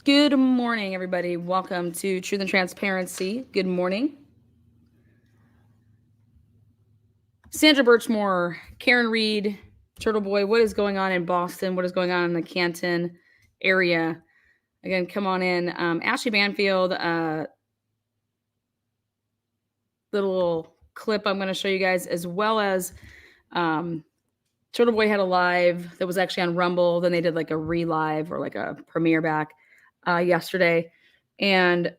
Good morning, everybody. Welcome to Truth and Transparency. Good morning. Sandra Birchmore, Karen Reed, Turtleboy, what is going on in Boston? What is going on in the Canton area? Again, come on in. Ashley Banfield, little clip I'm going to show you guys, as well as Turtleboy had a live that was actually on Rumble. Then they did like a re-live or like a premiere back yesterday. And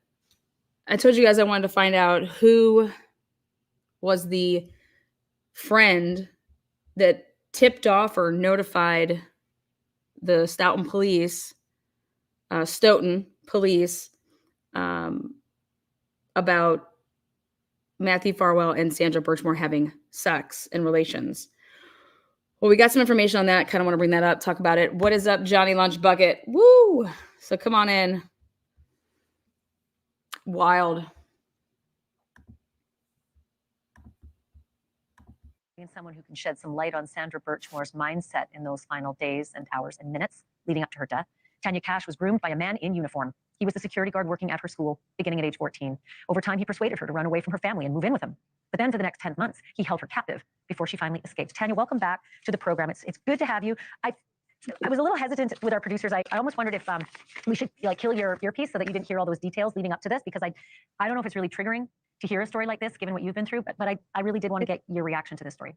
I told you guys I wanted to find out who was the friend that tipped off or notified the Stoughton police, about Matthew Farwell and Sandra Birchmore having sex and relations. Well, we got some information on that. Kind of want to bring that up, talk about it. What is up, Johnny Lunch Bucket? Woo! So come on in. Wild. Someone who can shed some light on Sandra Birchmore's mindset in those final days and hours and minutes leading up to her death. Tanya Cash was groomed by a man in uniform. He was the security guard working at her school, beginning at age 14. Over time, he persuaded her to run away from her family and move in with him. But then for the next 10 months, he held her captive before she finally escaped. Tanya, welcome back to the program. It's good to have you. I was a little hesitant with our producers. I almost wondered if we should kill your earpiece so that you didn't hear all those details leading up to this, because I don't know if it's really triggering to hear a story like this, given what you've been through, but I really did want to get your reaction to this story.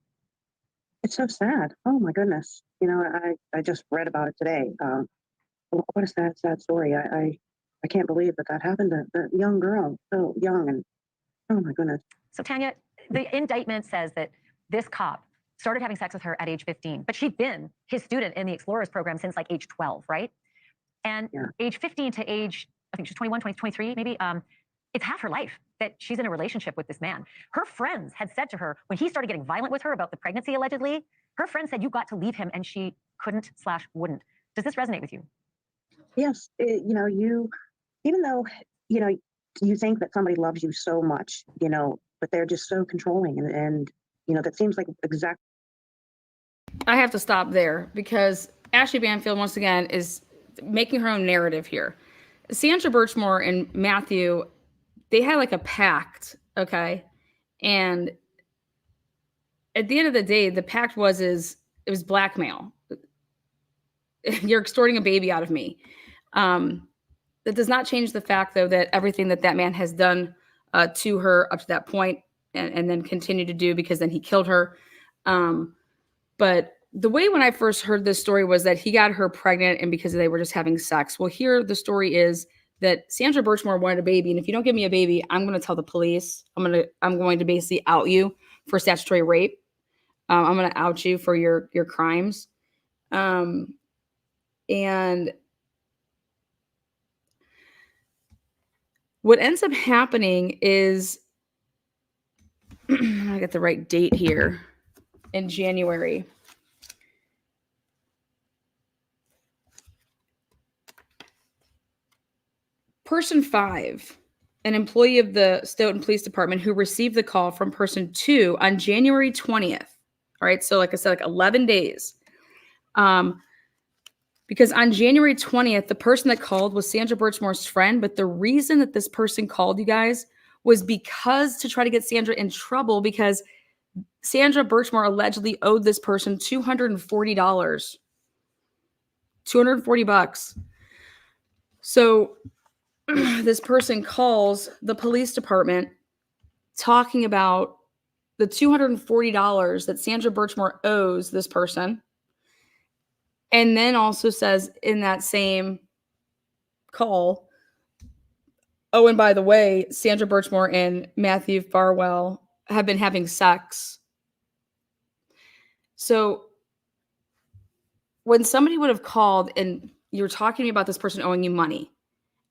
It's so sad. Oh my goodness. I just read about it today. What a sad story. I can't believe that happened to the young girl, so young, and oh my goodness. So Tanya, the indictment says that this cop started having sex with her at age 15, but she'd been his student in the Explorers program since like age 12, right? And age 15 to age, I think she's 21, 23, maybe, it's half her life that she's in a relationship with this man. Her friends had said to her, when he started getting violent with her about the pregnancy, allegedly, her friend said, you got to leave him, and she couldn't/wouldn't. Does this resonate with you? Yes. Even though, you think that somebody loves you so much, but they're just so controlling. And that seems like exactly. I have to stop there because Ashley Banfield, once again, is making her own narrative here. Sandra Birchmore and Matthew, they had like a pact, okay? And at the end of the day, the pact it was blackmail. You're extorting a baby out of me. That does not change the fact, though, that everything that man has done to her up to that point and then continued to do, because then he killed her. But the way when I first heard this story was that he got her pregnant and because they were just having sex. Well, here the story is that Sandra Birchmore wanted a baby, and if you don't give me a baby, I'm going to tell the police. I'm going to basically out you for statutory rape. I'm going to out you for your crimes. And what ends up happening is, I get the right date here, in January. Person 5, an employee of the Stoughton Police Department who received the call from person 2 on January 20th. All right, so like I said, like 11 days. Because on January 20th, the person that called was Sandra Birchmore's friend, but the reason that this person called, you guys, was because to try to get Sandra in trouble, because Sandra Birchmore allegedly owed this person $240. $240. So this person calls the police department talking about the $240 that Sandra Birchmore owes this person. And then also says in that same call, oh, and by the way, Sandra Birchmore and Matthew Farwell have been having sex. So when somebody would have called and you're talking to me about this person owing you money,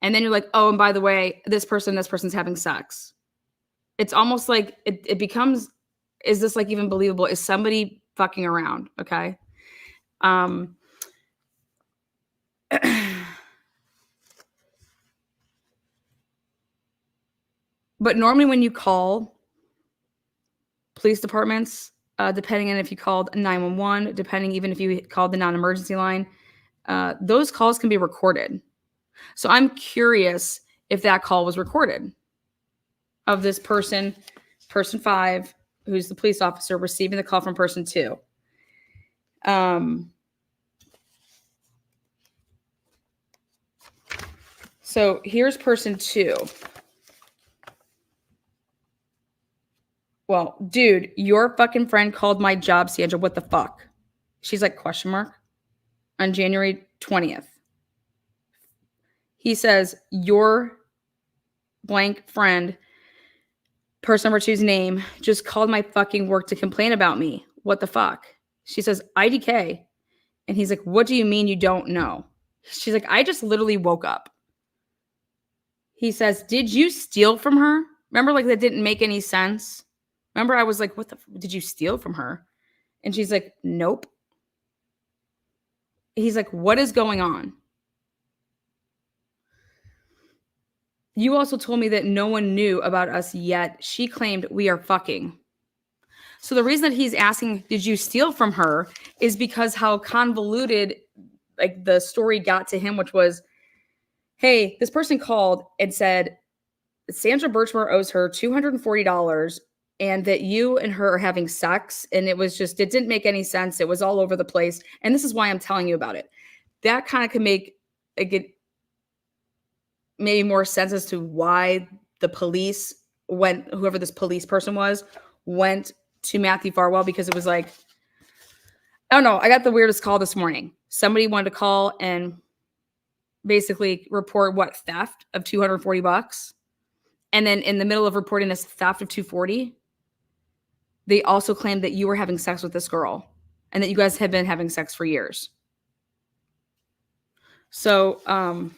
and then you're like, oh, and by the way, this person's having sex. It's almost like it becomes, is this like even believable? Is somebody fucking around? Okay. But normally when you call police departments, depending on if you called 911, depending even if you called the non-emergency line, those calls can be recorded. So I'm curious if that call was recorded of this person 5, who's the police officer receiving the call from person 2. So here's person 2. Well, dude, your fucking friend called my job, Sandra. What the fuck? She's like, question mark. On January 20th. He says, your blank friend, person number 2's name, just called my fucking work to complain about me. What the fuck? She says, IDK. And he's like, what do you mean you don't know? She's like, I just literally woke up. He says, did you steal from her? Remember, like, that didn't make any sense. Remember, I was like, what the, did you steal from her? And she's like, nope. He's like, what is going on? You also told me that no one knew about us yet. She claimed we are fucking. So the reason that he's asking, did you steal from her, is because how convoluted like the story got to him, which was, hey, this person called and said Sandra Birchmore owes her $240 and that you and her are having sex. And it was just, it didn't make any sense. It was all over the place. And this is why I'm telling you about it. That kind of can make it maybe more sense as to why the police went, whoever this police person was, went to Matthew Farwell, because it was like, I don't know. I got the weirdest call this morning. Somebody wanted to call and basically report what, theft of $240. And then in the middle of reporting this theft of $240, they also claimed that you were having sex with this girl and that you guys had been having sex for years. So, and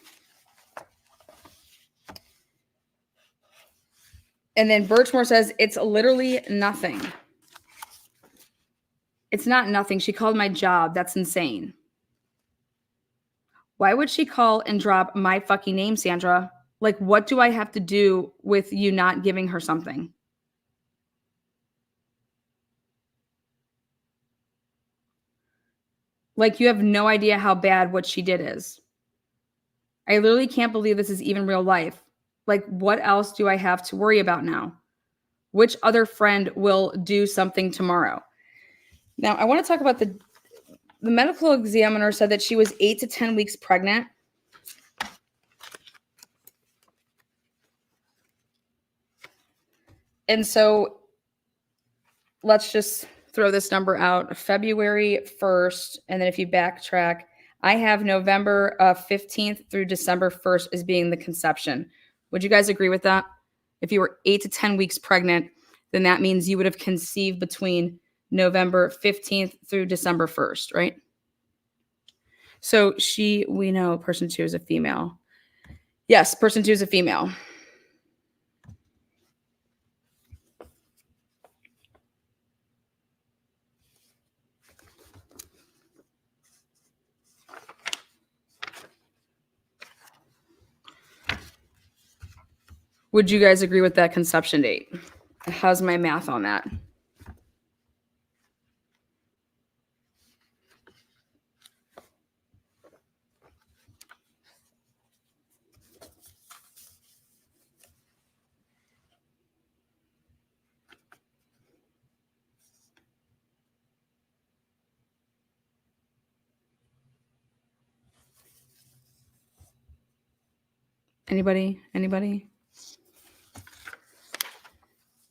then Birchmore says, it's literally nothing. It's not nothing. She called my job. That's insane. Why would she call and drop my fucking name, Sandra? Like, what do I have to do with you not giving her something? Like, you have no idea how bad what she did is. I literally can't believe this is even real life. Like, what else do I have to worry about now? Which other friend will do something tomorrow? Now, I want to talk about the medical examiner said that she was 8 to 10 weeks pregnant. And so let's just throw this number out. February 1st. And then if you backtrack, I have November 15th through December 1st as being the conception. Would you guys agree with that? If you were 8 to 10 weeks pregnant, then that means you would have conceived between November 15th through December 1st, right? So we know person 2 is a female. Yes, person 2 is a female. Would you guys agree with that conception date? How's my math on that? Anybody?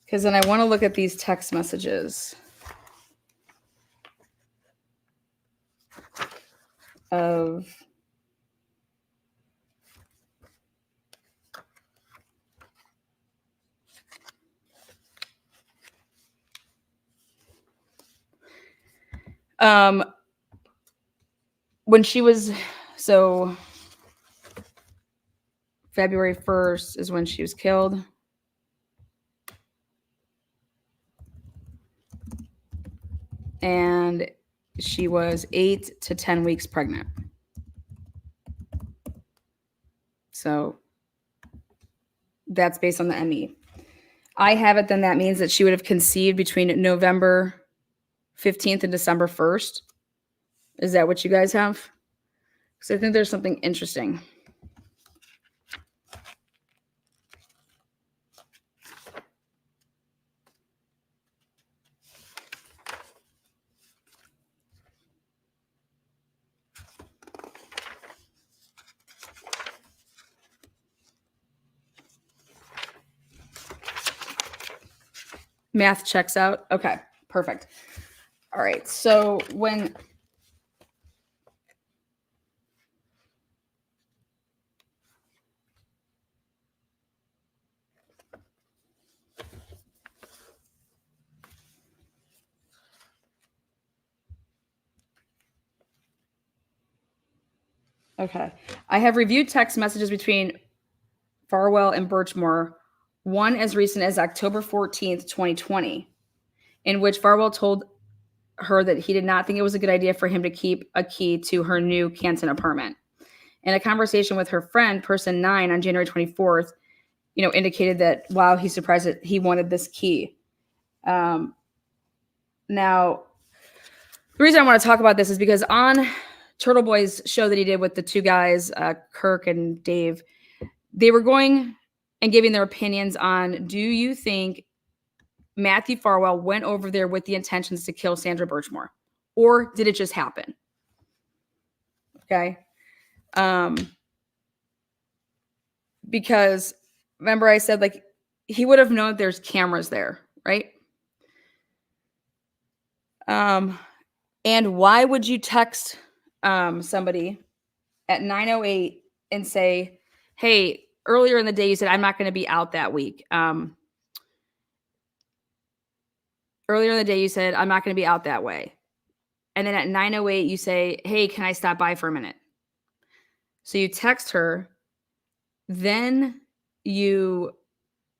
Because then I want to look at these text messages of when she was, so February 1st is when she was killed. And she was 8 to 10 weeks pregnant. So that's based on the ME. I have it, then that means that she would have conceived between November 15th and December 1st. Is that what you guys have? Because I think there's something interesting. Math checks out. Okay, perfect. All right. So when okay, I have reviewed text messages between Farwell and Birchmore, one as recent as October 14th, 2020, in which Farwell told her that he did not think it was a good idea for him to keep a key to her new Canton apartment. And a conversation with her friend, person 9, on January 24th, indicated that, wow, he's surprised that he wanted this key. Now, the reason I want to talk about this is because on Turtleboy's show that he did with the two guys, Kirk and Dave, they were going and giving their opinions on, do you think Matthew Farwell went over there with the intentions to kill Sandra Birchmore, or did it just happen? Okay. Because remember I said, like, he would have known there's cameras there, right? And why would you text somebody at 9:08 and say, hey, earlier in the day you said I'm not going to be out that week. Earlier in the day you said I'm not going to be out that way. And then at 9:08 you say, hey, can I stop by for a minute? So you text her, then you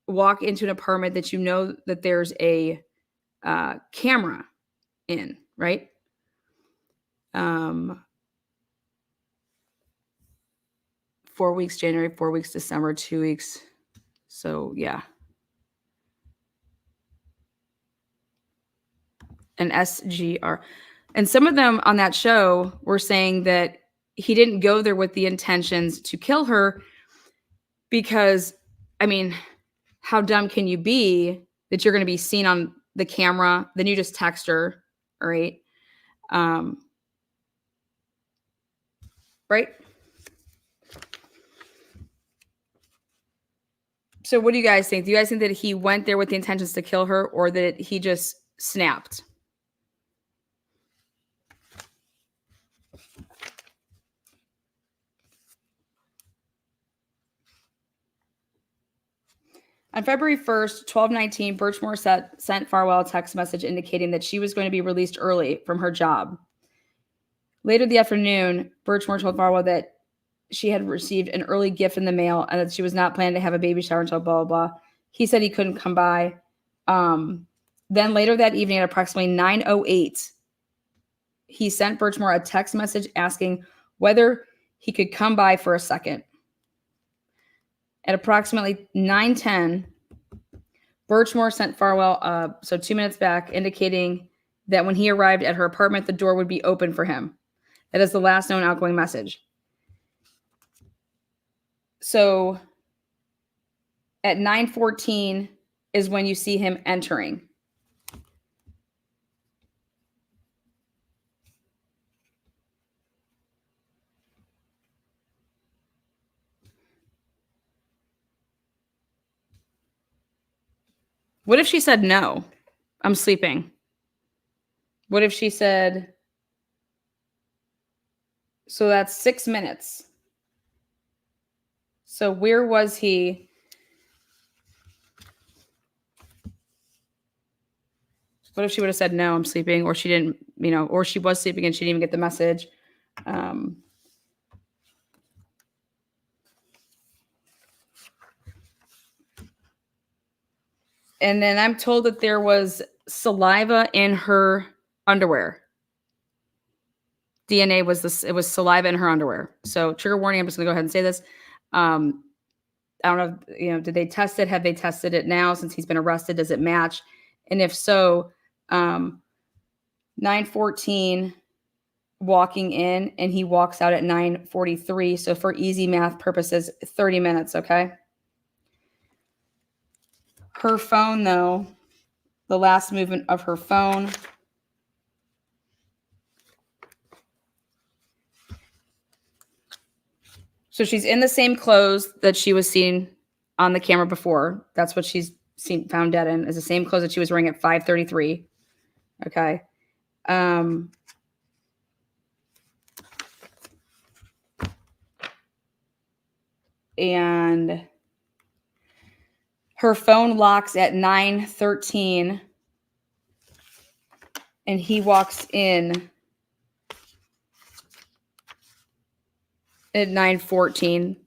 walk into an apartment that you know that there's a camera in, right? 4 weeks January, 4 weeks December, 2 weeks. So yeah. An SGR. And some of them on that show were saying that he didn't go there with the intentions to kill her because, I mean, how dumb can you be that you're going to be seen on the camera? Then you just text her, right? Right? So what do you guys think? Do you guys think that he went there with the intentions to kill her, or that he just snapped? On February 1st, 12:19, Birchmore sent Farwell a text message indicating that she was going to be released early from her job. Later the afternoon, Birchmore told Farwell that she had received an early gift in the mail and that she was not planning to have a baby shower until blah, blah, blah. He said he couldn't come by. Then later that evening at approximately 9:08, he sent Birchmore a text message asking whether he could come by for a second. At approximately 9:10, Birchmore sent Farwell, so 2 minutes back, indicating that when he arrived at her apartment, the door would be open for him. That is the last known outgoing message. So at 9:14 is when you see him entering. What if she said, no, I'm sleeping? What if she said, so that's 6 minutes. So where was he? What if she would have said, no, I'm sleeping, or she didn't, or she was sleeping and she didn't even get the message? And then I'm told that there was saliva in her underwear. DNA was this, it was saliva in her underwear. So trigger warning, I'm just gonna go ahead and say this. I don't know, did they test it? Have they tested it now since he's been arrested? Does it match? And if so, 9:14 walking in, and he walks out at 9:43. So for easy math purposes, 30 minutes, okay? Her phone, though, the last movement of her phone. So she's in the same clothes that she was seen on the camera before. That's what she's found dead in is the same clothes that she was wearing at 5:33. Okay. And her phone locks at 9:13, and he walks in at 9:14.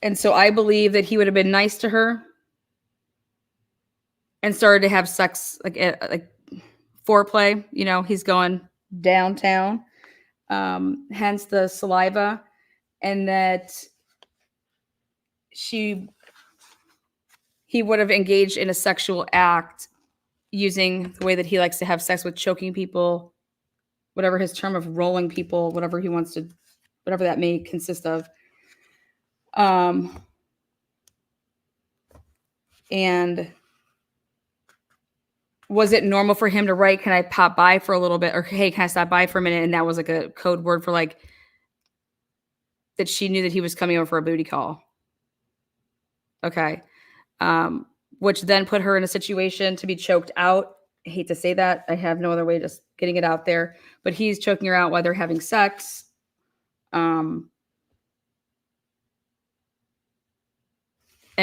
And so I believe that he would have been nice to her and started to have sex, like foreplay. You know, he's going downtown, hence the saliva, and that he would have engaged in a sexual act using the way that he likes to have sex, with choking people, whatever his term of rolling people, whatever he wants to, whatever that may consist of. And was it normal for him to write, "Can I pop by for a little bit?" Or, "Hey, can I stop by for a minute?" And that was like a code word for like that she knew that he was coming over for a booty call. Okay. Which then put her in a situation to be choked out. I hate to say that. I have no other way, just getting it out there. But he's choking her out while they're having sex. And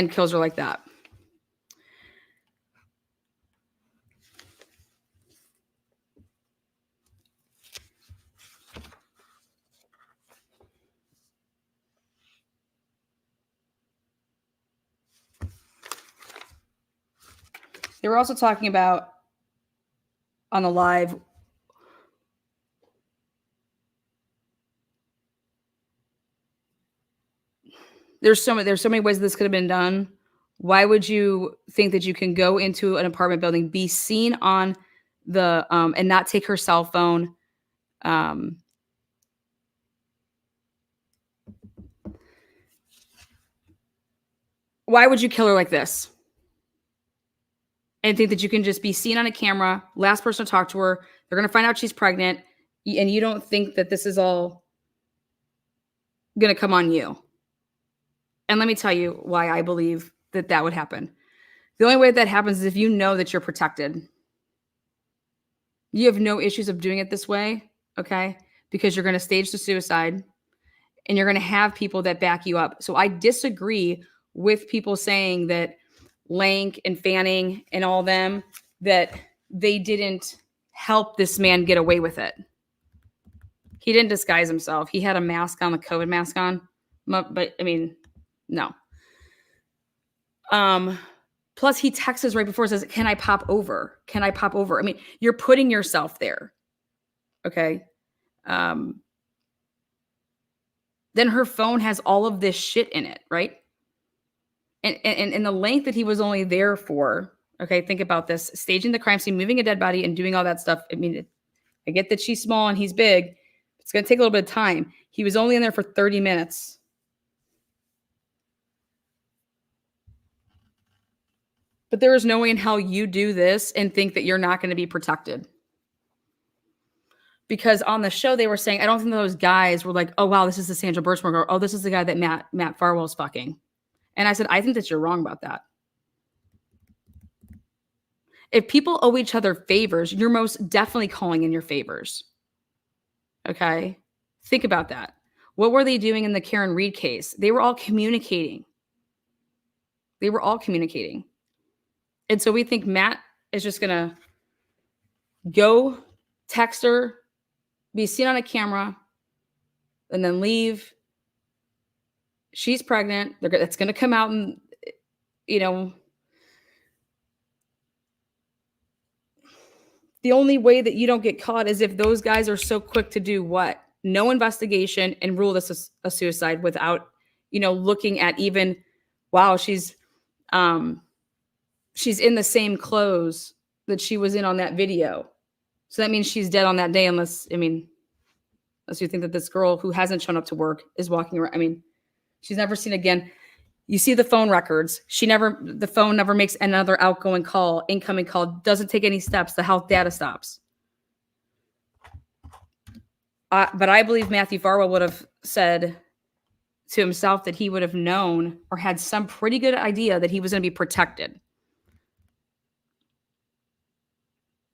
kills her like that. They were also talking about on the live, there's so many ways this could have been done. Why would you think that you can go into an apartment building, be seen on the and not take her cell phone? Why would you kill her like this? And think that you can just be seen on a camera, last person to talk to her, they're going to find out she's pregnant, and you don't think that this is all going to come on you. And let me tell you why I believe that that would happen. The only way that happens is if you know that you're protected. You have no issues of doing it this way, okay? Because you're going to stage the suicide, and you're going to have people that back you up. So I disagree with people saying that Lank and Fanning and all them, that they didn't help this man get away with it. He didn't disguise himself. He had a mask on, the COVID mask on. But I mean, no. Plus he texts right before, says, "Can I pop over? Can I pop over?" I mean, you're putting yourself there. Okay. Then her phone has all of this shit in it, right? And the length that he was only there for, okay, think about this: staging the crime scene, moving a dead body, and doing all that stuff. I mean, I get that she's small and he's big. It's going to take a little bit of time. He was only in there for 30 minutes. But there is no way in hell you do this and think that you're not going to be protected. Because on the show, they were saying, I don't think those guys were like, "Oh, wow, this is the Sandra Birchmore girl. Oh, this is the guy that Matt Farwell's fucking." And I said, I think that you're wrong about that. If people owe each other favors, you're most definitely calling in your favors. Okay? Think about that. What were they doing in the Karen Reed case? They were all communicating. And so we think Matt is just going to go text her, be seen on a camera, and then leave. She's pregnant. It's going to come out, and, you know, the only way that you don't get caught is if those guys are so quick to do what? No investigation and rule this a suicide without, you know, looking at even, wow, she's in the same clothes that she was in on that video. So that means she's dead on that day, unless you think that this girl who hasn't shown up to work is walking around. I mean, she's never seen again. You see the phone records. The phone never makes another outgoing call, incoming call, doesn't take any steps. The health data stops. But I believe Matthew Farwell would have said to himself that he would have known or had some pretty good idea that he was going to be protected.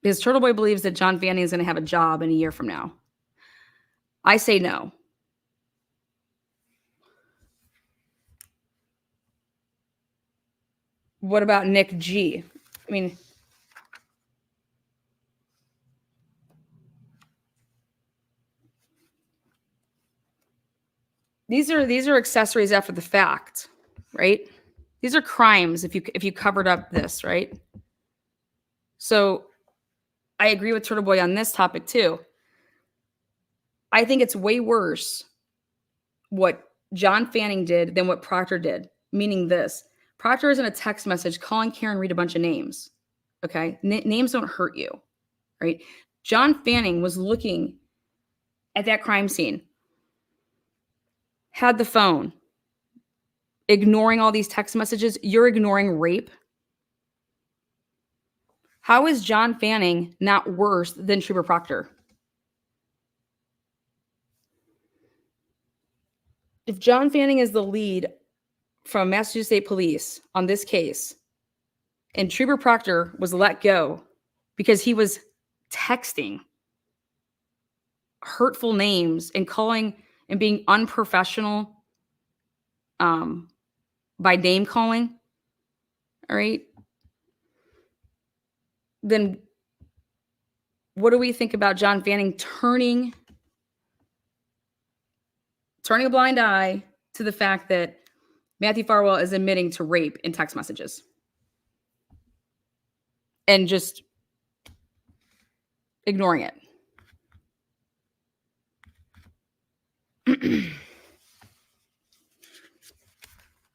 Because Turtleboy believes that John Fanning is going to have a job in a year from now. I say no. What about Nick G? I mean, these are accessories after the fact, right? These are crimes if you covered up this, right? So I agree with Turtleboy on this topic too. I think it's way worse what John Fanning did than what Proctor did, meaning this. Proctor is in a text message calling Karen Reed a bunch of names, okay? Names don't hurt you, right? John Fanning was looking at that crime scene, had the phone, ignoring all these text messages. You're ignoring rape. How is John Fanning not worse than Trooper Proctor? If John Fanning is the lead from Massachusetts State Police on this case, and Trooper Proctor was let go because he was texting hurtful names and calling and being unprofessional by name calling, all right, then what do we think about John Fanning turning a blind eye to the fact that Matthew Farwell is admitting to rape in text messages and just ignoring it?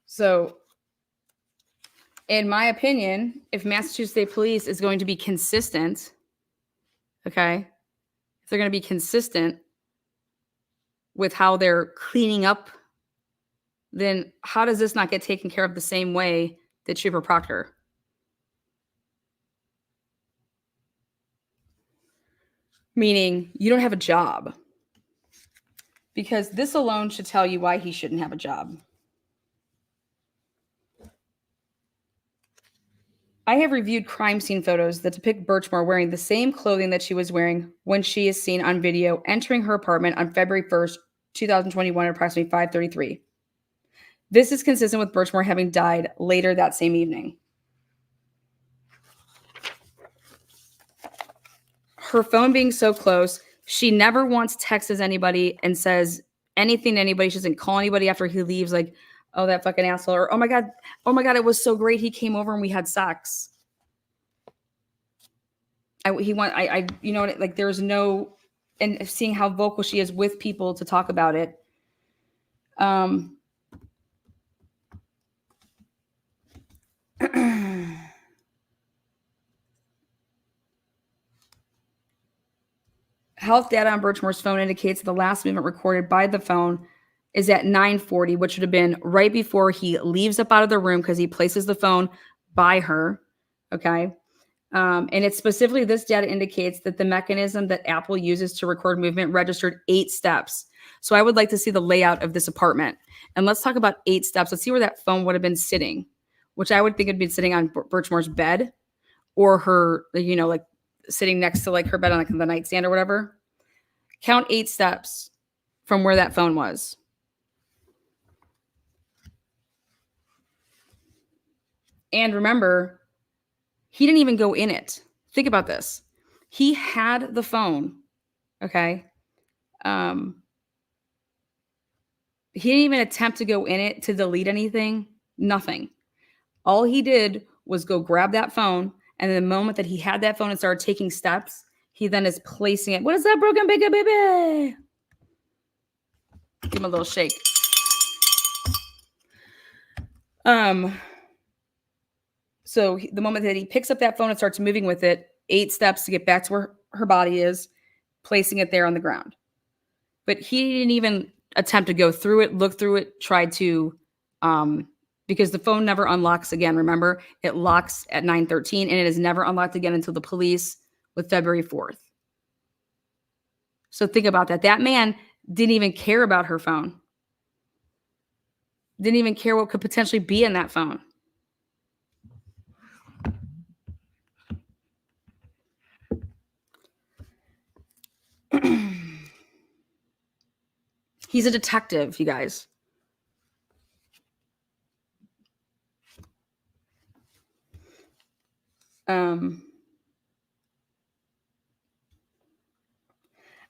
So, in my opinion, if Massachusetts State Police is going to be consistent, okay, if they're going to be consistent with how they're cleaning up, then how does this not get taken care of the same way that Trooper Proctor? Meaning you don't have a job. Because this alone should tell you why he shouldn't have a job. I have reviewed crime scene photos that depict Birchmore wearing the same clothing that she was wearing when she is seen on video entering her apartment on February 1st, 2021 at approximately 5:33. This is consistent with Birchmore having died later that same evening. Her phone being so close, she never once texts anybody and says anything to anybody. She doesn't call anybody after he leaves, like, oh, that fucking asshole, or oh my God, it was so great. He came over and we had sex. You know, like there's no, and seeing how vocal she is with people to talk about it. Health data on Birchmore's phone indicates that the last movement recorded by the phone is at 9:40, which would have been right before he leaves up out of the room because he places the phone by her. Okay. And it's specifically this data indicates that the mechanism that Apple uses to record movement registered 8 steps. So I would like to see the layout of this apartment. And let's talk about 8 steps. Let's see where that phone would have been sitting, which I would think would be sitting on Birchmore's bed or her, you know, like sitting next to like her bed on like the nightstand or whatever. Count 8 steps from where that phone was. And remember, he didn't even go in it. Think about this. He had the phone, okay? He didn't even attempt to go in it to delete anything. Nothing. All he did was go grab that phone, and the moment that he had that phone and started taking steps, he then is placing it. What is that, broken bigger baby? Give him a little shake. So the moment that he picks up that phone and starts moving with it, 8 steps to get back to where her body is, placing it there on the ground. But he didn't even attempt to go through it, look through it, try to, because the phone never unlocks again. Remember, it locks at 9:13 and it is never unlocked again until the police with February 4th. So think about that. That man didn't even care about her phone. Didn't even care what could potentially be in that phone. He's a detective, you guys.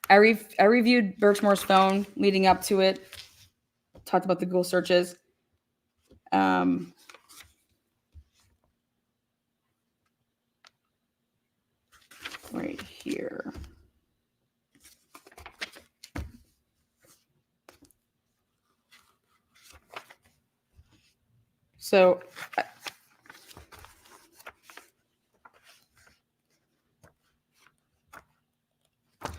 I reviewed Birchmore's phone leading up to it. Talked about the Google searches. Right here. So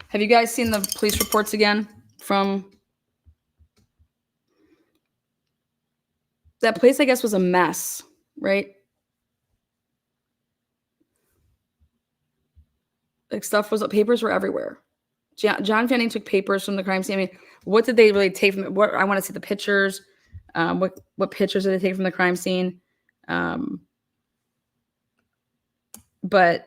have you guys seen the police reports again from that place? I guess was a mess, right? Like papers were everywhere. John Fanning took papers from the crime scene. I mean, what did they really take from it? What I want to see the pictures. What pictures did they take from the crime scene? But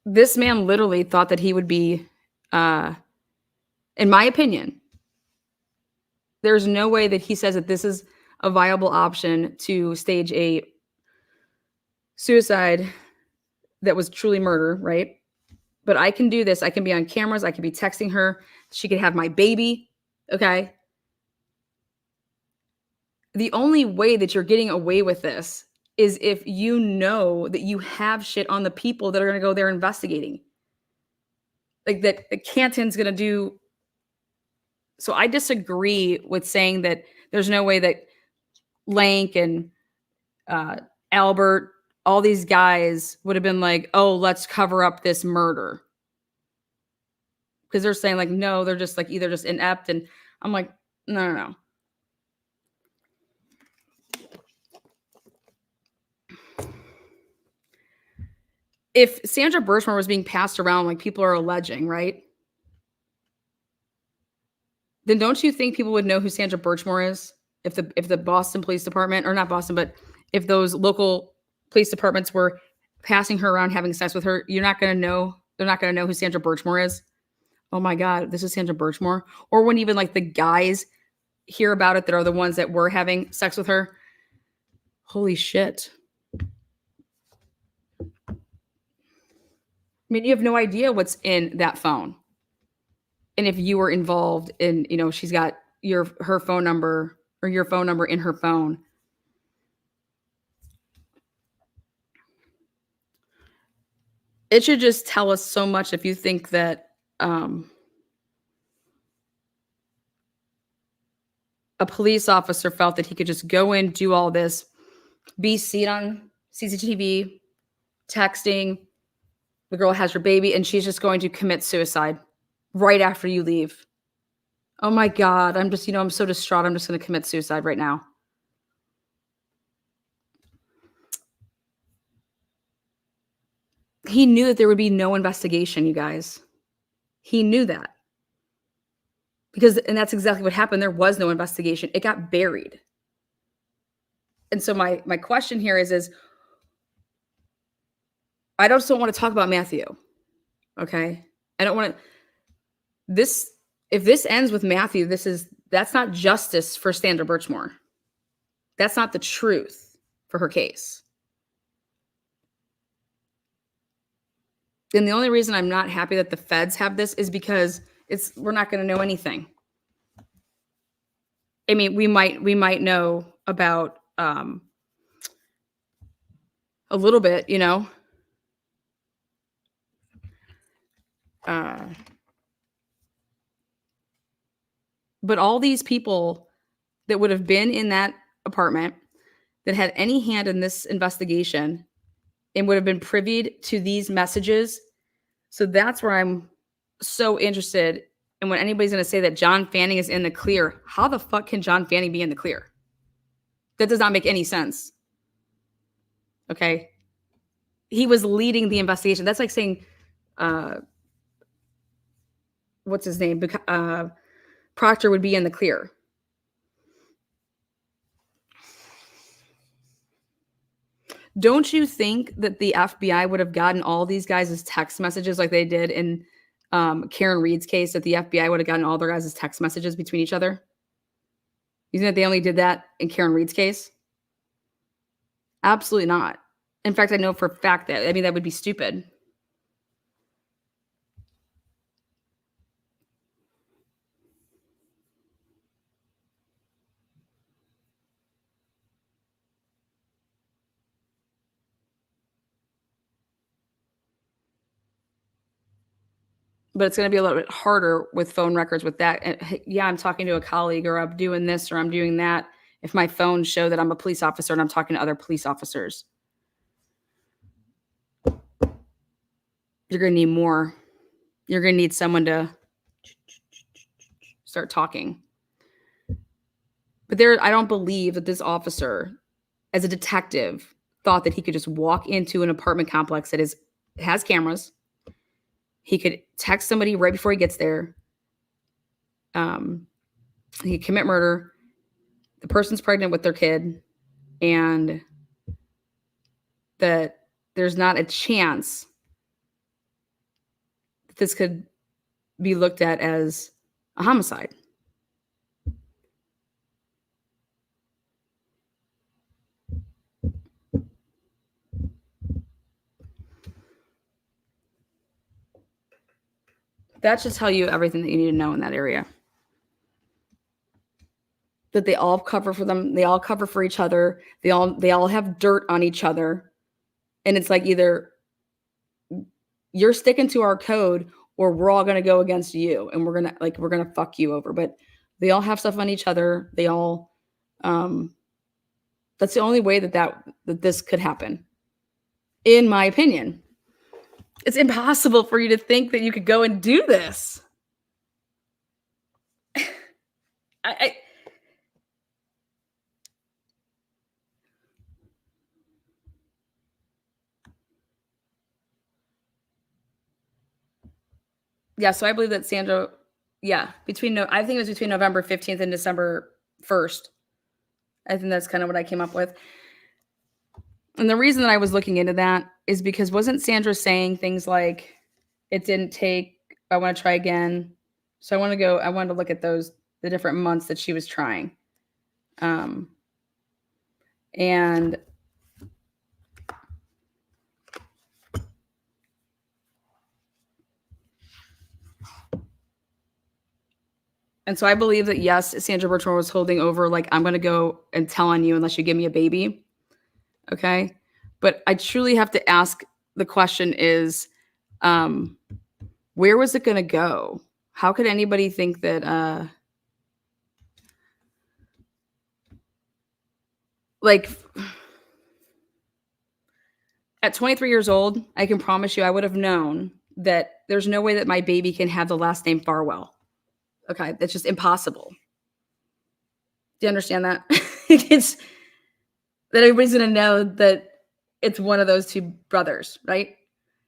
this man literally thought that he would be, in my opinion, there's no way that he says that this is a viable option to stage a suicide that was truly murder, right? But I can do this. I can be on cameras. I can be texting her. She could have my baby. Okay. The only way that you're getting away with this is if you know that you have shit on the people that are going to go there investigating. Like that Canton's going to do. So I disagree with saying that there's no way that Lank and Albert, all these guys would have been like, oh, let's cover up this murder. Because they're saying like, no, they're just like either just inept. And I'm like, no. If Sandra Birchmore was being passed around like people are alleging, right? Then don't you think people would know who Sandra Birchmore is? If the Boston Police Department, or not Boston, but if those local police departments were passing her around having sex with her, you're not going to know. They're not going to know who Sandra Birchmore is. Oh my God, this is Sandra Birchmore. Or when even like the guys hear about it that are the ones that were having sex with her. Holy shit. I mean, you have no idea what's in that phone. And if you were involved in, she's got her phone number or your phone number in her phone. It should just tell us so much if you think that a police officer felt that he could just go in, do all this, be seen on CCTV, texting, the girl has her baby, and she's just going to commit suicide right after you leave. Oh my God, I'm just, I'm so distraught. I'm just going to commit suicide right now. He knew that there would be no investigation, you guys. He knew that. And that's exactly what happened. There was no investigation. It got buried. And so my question here is I just don't want to talk about Matthew. Okay? I don't want to if this ends with Matthew, that's not justice for Sandra Birchmore. That's not the truth for her case. And the only reason I'm not happy that the feds have this is because we're not going to know anything. I mean, we might know about a little bit, but all these people that would have been in that apartment that had any hand in this investigation and would have been privy to these messages. So that's where I'm so interested in when anybody's going to say that John Fanning is in the clear. How the fuck can John Fanning be in the clear? That does not make any sense. Okay. He was leading the investigation. That's like saying, what's his name? Proctor would be in the clear. Don't you think that the FBI would have gotten all these guys' text messages like they did in Karen Reed's case, that the FBI would have gotten all their guys' text messages between each other? You think that they only did that in Karen Reed's case? Absolutely not. In fact, I know for a fact that, I mean, that would be stupid. But it's going to be a little bit harder with phone records with that. And yeah, I'm talking to a colleague, or I'm doing this, or I'm doing that. If my phones show that I'm a police officer and I'm talking to other police officers, you're going to need more. You're going to need someone to start talking. But I don't believe that this officer, as a detective, thought that he could just walk into an apartment complex that has cameras. He could text somebody right before he gets there. He could commit murder. The person's pregnant with their kid, and that there's not a chance that this could be looked at as a homicide. That should tell you everything that you need to know in that area. That they all cover for them. They all cover for each other. They all have dirt on each other. And it's like either you're sticking to our code or we're all going to go against you and we're going to fuck you over. But they all have stuff on each other. They all, that's the only way that this could happen. In my opinion. It's impossible for you to think that you could go and do this. Yeah, so I believe that Sandra, I think it was between November 15th and December 1st. I think that's kind of what I came up with. And the reason that I was looking into that is because wasn't Sandra saying things like, it didn't take, I want to try again. So I wanted to look at the different months that she was trying. And so I believe that, yes, Sandra Birchmore was holding over, like, I'm going to go and tell on you unless you give me a baby. Okay. But I truly have to ask, the question is, where was it going to go? How could anybody think that, like, at 23 years old, I can promise you I would have known that there's no way that my baby can have the last name Farwell. Okay. That's just impossible. Do you understand that? It's that everybody's going to know that it's one of those two brothers, right?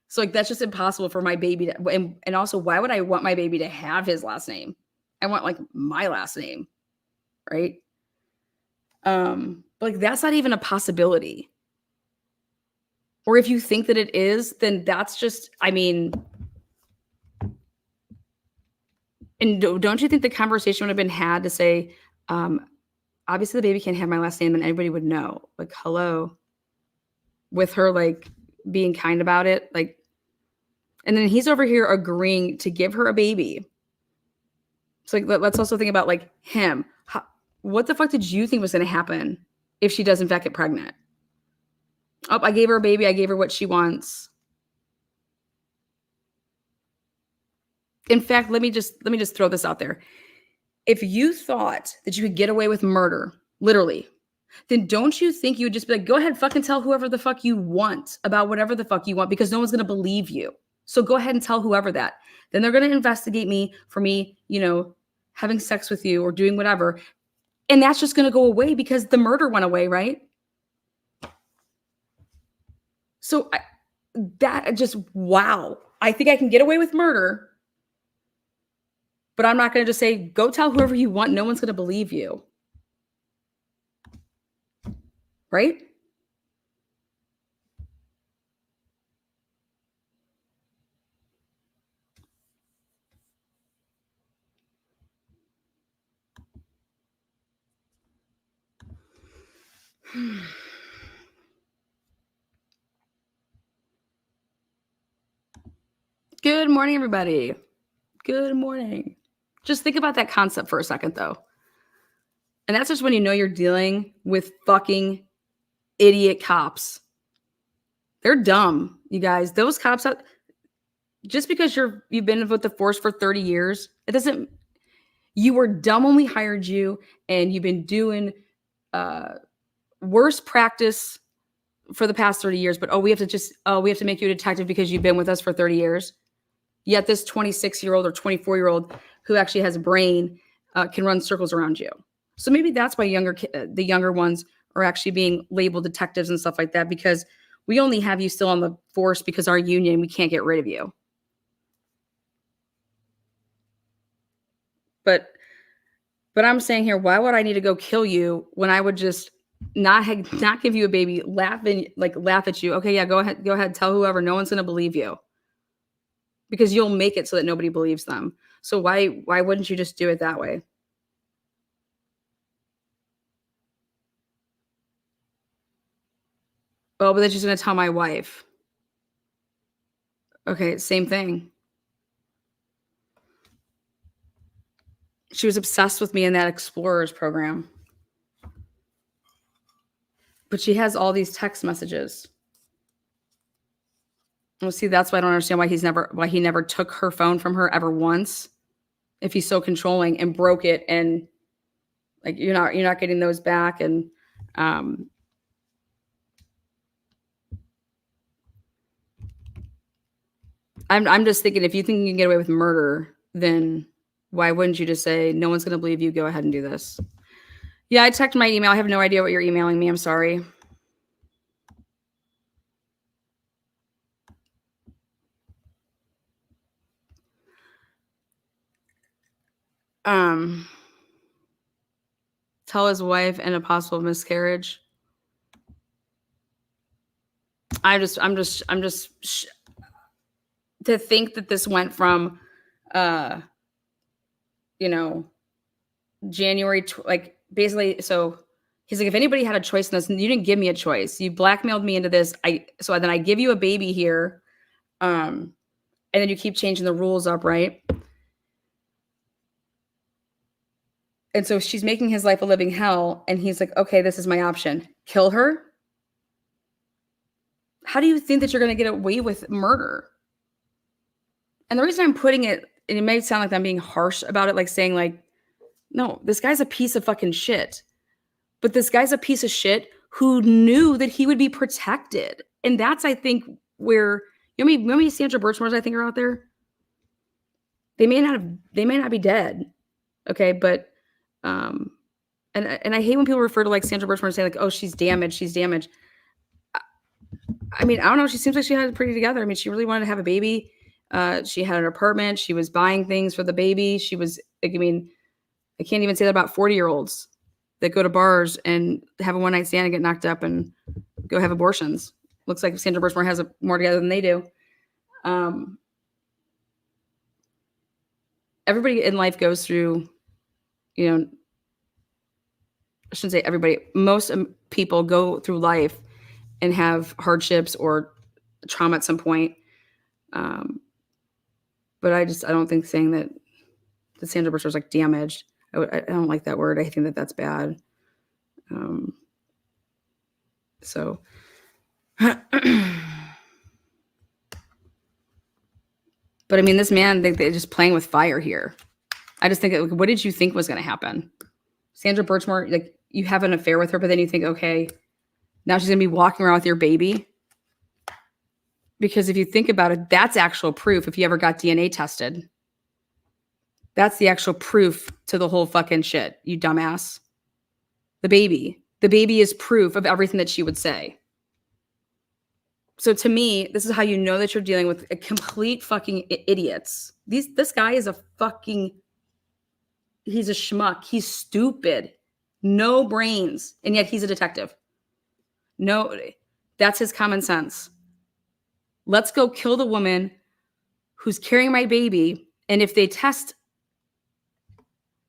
So like, that's just impossible for my baby to, and also, why would I want my baby to have his last name? I want like my last name, right? Like, that's not even a possibility. Or if you think that it is, then that's just, I mean, and don't you think the conversation would have been had to say, obviously the baby can't have my last name, and everybody would know, like, hello, with her, like, being kind about it, like, and then he's over here agreeing to give her a baby. It's like, let's also think about, like, him. What the fuck did you think was going to happen if she does in fact get pregnant? Oh, I gave her a baby. I gave her what she wants. In fact, let me just throw this out there. If you thought that you could get away with murder, literally, then don't you think you would just be like, go ahead, fucking tell whoever the fuck you want about whatever the fuck you want, because no one's going to believe you. So go ahead and tell whoever that. Then they're going to investigate me for me, having sex with you or doing whatever. And that's just going to go away because the murder went away, right? So that just, wow. I think I can get away with murder, but I'm not going to just say, go tell whoever you want. No one's going to believe you. Right? Good morning, everybody. Good morning. Just think about that concept for a second, though. And that's just when you know you're dealing with fucking idiot cops. They're dumb, you guys. Those cops, just because you've been with the force for 30 years, it doesn't. You were dumb when we hired you, and you've been doing worse practice for the past 30 years. But we have to make you a detective because you've been with us for 30 years. Yet this 26-year-old or 24-year-old who actually has a brain can run circles around you. So maybe that's why the younger ones are actually being labeled detectives and stuff like that, because we only have you still on the force because our union, we can't get rid of you. But I'm saying here, why would I need to go kill you when I would just not give you a baby, laugh at you? Okay, yeah, go ahead, tell whoever. No one's going to believe you because you'll make it so that nobody believes them. So why wouldn't you just do it that way? Oh, but then she's going to tell my wife. Okay, same thing. She was obsessed with me in that Explorers program. But she has all these text messages. Well, see, that's why I don't understand why he never took her phone from her ever once. If he's so controlling and broke it, and like you're not getting those back, and I'm just thinking, if you think you can get away with murder, then why wouldn't you just say, no one's going to believe you, go ahead and do this? Yeah, I checked my email. I have no idea what you're emailing me. I'm sorry. Tell his wife and a possible miscarriage. I'm just to think that this went from, January, basically. So he's like, if anybody had a choice in this, you didn't give me a choice. You blackmailed me into this. So then I give you a baby here. And then you keep changing the rules up, right? And so she's making his life a living hell. And he's like, okay, this is my option. Kill her? How do you think that you're going to get away with murder? And the reason I'm putting it, and it may sound like I'm being harsh about it, like saying like, no, this guy's a piece of fucking shit. But this guy's a piece of shit who knew that he would be protected. And that's, I think, where, how many Sandra Birchmores I think are out there? They may not be dead. Okay. But, and I hate when people refer to like Sandra Birchmore and say like, oh, she's damaged. I mean, I don't know. She seems like she had it pretty together. I mean, she really wanted to have a baby. She had an apartment. She was buying things for the baby. She was, I can't even say that about 40-year-olds that go to bars and have a one-night stand and get knocked up and go have abortions. Looks like Sandra Birchmore has more together than they do. Everybody in life goes through, I shouldn't say everybody. Most people go through life and have hardships or trauma at some point. But I don't think saying that the Sandra Birchmore is like damaged. I don't like that word. I think that that's bad. So, but I mean, this man, they're just playing with fire here. I just think, what did you think was going to happen? Sandra Birchmore, like you have an affair with her, but then you think, okay, now she's going to be walking around with your baby. Because if you think about it, that's actual proof. If you ever got DNA tested, that's the actual proof to the whole fucking shit, you dumbass. The baby. The baby is proof of everything that she would say. So to me, this is how you know that you're dealing with a complete fucking idiots. This guy is a fucking, he's a schmuck. He's stupid. No brains. And yet he's a detective. No, that's his common sense. Let's go kill the woman who's carrying my baby. And if they test,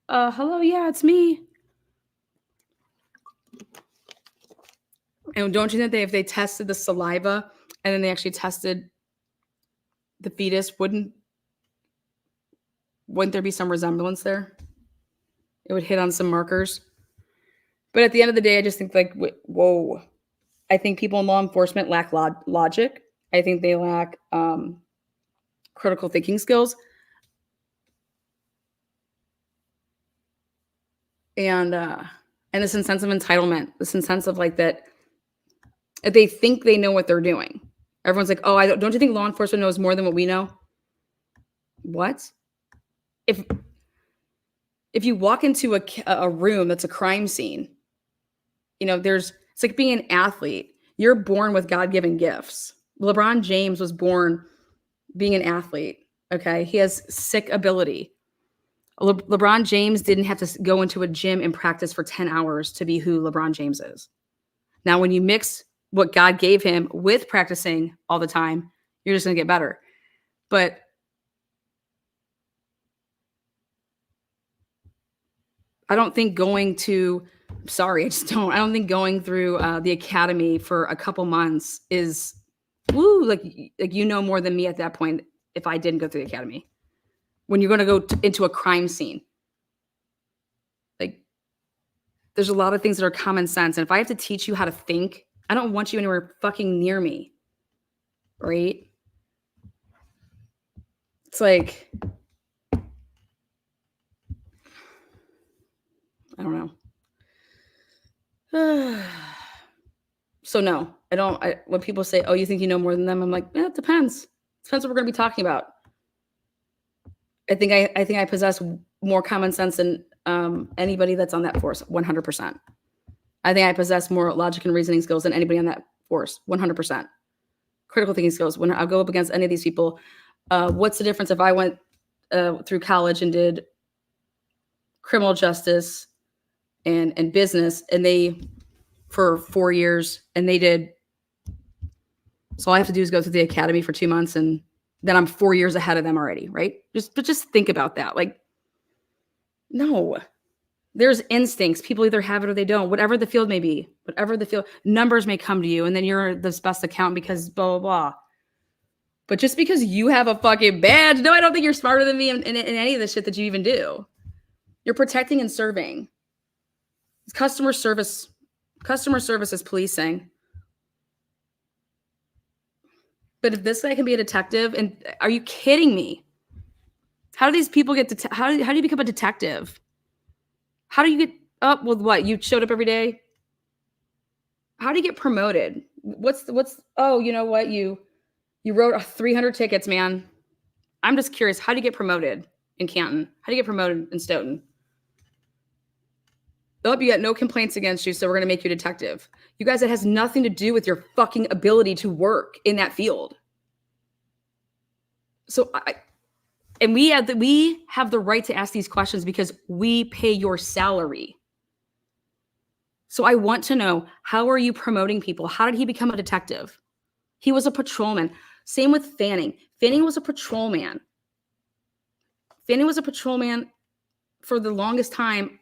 hello, yeah, it's me. And don't you think if they tested the saliva and then they actually tested the fetus, wouldn't there be some resemblance there? It would hit on some markers. But at the end of the day, I just think like, whoa. I think people in law enforcement lack logic. I think they lack critical thinking skills. And this sense of entitlement, this sense of like that they think they know what they're doing. Everyone's like, oh, don't you think law enforcement knows more than what we know? What? If you walk into a room that's a crime scene, it's like being an athlete. You're born with God-given gifts. LeBron James was born being an athlete. Okay. He has sick ability. LeBron James didn't have to go into a gym and practice for 10 hours to be who LeBron James is. Now, when you mix what God gave him with practicing all the time, you're just going to get better. But I don't think going through the academy for a couple months is like more than me at that point if I didn't go through the academy. When you're going to go into a crime scene, like there's a lot of things that are common sense. And if I have to teach you how to think, I don't want you anywhere fucking near me. Right? It's like, I don't know. So no, I don't. When people say, oh, you think you know more than them? I'm like, it depends. Depends what we're going to be talking about. I think I possess more common sense than anybody that's on that force, 100%. I think I possess more logic and reasoning skills than anybody on that force, 100%. Critical thinking skills. When I go up against any of these people, what's the difference if I went through college and did criminal justice and business, and they for 4 years, and they did. So all I have to do is go through the academy for 2 months, and then I'm 4 years ahead of them already, right? Just think about that. Like, no, there's instincts. People either have it or they don't. Whatever the field may be, numbers may come to you, and then you're the best accountant because blah blah blah. But just because you have a fucking badge, no, I don't think you're smarter than me in any of the shit that you even do. You're protecting and serving. It's customer service. Customer service is policing. But if this guy can be a detective, and are you kidding me? How do these people get how do you become a detective? How do you get up with what? You showed up every day? How do you get promoted? Oh, you know what? You wrote 300 tickets, man. I'm just curious. How do you get promoted in Canton? How do you get promoted in Stoughton? Oh, you got no complaints against you, so we're going to make you a detective. You guys, it has nothing to do with your fucking ability to work in that field. So we have the right to ask these questions because we pay your salary. So I want to know, how are you promoting people? How did he become a detective? He was a patrolman. Same with Fanning. Fanning was a patrolman. Fanning was a patrolman for the longest time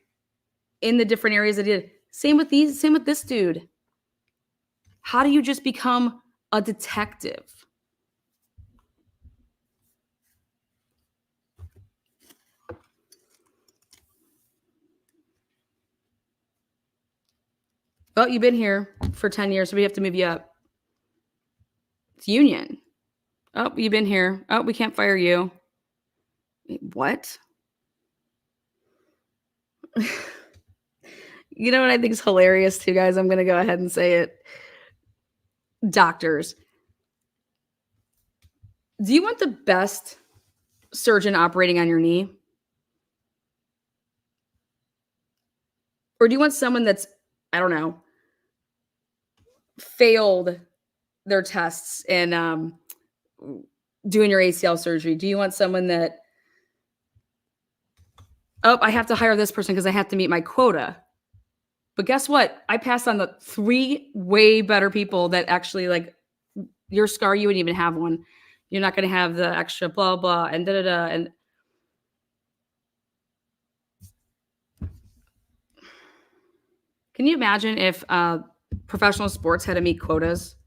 in the different areas that he did. Same with this dude. How do you just become a detective? Oh, you've been here for 10 years, so we have to move you up. It's union. Oh, you've been here. Oh, we can't fire you. What? You know what I think is hilarious too, guys? I'm going to go ahead and say it. Doctors. Do you want the best surgeon operating on your knee? Or do you want someone that's I don't know, failed their tests and doing your ACL surgery? Do you want someone that, oh, I have to hire this person because I have to meet my quota? But guess what? I passed on the 3 way better people that actually, like, your scar, you wouldn't even have one. You're not going to have the extra blah, blah, and da-da-da. And can you imagine if professional sports had to meet quotas?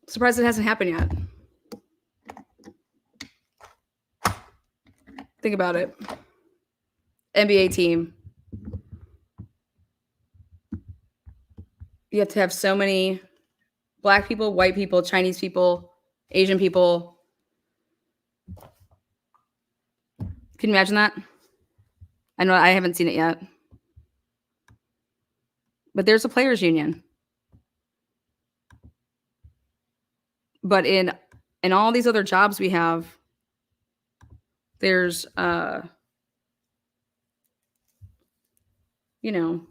Surprised it hasn't happened yet. Think about it. NBA team. You have to have so many Black people, white people, Chinese people, Asian people. Can you imagine that? I know I haven't seen it yet. But there's a players union. But in all these other jobs we have, there's you know,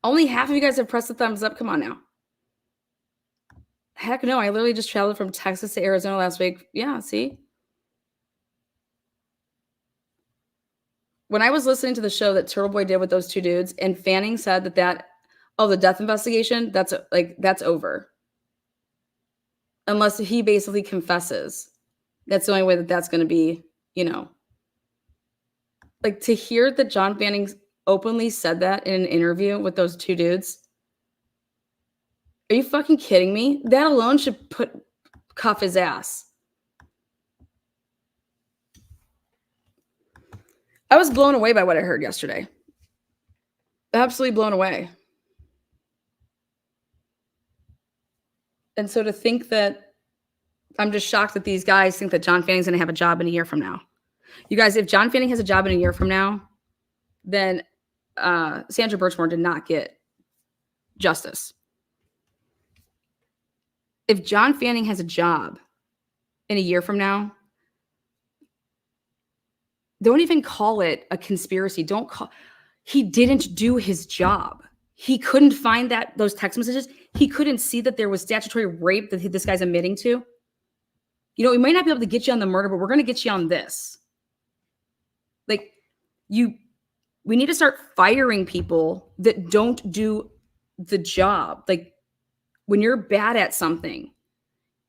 only half of you guys have pressed the thumbs up. Come on now. Heck no, I literally just traveled from Texas to Arizona last week. Yeah, see? When I was listening to the show that Turtleboy did with those 2 dudes, and Fanning said that the death investigation, that's over. Unless he basically confesses. That's the only way that's going to be, like, to hear that John Fanning openly said that in an interview with those 2 dudes. Are you fucking kidding me? That alone should cuff his ass. I was blown away by what I heard yesterday. Absolutely blown away. And so to think that, I'm just shocked that these guys think that John Fanning's going to have a job in a year from now. You guys, if John Fanning has a job in a year from now, then Sandra Birchmore did not get justice. If John Fanning has a job in a year from now, don't even call it a conspiracy. He didn't do his job. He couldn't find those text messages. He couldn't see that there was statutory rape that this guy's admitting to. We might not be able to get you on the murder, but we're going to get you on this. Like, we need to start firing people that don't do the job. Like, when you're bad at something,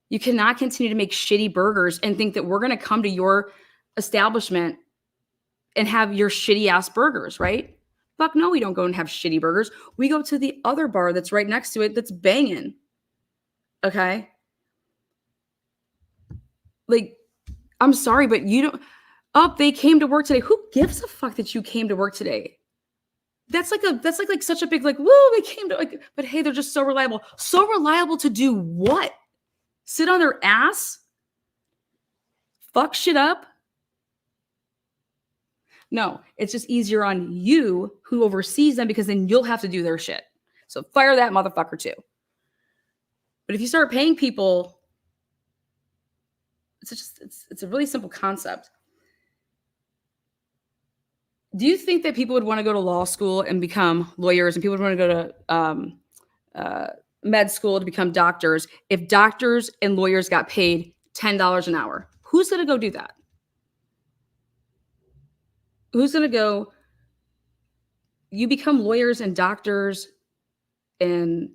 you cannot continue to make shitty burgers and think that we're going to come to your establishment and have your shitty ass burgers, right? Fuck no, we don't go and have shitty burgers. We go to the other bar that's right next to it that's banging. Okay? Like, I'm sorry, but you don't. Oh, they came to work today. Who gives a fuck that you came to work today? That's like such a big, like, woo, they came to, like, but hey, they're just so reliable. So reliable to do what? Sit on their ass? Fuck shit up? No, it's just easier on you who oversees them, because then you'll have to do their shit. So fire that motherfucker too. But if you start paying people, it's a really simple concept. Do you think that people would want to go to law school and become lawyers, and people would want to go to med school to become doctors if doctors and lawyers got paid $10 an hour? Who's going to go do that? Who's going to go? You become lawyers and doctors and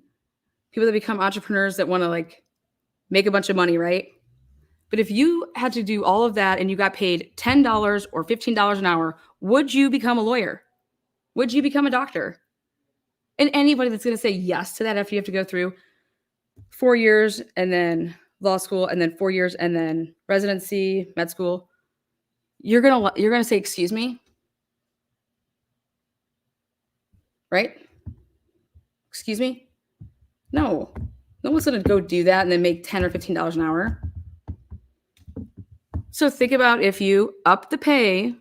people that become entrepreneurs that want to, like, make a bunch of money, right? But if you had to do all of that and you got paid $10 or $15 an hour, would you become a lawyer? Would you become a doctor? And anybody that's going to say yes to that after you have to go through 4 years and then law school and then 4 years and then residency, med school, you're gonna say, excuse me? Right? Excuse me? No. No one's going to go do that and then make $10 or $15 an hour. So think about if you up the pay,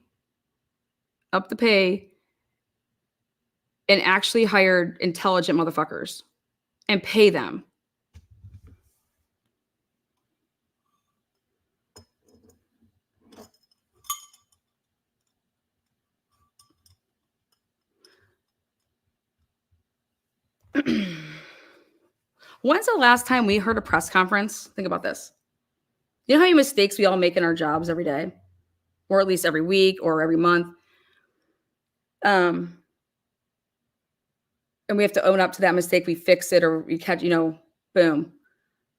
and actually hired intelligent motherfuckers and pay them. When's the last time we heard a press conference? Think about this. You know how many mistakes we all make in our jobs every day, or at least every week or every month? And we have to own up to that mistake. We fix it, or we catch, boom.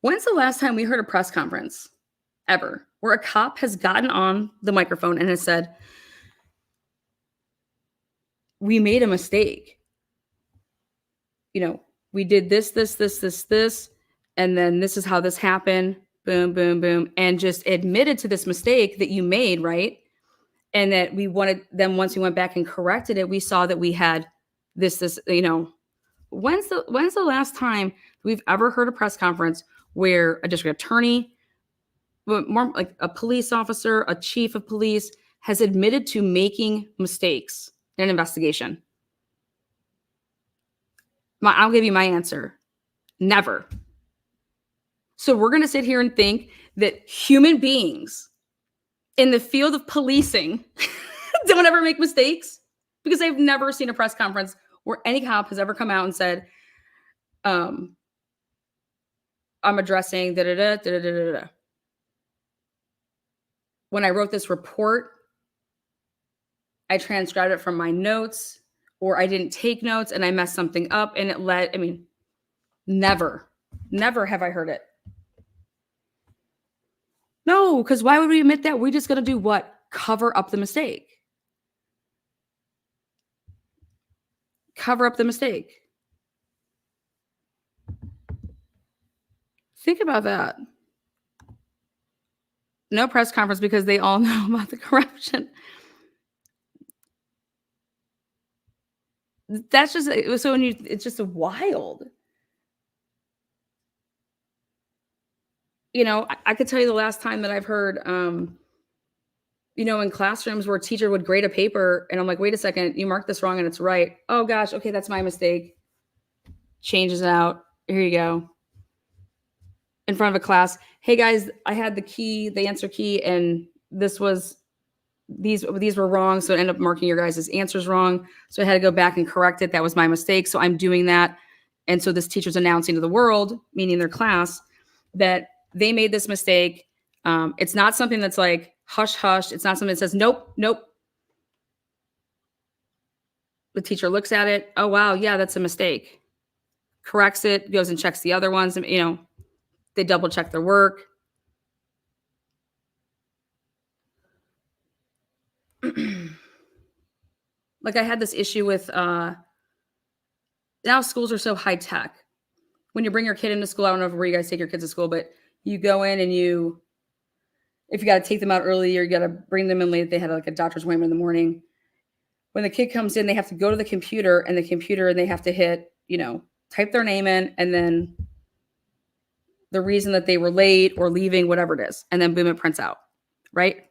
When's the last time we heard a press conference ever where a cop has gotten on the microphone and has said, we made a mistake. We did this, and then this is how this happened. Boom, boom, boom. And just admitted to this mistake that you made, right? And that we wanted them, once we went back and corrected it, we saw that we had this, when's the last time we've ever heard a press conference where a district attorney, more like a police officer, a chief of police, has admitted to making mistakes in an investigation? I'll give you my answer. Never. So we're going to sit here and think that human beings in the field of policing don't ever make mistakes? Because I've never seen a press conference where any cop has ever come out and said, I'm addressing da-da-da. When I wrote this report, I transcribed it from my notes, or I didn't take notes and I messed something up and it led, never have I heard it. No, because why would we admit that? We're just going to do what? Cover up the mistake. Cover up the mistake. Think about that. No press conference because they all know about the corruption. That's just, so when it's just wild. I could tell you the last time that I've heard, in classrooms where a teacher would grade a paper and I'm like, wait a second, you marked this wrong and it's right. Oh gosh, okay, that's my mistake. Changes it out. Here you go. In front of a class. Hey guys, I had the answer key, and these were wrong. So it ended up marking your guys' answers wrong. So I had to go back and correct it. That was my mistake. So I'm doing that. And so this teacher's announcing to the world, meaning their class, that they made this mistake. It's not something that's like hush, hush. It's not something that says, nope. The teacher looks at it. Oh, wow. Yeah, that's a mistake. Corrects it, goes and checks the other ones. They double check their work. Like I had this issue with, now schools are so high tech. When you bring your kid into school, I don't know where you guys take your kids to school, but you go in and if you got to take them out early or you got to bring them in late, they had like a doctor's appointment in the morning. When the kid comes in, they have to go to the computer and they have to hit, type their name in, and then the reason that they were late or leaving, whatever it is. And then boom, it prints out. Right?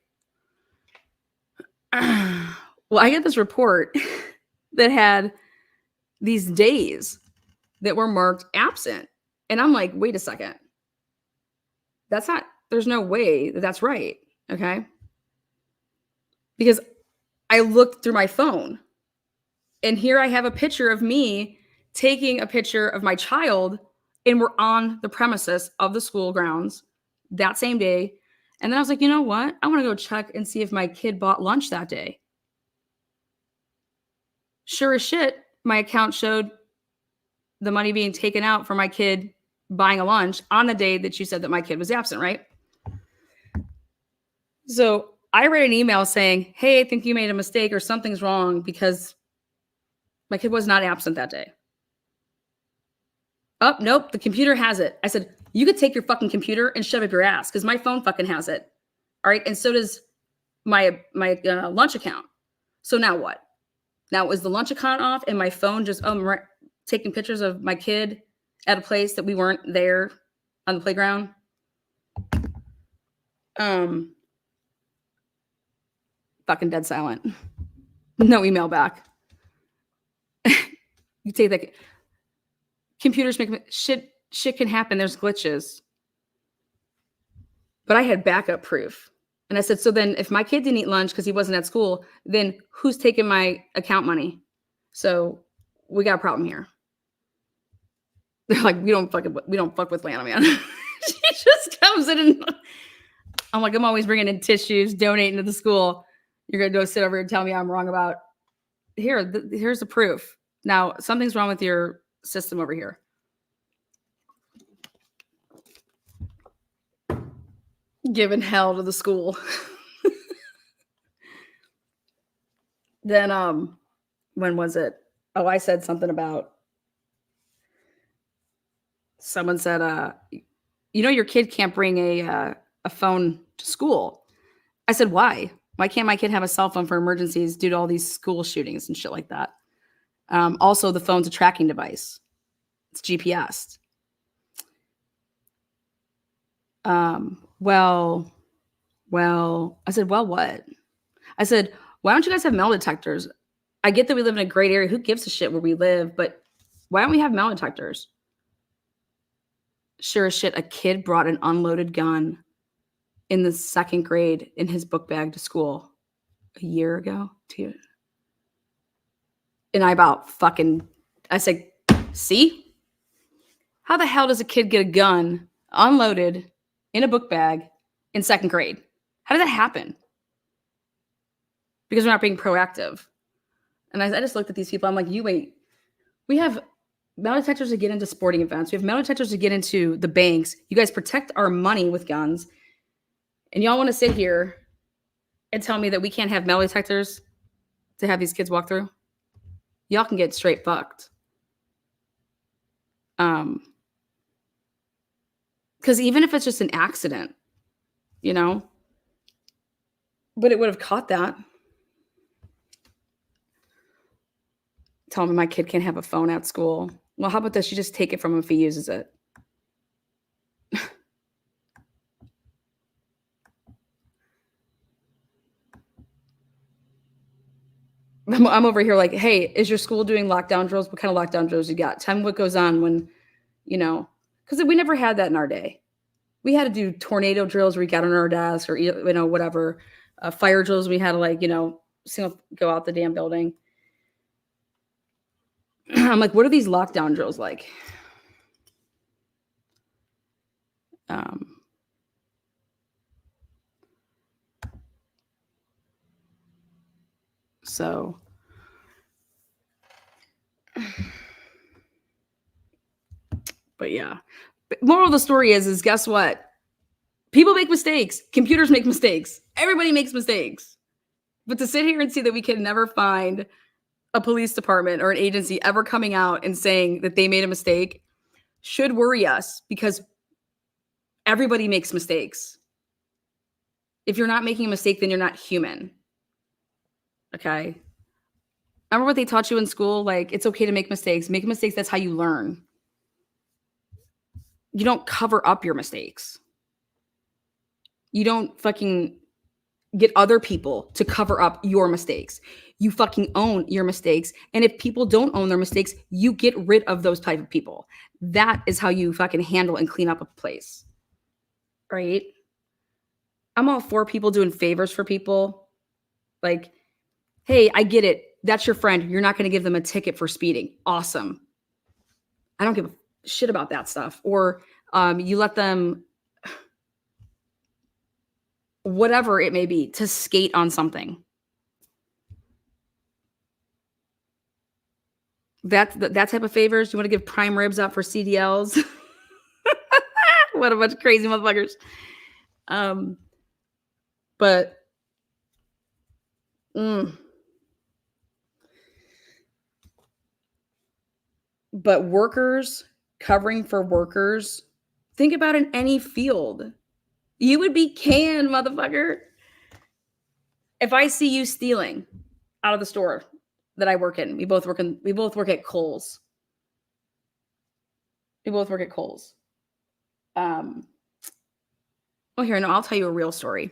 Well, I get this report that had these days that were marked absent. And I'm like, wait a second. There's no way that's right. Okay. Because I looked through my phone and here I have a picture of me taking a picture of my child, and we're on the premises of the school grounds that same day. And then I was like, you know what? I want to go check and see if my kid bought lunch that day. Sure as shit, my account showed the money being taken out for my kid buying a lunch on the day that you said that my kid was absent, right? So I read an email saying, hey, I think you made a mistake or something's wrong because my kid was not absent that day. Oh, nope, the computer has it. I said, you could take your fucking computer and shove it up your ass because my phone fucking has it. All right, and so does my lunch account. So now what? Now is the lunch account off and my phone just taking pictures of my kid at a place that we weren't there on the playground? Fucking dead silent. No email back. You take that. Computers make shit can happen. There's glitches. But I had backup proof. And I said, so then if my kid didn't eat lunch because he wasn't at school, then who's taking my account money? So we got a problem here. They're like, we don't fuck with Lana, man. She just comes in and I'm like, I'm always bringing in tissues, donating to the school. You're going to go sit over here and tell me I'm wrong about here's the proof. Now, something's wrong with your system over here. Giving hell to the school. Then, when was it? Oh, I said something about someone said, your kid can't bring a phone to school. I said, why? Why can't my kid have a cell phone for emergencies due to all these school shootings and shit like that? Also, the phone's a tracking device. It's GPS. Well, I said, well, what? I said, why don't you guys have metal detectors? I get that we live in a great area. Who gives a shit where we live? But why don't we have metal detectors? Sure as shit, a kid brought an unloaded gun in the 2nd grade in his book bag to school a year ago. And I said, see? How the hell does a kid get a gun unloaded in a book bag in 2nd grade? How did that happen? Because we're not being proactive. And I just looked at these people. I'm like, we have metal detectors to get into sporting events. We have metal detectors to get into the banks. You guys protect our money with guns. And y'all want to sit here and tell me that we can't have metal detectors to have these kids walk through? Y'all can get straight fucked. Because even if it's just an accident, but it would have caught that. Tell me my kid can't have a phone at school. Well, how about this? You just take it from him if he uses it. I'm over here like, hey, is your school doing lockdown drills? What kind of lockdown drills you got? Tell me what goes on when, because we never had that in our day. We had to do tornado drills where we got on our desk or, whatever. Fire drills, we had to go out the damn building. I'm like, what are these lockdown drills like? So, but yeah. Moral of the story is guess what? People make mistakes. Computers make mistakes. Everybody makes mistakes. But to sit here and see that we can never find a police department or an agency ever coming out and saying that they made a mistake should worry us, because everybody makes mistakes. If you're not making a mistake, then you're not human. Okay? Remember what they taught you in school? Like, it's okay to make mistakes. Make mistakes, that's how you learn. You don't cover up your mistakes. You don't fucking get other people to cover up your mistakes. You fucking own your mistakes. And if people don't own their mistakes, you get rid of those type of people. That is how you fucking handle and clean up a place. Right? I'm all for people doing favors for people. Like, hey, I get it. That's your friend. You're not going to give them a ticket for speeding. Awesome. I don't give a shit about that stuff. Or you let them, whatever it may be, to skate on something. That type of favors. You want to give prime ribs out for CDLs? What a bunch of crazy motherfuckers. But workers covering for workers, think about in any field. You would be canned, motherfucker. If I see you stealing out of the store that I work in, we both work at Kohl's. We both work at Kohl's. Well, here, no, I'll tell you a real story.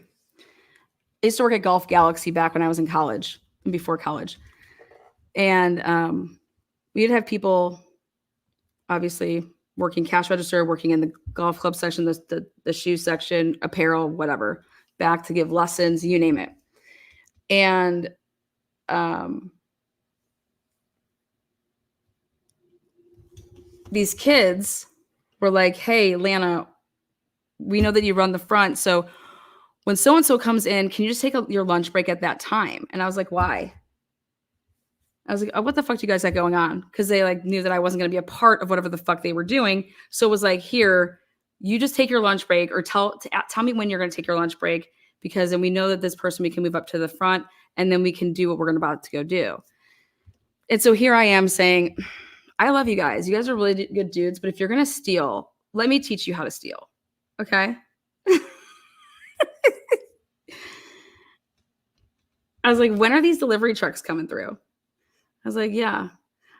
I used to work at Golf Galaxy back when I was in college and before college. And we'd have people obviously working cash register, working in the golf club section, the shoe section, apparel, whatever, back to give lessons, you name it. And these kids were like, hey, Lana, we know that you run the front. So when so-and-so comes in, can you just take your lunch break at that time? And I was like, why? I was like, oh, what the fuck do you guys got going on? Because they like knew that I wasn't going to be a part of whatever the fuck they were doing. So it was like, here, you just take your lunch break, or tell me when you're going to take your lunch break, because then we know that this person, we can move up to the front, and then we can do what we're about to go do. And so here I am saying, I love you guys. You guys are really good dudes, but if you're going to steal, let me teach you how to steal. Okay? I was like, when are these delivery trucks coming through? I was like, yeah.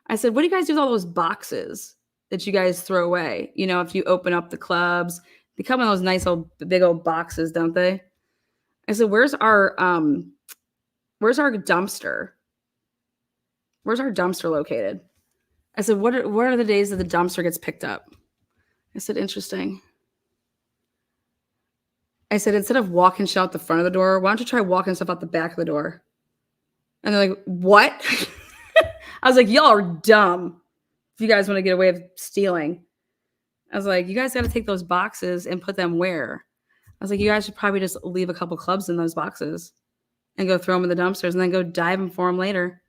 I said, what do you guys do with all those boxes that you guys throw away? You know, if you open up the clubs, they come in those nice old big old boxes, don't they? I said, where's our dumpster? Where's our dumpster located? I said, what are the days that the dumpster gets picked up? I said, interesting. I said, instead of walking shit out the front of the door, why don't you try walking stuff out the back of the door? And they're like, what? I was like, y'all are dumb if you guys want to get away with stealing. I was like, you guys got to take those boxes and put them where? I was like, you guys should probably just leave a couple clubs in those boxes and go throw them in the dumpsters and then go dive them for them later.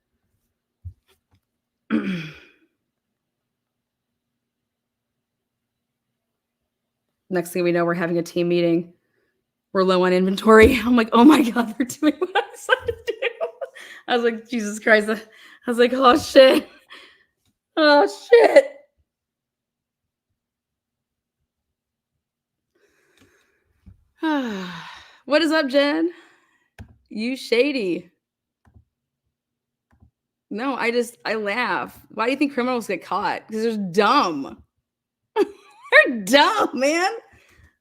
Next thing we know, we're having a team meeting. We're low on inventory. I'm like, oh my God, they're doing what I decided to do. I was like, Jesus Christ. I was like, oh shit. Oh shit. What is up, Jen? You shady. No, I laugh. Why do you think criminals get caught? Because they're dumb. They're dumb, man. What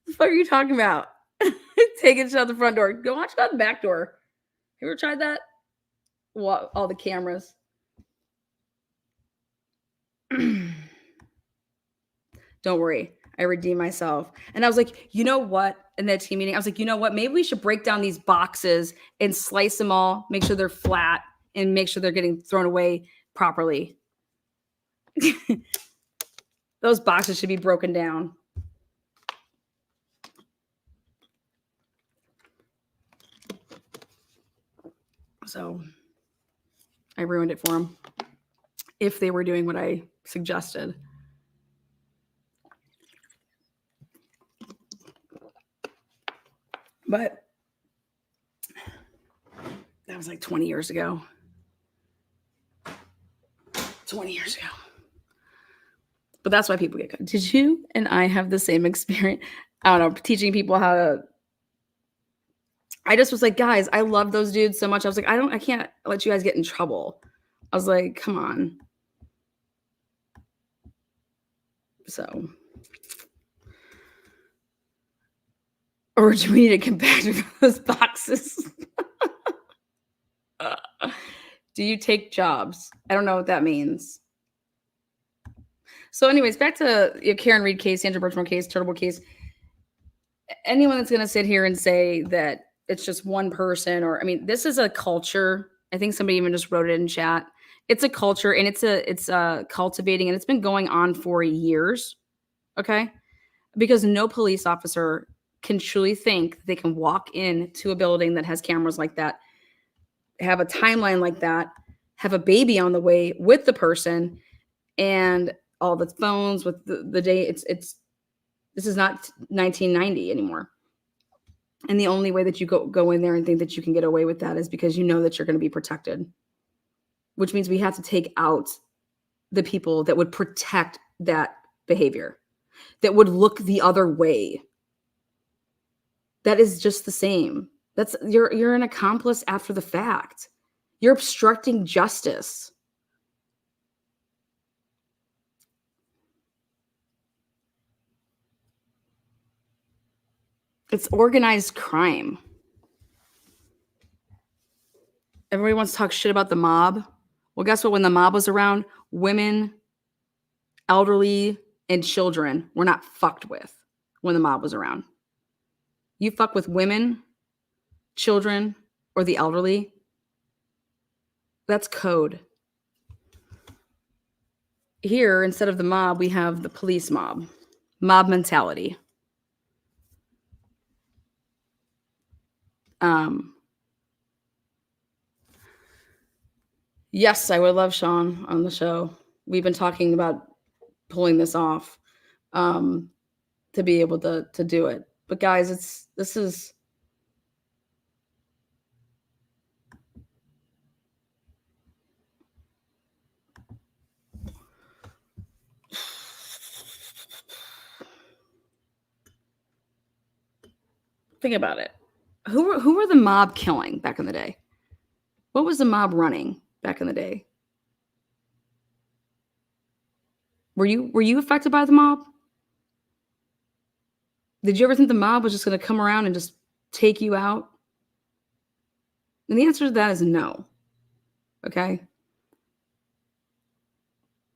the fuck are you talking about? Taking shit out the front door. Go watch it out the back door. You ever tried that? Well, all the cameras. Don't worry. I redeemed myself. And I was like, you know what? In that team meeting, I was like, you know what? Maybe we should break down these boxes and slice them all, make sure they're flat, and make sure they're getting thrown away properly. Those boxes should be broken down. So I ruined it for them if they were doing what I suggested. But that was like 20 years ago. 20 years ago. But that's why people get caught. Did you and I have the same experience? I don't know, teaching people how to. I just was like, guys, I love those dudes so much. I was like, I can't let you guys get in trouble. I was like, come on. So. Or do we need to come back to those boxes? Do you take jobs? I don't know what that means. So anyways, back to your Karen Reed case, Sandra Birchmore case, Turtleboy case. Anyone that's going to sit here and say that it's just one person, or, I mean, this is a culture. I think somebody even just wrote it in chat. It's a culture, and it's cultivating, and it's been going on for years. Okay. Because no police officer can truly think they can walk into a building that has cameras like that, have a timeline like that, have a baby on the way with the person, and all the phones with the day. This is not 1990 anymore. And the only way that you go in there and think that you can get away with that is because you know that you're going to be protected, which means we have to take out the people that would protect that behavior, that would look the other way. That is just the same. You're an accomplice after the fact. You're obstructing justice. It's organized crime. Everybody wants to talk shit about the mob. Well, guess what? When the mob was around, women, elderly, and children were not fucked with when the mob was around. You fuck with women, children, or the elderly, that's code. here, instead of the mob, we have the police mob. Mob mentality. Yes, I would love Sean on the show. We've been talking about pulling this off to be able to do it. But guys, this is think about it. Who were the mob killing back in the day? What was the mob running back in the day? Were you affected by the mob? Did you ever think the mob was just going to come around and just take you out? And the answer to that is no. Okay?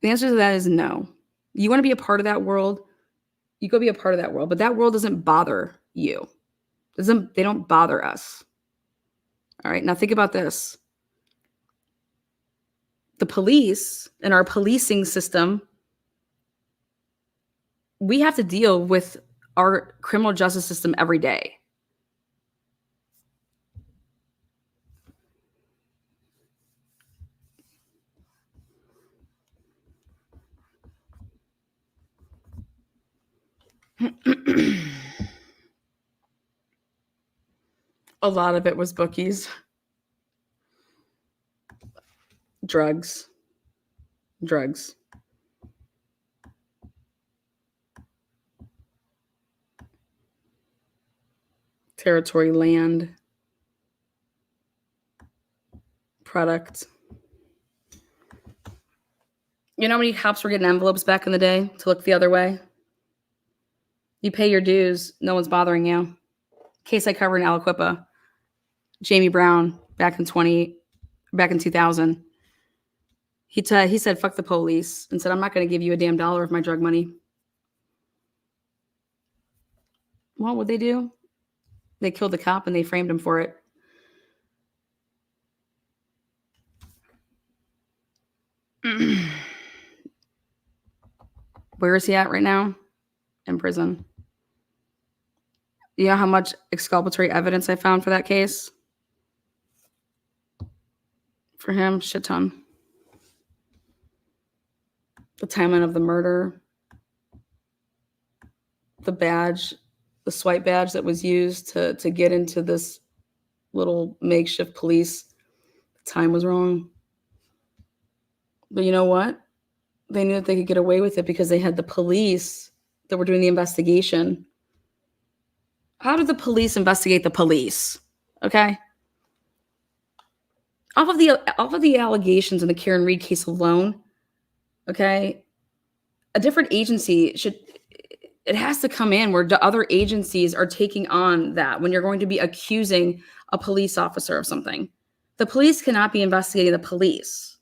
The answer to that is no. You want to be a part of that world? You go be a part of that world, but that world doesn't bother you. They don't bother us. All right, now think about this. The police and our policing system, we have to deal with our criminal justice system every day. A lot of it was bookies, drugs. Territory, land, product. You know how many cops were getting envelopes back in the day to look the other way? You pay your dues, no one's bothering you. Case I covered in Aliquippa, Jamie Brown back in 2000. He said, fuck the police, and said, I'm not going to give you a damn dollar of my drug money. What would they do? They killed the cop and they framed him for it. Where is he at right now? In prison. You know how much exculpatory evidence I found for that case? For him, shit ton. The timeline of the murder, the badge, the swipe badge that was used to get into this little makeshift police. The time was wrong. But you know what? They knew that they could get away with it because they had the police that were doing the investigation. How did the police investigate the police? Okay. Off of the allegations in the Karen Reed case alone, okay, a different agency it has to come in where the other agencies are taking on that when you're going to be accusing a police officer of something. The police cannot be investigating the police.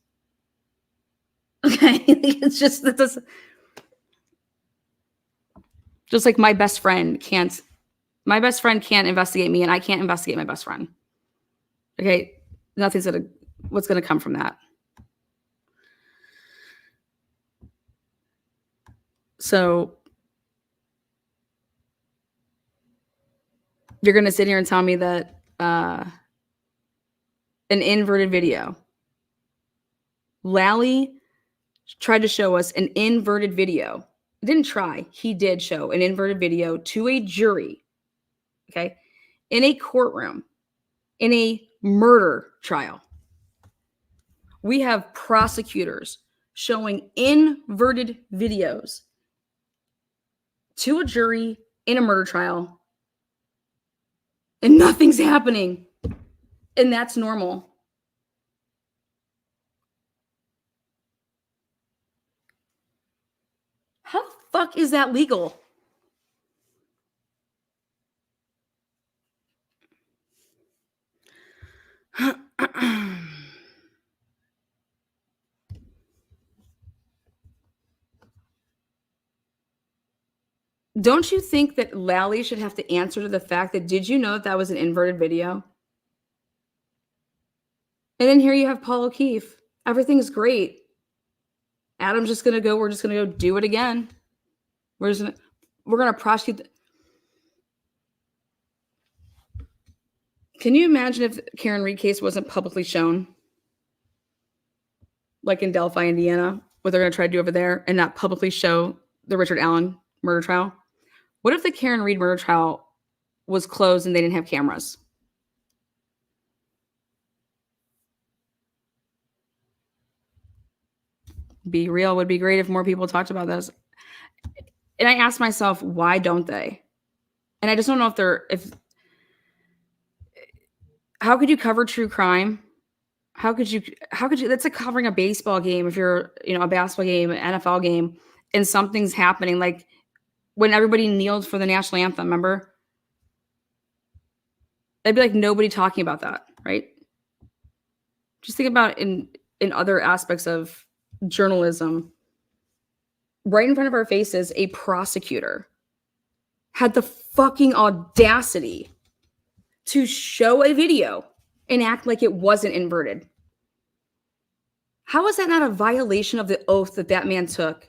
Okay. It's just that this, just like my best friend can't investigate me and I can't investigate my best friend. Okay. What's going to come from that? So you're going to sit here and tell me that an inverted video. Lally tried to show us an inverted video. He didn't try. He did show an inverted video to a jury. Okay. In a courtroom, in a murder trial. We have prosecutors showing inverted videos to a jury in a murder trial, and nothing's happening. And that's normal. How the fuck is that legal? Don't you think that Lally should have to answer to the fact that, did you know that was an inverted video? And then here you have Paul O'Keefe. Everything's great. Adam's just gonna go. We're just gonna go do it again. We're gonna prosecute. Can you imagine if Karen Reed case wasn't publicly shown, like in Delphi, Indiana, what they're gonna try to do over there, and not publicly show the Richard Allen murder trial? What if the Karen Reed murder trial was closed and they didn't have cameras? Be real would be great if more people talked about this. And I asked myself, why don't they? And I just don't know if how could you cover true crime? How could you that's like covering a baseball game if you're, a basketball game, an NFL game, and something's happening, like when everybody kneeled for the national anthem, remember? It'd be like nobody talking about that, right? Just think about in other aspects of journalism. Right in front of our faces, a prosecutor had the fucking audacity to show a video and act like it wasn't inverted. How is that not a violation of the oath that man took?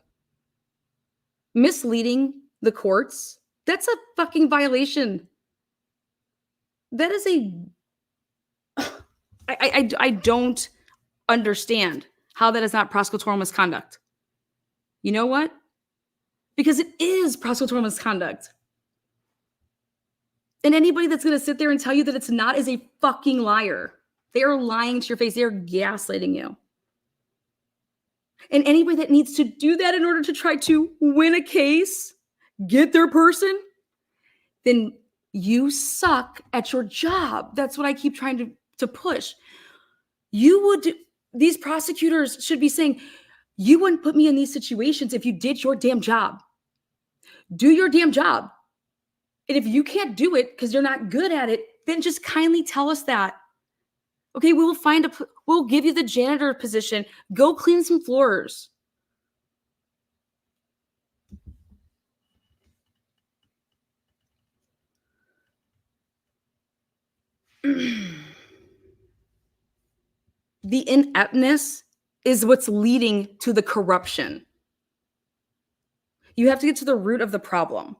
Misleading the courts? That's a fucking violation. That is I don't understand how that is not prosecutorial misconduct. You know what? Because it is prosecutorial misconduct. And anybody that's going to sit there and tell you that it's not is a fucking liar. They are lying to your face. They are gaslighting you. And anybody that needs to do that in order to try to win a case, get their person, then you suck at your job. That's what I keep trying to push. These prosecutors should be saying, you wouldn't put me in these situations if you did your damn job. Do your damn job. And if you can't do it because you're not good at it, then just kindly tell us that. Okay, we'll give you the janitor position. Go clean some floors. The ineptness is what's leading to the corruption. You have to get to the root of the problem.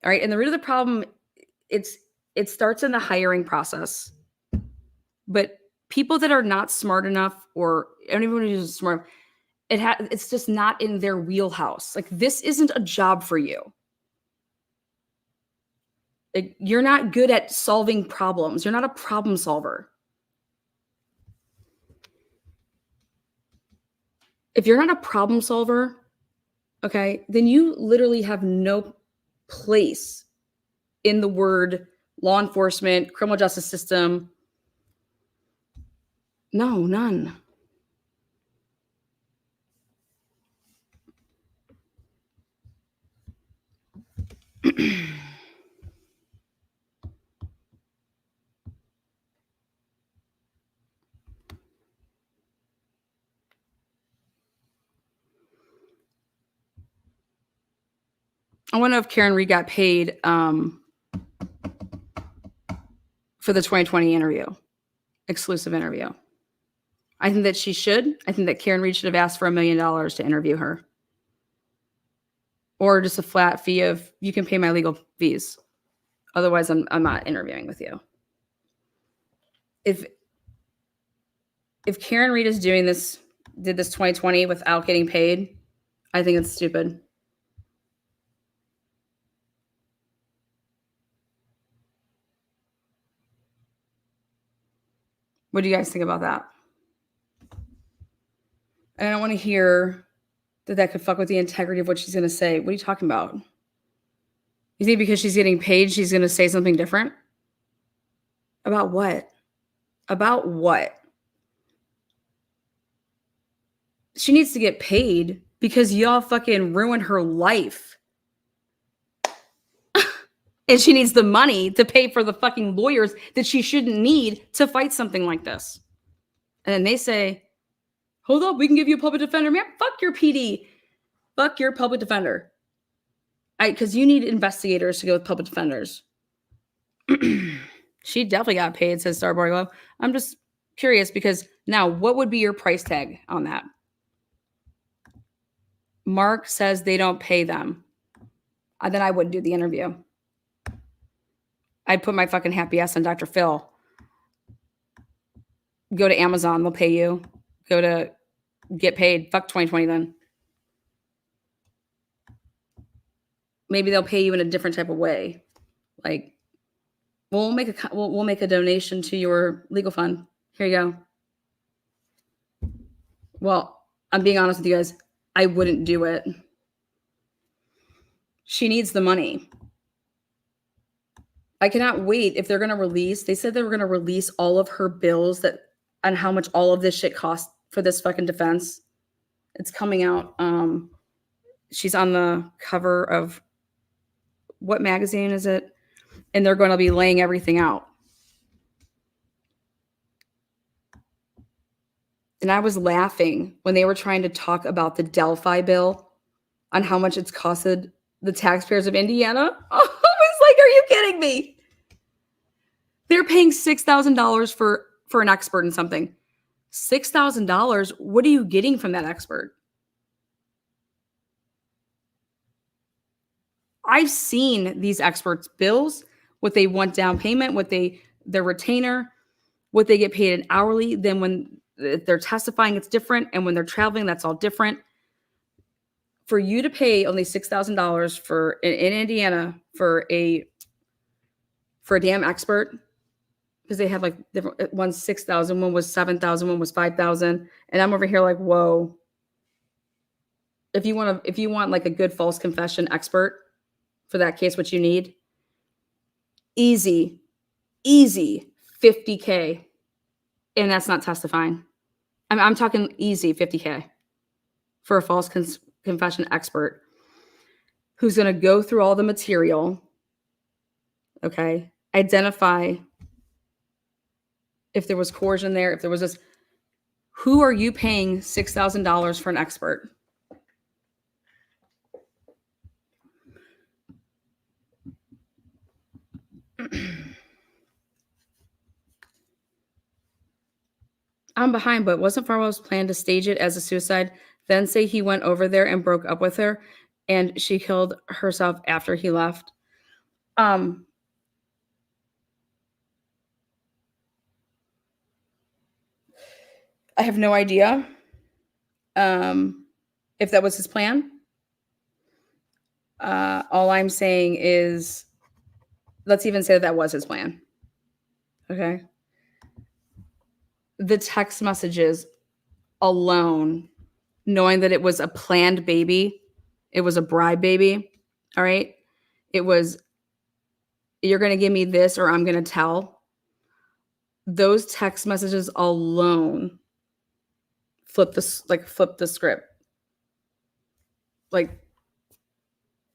All right. And the root of the problem, it starts in the hiring process. But people that are not smart enough, or anyone who's smart, it's just not in their wheelhouse. Like, this isn't a job for you. Like, you're not good at solving problems. You're not a problem solver. If you're not a problem solver, okay, then you literally have no place in the word law enforcement, criminal justice system. No, none. I wonder if Karen Reed got paid for the 2020 interview, exclusive interview. I think that she should. I think that Karen Reed should have asked for $1 million to interview her. Or just a flat fee of, you can pay my legal fees. Otherwise, I'm not interviewing with you. If Karen Reed is did this 2020 without getting paid, I think it's stupid. What do you guys think about that? And I don't want to hear that could fuck with the integrity of what she's going to say. What are you talking about? You think because she's getting paid, she's going to say something different? About what? About what? She needs to get paid because y'all fucking ruined her life. And she needs the money to pay for the fucking lawyers that she shouldn't need to fight something like this. And then they say, hold up, we can give you a public defender. Man, fuck your PD. Fuck your public defender. Because you need investigators to go with public defenders. She definitely got paid, says Starboy Glow. I'm just curious because now what would be your price tag on that? Mark says they don't pay them, then I wouldn't do the interview. I'd put my fucking happy ass on Dr. Phil. Go to Amazon, they'll pay you. Go to get paid. Fuck 2020 then. Maybe they'll pay you in a different type of way. Like, we'll make a donation to your legal fund. Here you go. Well, I'm being honest with you guys. I wouldn't do it. She needs the money. I cannot wait if they're going to release. They said they were going to release all of her bills on how much all of this shit cost for this fucking defense. It's coming out. She's on the cover of what magazine is it? And they're going to be laying everything out. And I was laughing when they were trying to talk about the Delphi bill on how much it's costed the taxpayers of Indiana. I was like, are you kidding me? They're paying $6,000 for an expert in something. $6,000. What are you getting from that expert? I've seen these experts' bills, what they want down payment, their retainer, what they get paid an hourly. Then when they're testifying, it's different. And when they're traveling, that's all different. For you to pay only $6,000 in Indiana for a damn expert, because they had like different, one's 6,000, one was 7,000, one was 5,000, and I'm over here like, whoa. If you want like a good false confession expert for that case, what you need, easy $50K, and that's not testifying. I'm talking easy $50K for a false confession expert who's going to go through all the material, okay, identify if there was coercion there, if there was this. Who are you paying $6,000 for an expert? I'm behind, but wasn't Farwell's plan to stage it as a suicide, then say he went over there and broke up with her and she killed herself after he left? I have no idea if that was his plan. All I'm saying is, let's even say that was his plan. Okay. The text messages alone, knowing that it was a planned baby, it was a bride baby. All right. It was, you're going to give me this or I'm going to tell. Those text messages alone flip the script. Like,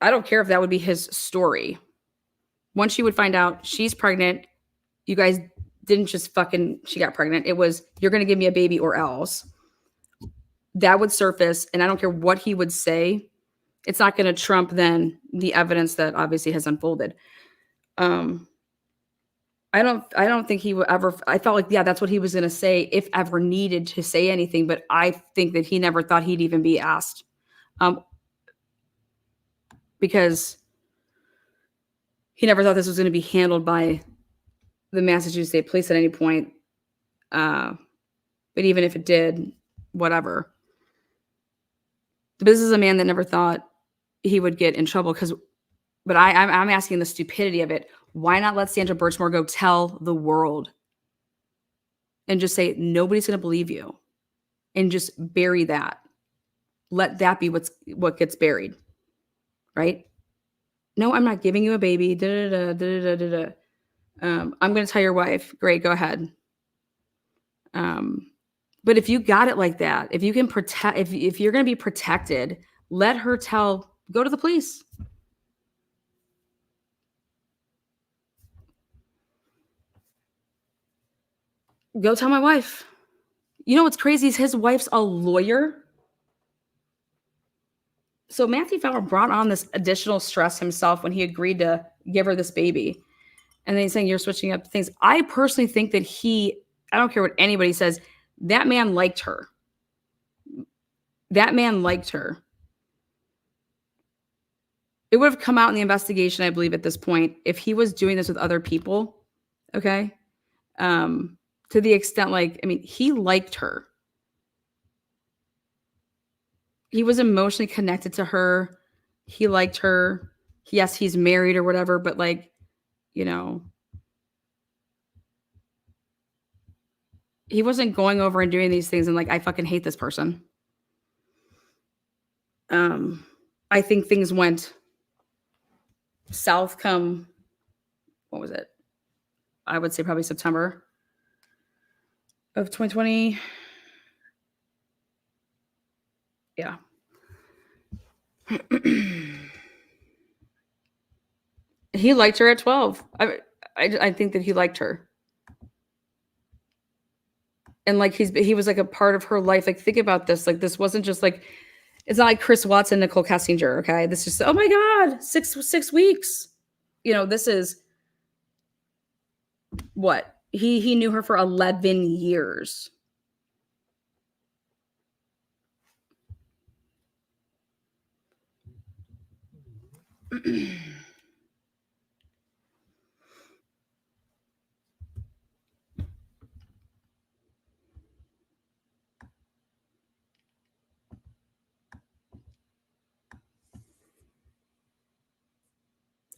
I don't care if that would be his story. Once you would find out she's pregnant, you guys didn't just she got pregnant. It was, you're going to give me a baby or else. That would surface, and I don't care what he would say. It's not going to trump then the evidence that obviously has unfolded. I don't think he would ever. I felt like, yeah, that's what he was going to say if ever needed to say anything. But I think that he never thought he'd even be asked, because he never thought this was going to be handled by the Massachusetts State Police at any point. But even if it did, whatever. This is a man that never thought he would get in trouble. But I'm asking the stupidity of it. Why not let Sandra Birchmore go tell the world and just say, nobody's going to believe you, and just bury that? Let that be what gets buried, right? No, I'm not giving you a baby. I'm going to tell your wife. Great, go ahead. But if you got it like that, if you can protect, if you're going to be protected, let her go to the police. Go tell my wife. You know what's crazy is his wife's a lawyer. So Matthew Fowler brought on this additional stress himself when he agreed to give her this baby. And then he's saying, you're switching up things. I personally think that I don't care what anybody says, that man liked her. That man liked her. it would have come out in the investigation, I believe, at this point, if he was doing this with other people. Okay. To the extent, like, I mean, he liked her. He was emotionally connected to her. He liked her. Yes, he's married or whatever, but like, you know, he wasn't going over and doing these things and like, I fucking hate this person. I think things went south come, what was it? I would say probably September of 2020. Yeah. He liked her at 12. I think that he liked her. And like he was like a part of her life. Like think about this. Like this wasn't just like, it's not like Chris Watson, Nicole Kessinger. Okay. This is, oh my God, six weeks. You know, this is what? He knew her for 11 years.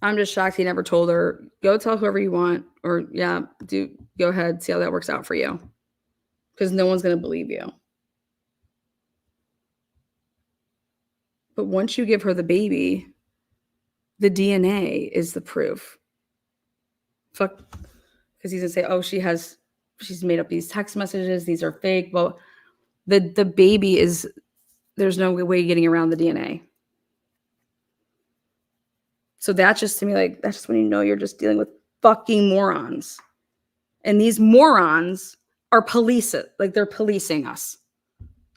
I'm just shocked he never told her, go tell whoever you want, or yeah, go ahead, see how that works out for you. Because no one's going to believe you. But once you give her the baby, the DNA is the proof. Fuck. Because he's going to say, oh, she's made up these text messages. These are fake. Well, the baby is, there's no way getting around the DNA. So that's just to me, like, that's just when you know you're just dealing with fucking morons. And these morons are they're policing us.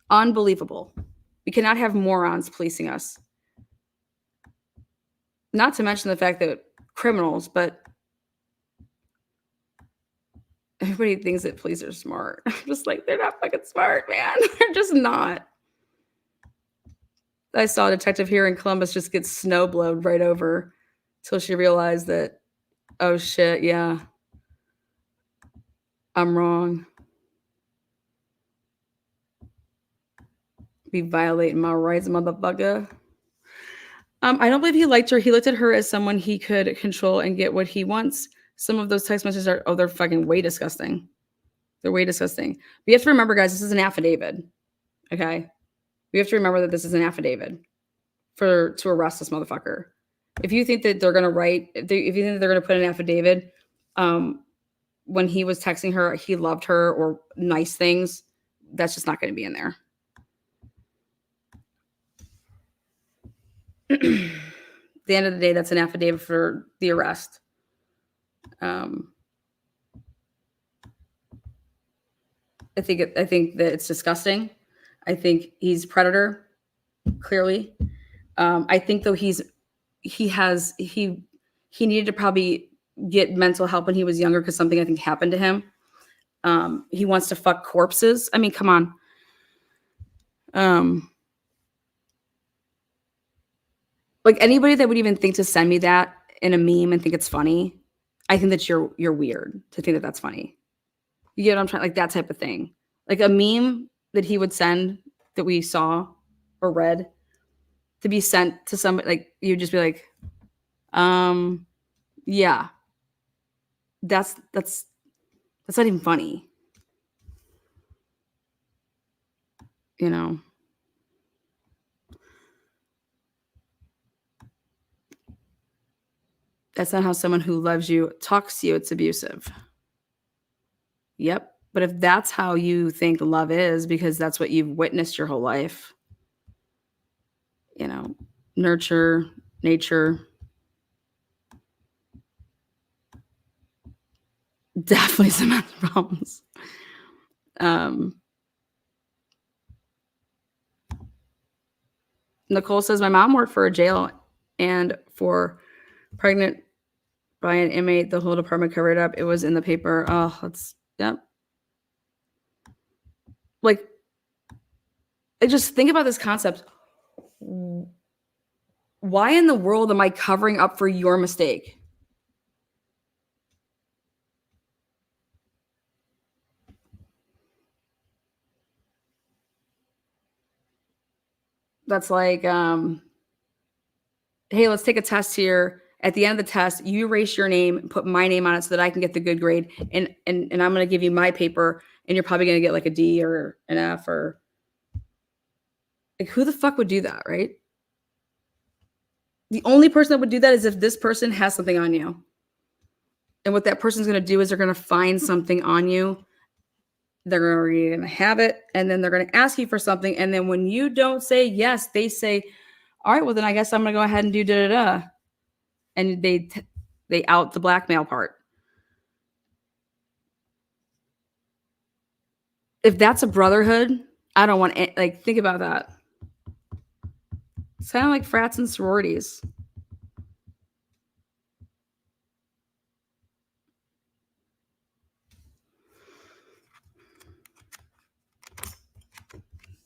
Unbelievable. We cannot have morons policing us. Not to mention the fact that criminals, but everybody thinks that police are smart. I'm just like, they're not fucking smart, man. They're just not. I saw a detective here in Columbus just get snowblowed right over till she realized that, oh shit, yeah, I'm wrong. Be violating my rights, motherfucker. I don't believe he liked her. He looked at her as someone he could control and get what he wants. Some of those text messages are, they're fucking way disgusting. They're way disgusting. But you have to remember, guys, this is an affidavit. Okay? We have to remember that this is an affidavit to arrest this motherfucker. If you think that they're going to if you think that they're going to put an affidavit, when he was texting her, he loved her or nice things, that's just not going to be in there. At the end of the day, that's an affidavit for the arrest. I think that it's disgusting. I think he's a predator, clearly. I think though he needed to probably get mental help when he was younger because something I think happened to him. He wants to fuck corpses. I mean, come on. Like anybody that would even think to send me that in a meme and think it's funny, I think that you're weird to think that that's funny. You get what I'm trying, like that type of thing. Like a meme that he would send that we saw or read to be sent to somebody, like you'd just be like, yeah, that's not even funny. You know? That's not how someone who loves you talks to you. It's abusive. Yep. But if that's how you think love is, because that's what you've witnessed your whole life, you know, nurture, nature, definitely some mental problems. Nicole says, my mom worked for a jail and for pregnant by an inmate, the whole department covered it up. It was in the paper. Oh, yep. Like, I just think about this concept. Why in the world am I covering up for your mistake? That's like, hey, let's take a test here. At the end of the test, you erase your name and put my name on it so that I can get the good grade. And I'm going to give you my paper, and you're probably going to get like a D or an F, or like, who the fuck would do that, right? The only person that would do that is if this person has something on you. And what that person's going to do is they're going to find something on you. They're going to have it, and then they're going to ask you for something. And then when you don't say yes, they say, all right, well, then I guess I'm going to go ahead and do da-da-da. And they out the blackmail part. If that's a brotherhood, I don't want to, like, think about that. It's kind of like frats and sororities.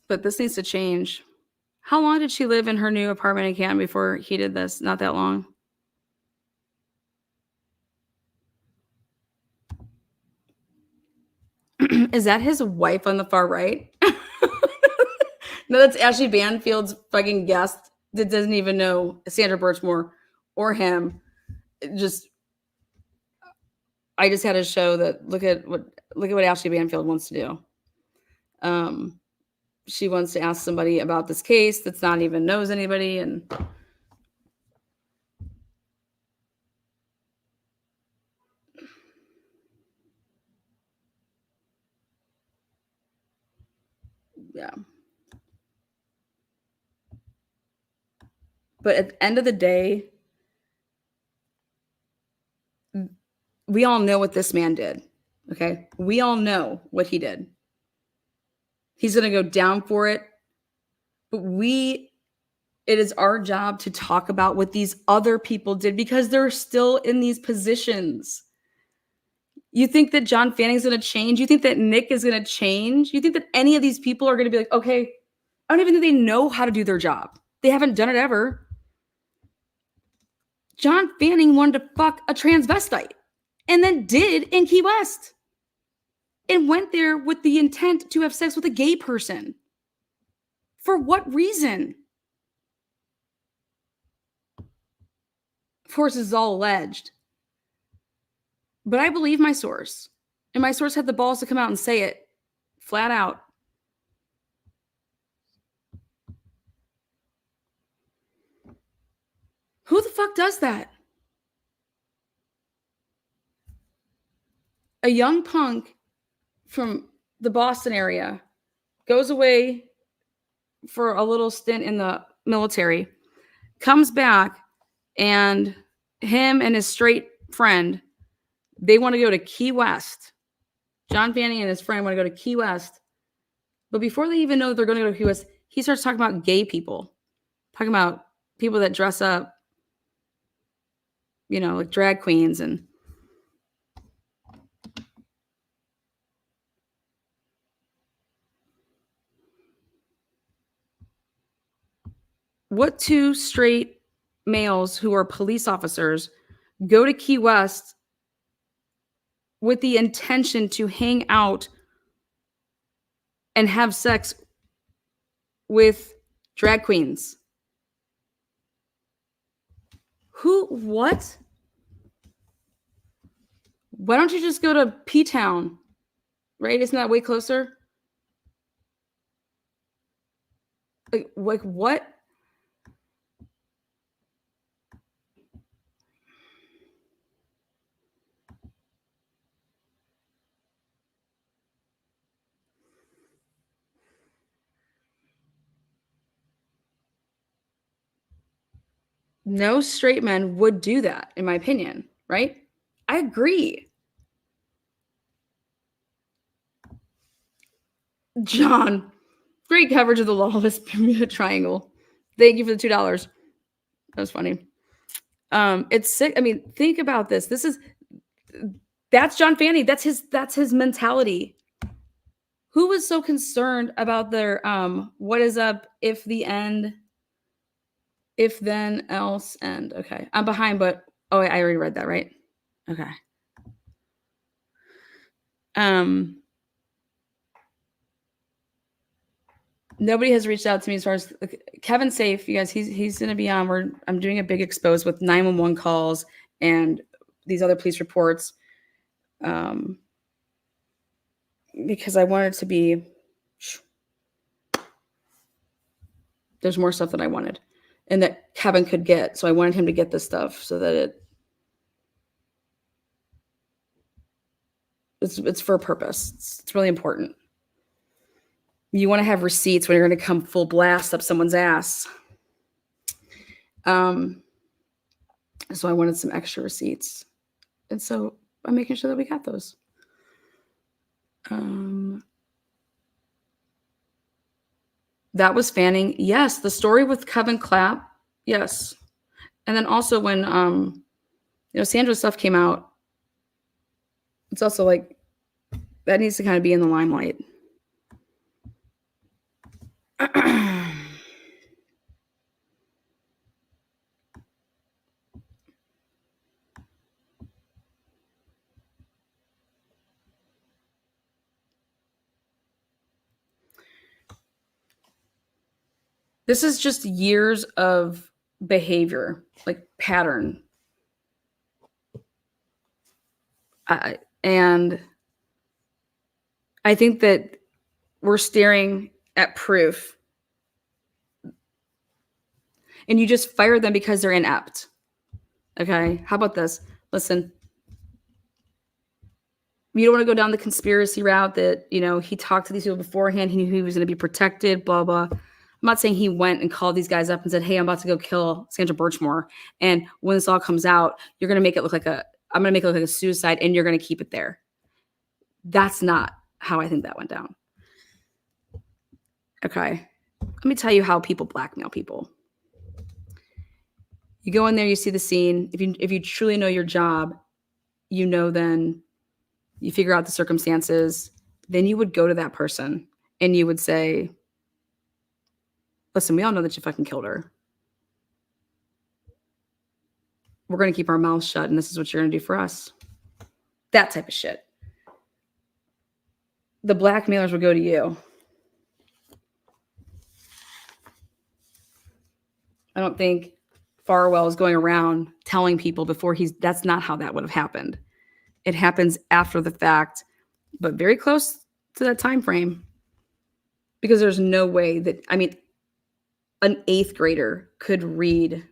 But this needs to change. How long did she live in her new apartment in Canton before he did this? Not that long. Is that his wife on the far right? No, that's Ashley Banfield's fucking guest that doesn't even know Sandra Birchmore or him. I just had to show that look at what Ashley Banfield wants to do. She wants to ask somebody about this case that's not even knows anybody, and yeah. But at the end of the day, we all know what this man did. Okay. We all know what he did. He's going to go down for it. But it is our job to talk about what these other people did because they're still in these positions. You think that John Fanning's going to change? You think that Nick is going to change? You think that any of these people are going to be like, okay, I don't even think they know how to do their job. They haven't done it ever. John Fanning wanted to fuck a transvestite and then did in Key West and went there with the intent to have sex with a gay person. For what reason? Of course, this is all alleged. But I believe my source. And my source had the balls to come out and say it flat out. Who the fuck does that? A young punk from the Boston area goes away for a little stint in the military, comes back, and him and his straight friend, they want to go to Key West. John Fanning and his friend want to go to Key West. But before they even know that they're going to go to Key West, he starts talking about gay people, talking about people that dress up, you know, like drag queens. And what two straight males who are police officers go to Key West with the intention to hang out and have sex with drag queens? Who, what? Why don't you just go to P-Town, right? Isn't that way closer? Like what? No straight men would do that, in my opinion, right? I agree. John, great coverage of the lawless Bermuda Triangle. Thank you for the $2. That was funny. It's sick. I mean, think about this. That's John Fanning. That's his mentality. Who was so concerned about their what is up if the end If then else and okay. I'm behind, but oh, I already read that, right? Okay. Nobody has reached out to me as far as Kevin Safe. You guys, he's going to be on. I'm doing a big expose with 911 calls and these other police reports, because I wanted to be. There's more stuff that I wanted, and that Kevin could get. So I wanted him to get this stuff so that it's for a purpose. It's really important. You want to have receipts when you're going to come full blast up someone's ass. So I wanted some extra receipts. And so I'm making sure that we got those. That was Fanning. Yes. The story with Kevin Clapp. Yes. And then also when, Sandra's stuff came out, it's also like, that needs to kind of be in the limelight. This is just years of behavior, like pattern. And I think that we're staring at proof. And you just fire them because they're inept. Okay, how about this? Listen, you don't want to go down the conspiracy route that, he talked to these people beforehand. He knew he was going to be protected, blah, blah. I'm not saying he went and called these guys up and said, hey, I'm about to go kill Sandra Birchmore. And when this all comes out, I'm going to make it look like a suicide and you're going to keep it there. That's not how I think that went down. Okay. Let me tell you how people blackmail people. You go in there, you see the scene. If you truly know your job, then you figure out the circumstances. Then you would go to that person and you would say, listen, we all know that you fucking killed her. We're going to keep our mouths shut, and this is what you're going to do for us. That type of shit. The blackmailers will go to you. I don't think Farwell is going around telling people that's not how that would have happened. It happens after the fact, but very close to that time frame. Because there's no way that, an 8th grader could read,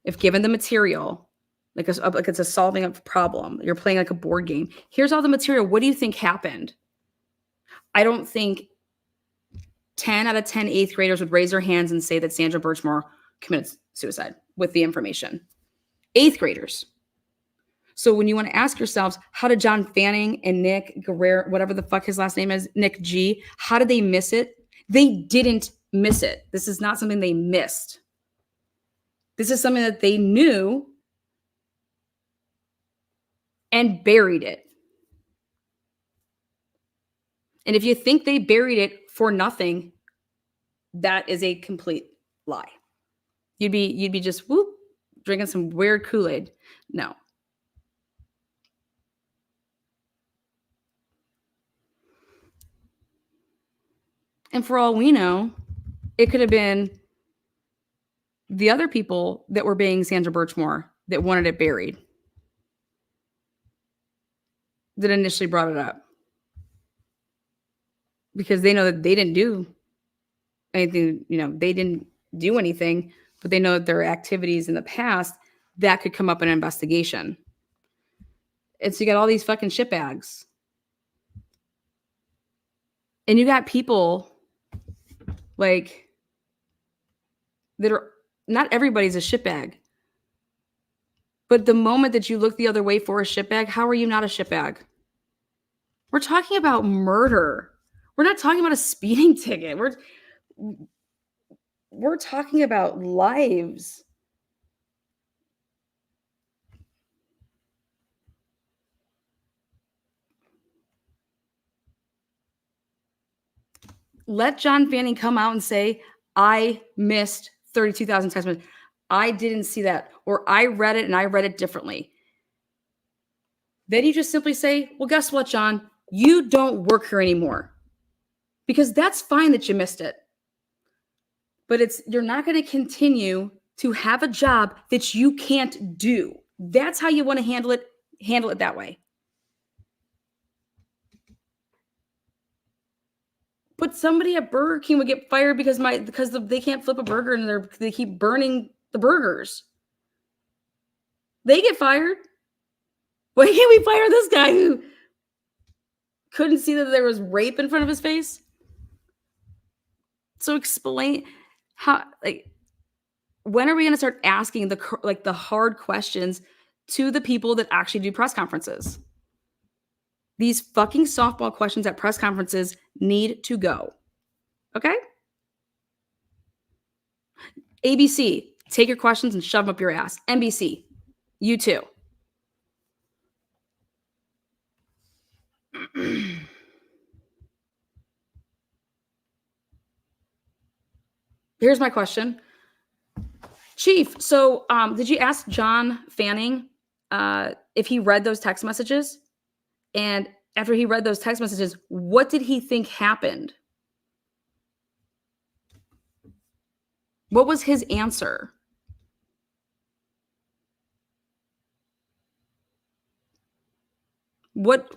if given the material, like it's a solving a problem. You're playing like a board game. Here's all the material. What do you think happened? I don't think 10 out of 10 8th graders would raise their hands and say that Sandra Birchmore committed suicide with the information. 8th graders. So when you want to ask yourselves, how did John Fanning and Nick Guerrero, whatever the fuck his last name is, Nick G, how did they miss it? They didn't miss it. This is not something they missed. This is something that they knew and buried it. And if you think they buried it for nothing, that is a complete lie. You'd be just drinking some weird Kool-Aid. No. And for all we know, it could have been the other people that were banging Sandra Birchmore that wanted it buried that initially brought it up. Because they know that they didn't do anything, they didn't do anything, but they know that there are activities in the past that could come up in an investigation. And so you got all these fucking shitbags. And you got people like that are, not everybody's a shitbag. But the moment that you look the other way for a shitbag, how are you not a shitbag? We're talking about murder. We're not talking about a speeding ticket. We're talking about lives. Let John Fanning come out and say, I missed 32,000 text messages. I didn't see that, or I read it and I read it differently. Then you just simply say, well, guess what, John? You don't work here anymore. Because that's fine that you missed it. But you're not going to continue to have a job that you can't do. That's how you want to handle it. Handle it that way. But somebody at Burger King would get fired because they can't flip a burger and they keep burning the burgers. They get fired. Why can't we fire this guy who couldn't see that there was rape in front of his face? So explain how, when are we going to start asking the hard questions to the people that actually do press conferences? These fucking softball questions at press conferences need to go. Okay? ABC, take your questions and shove them up your ass. NBC, you too. Here's my question. Chief, so did you ask John Fanning if he read those text messages? And after he read those text messages, what did he think happened? What was his answer? What?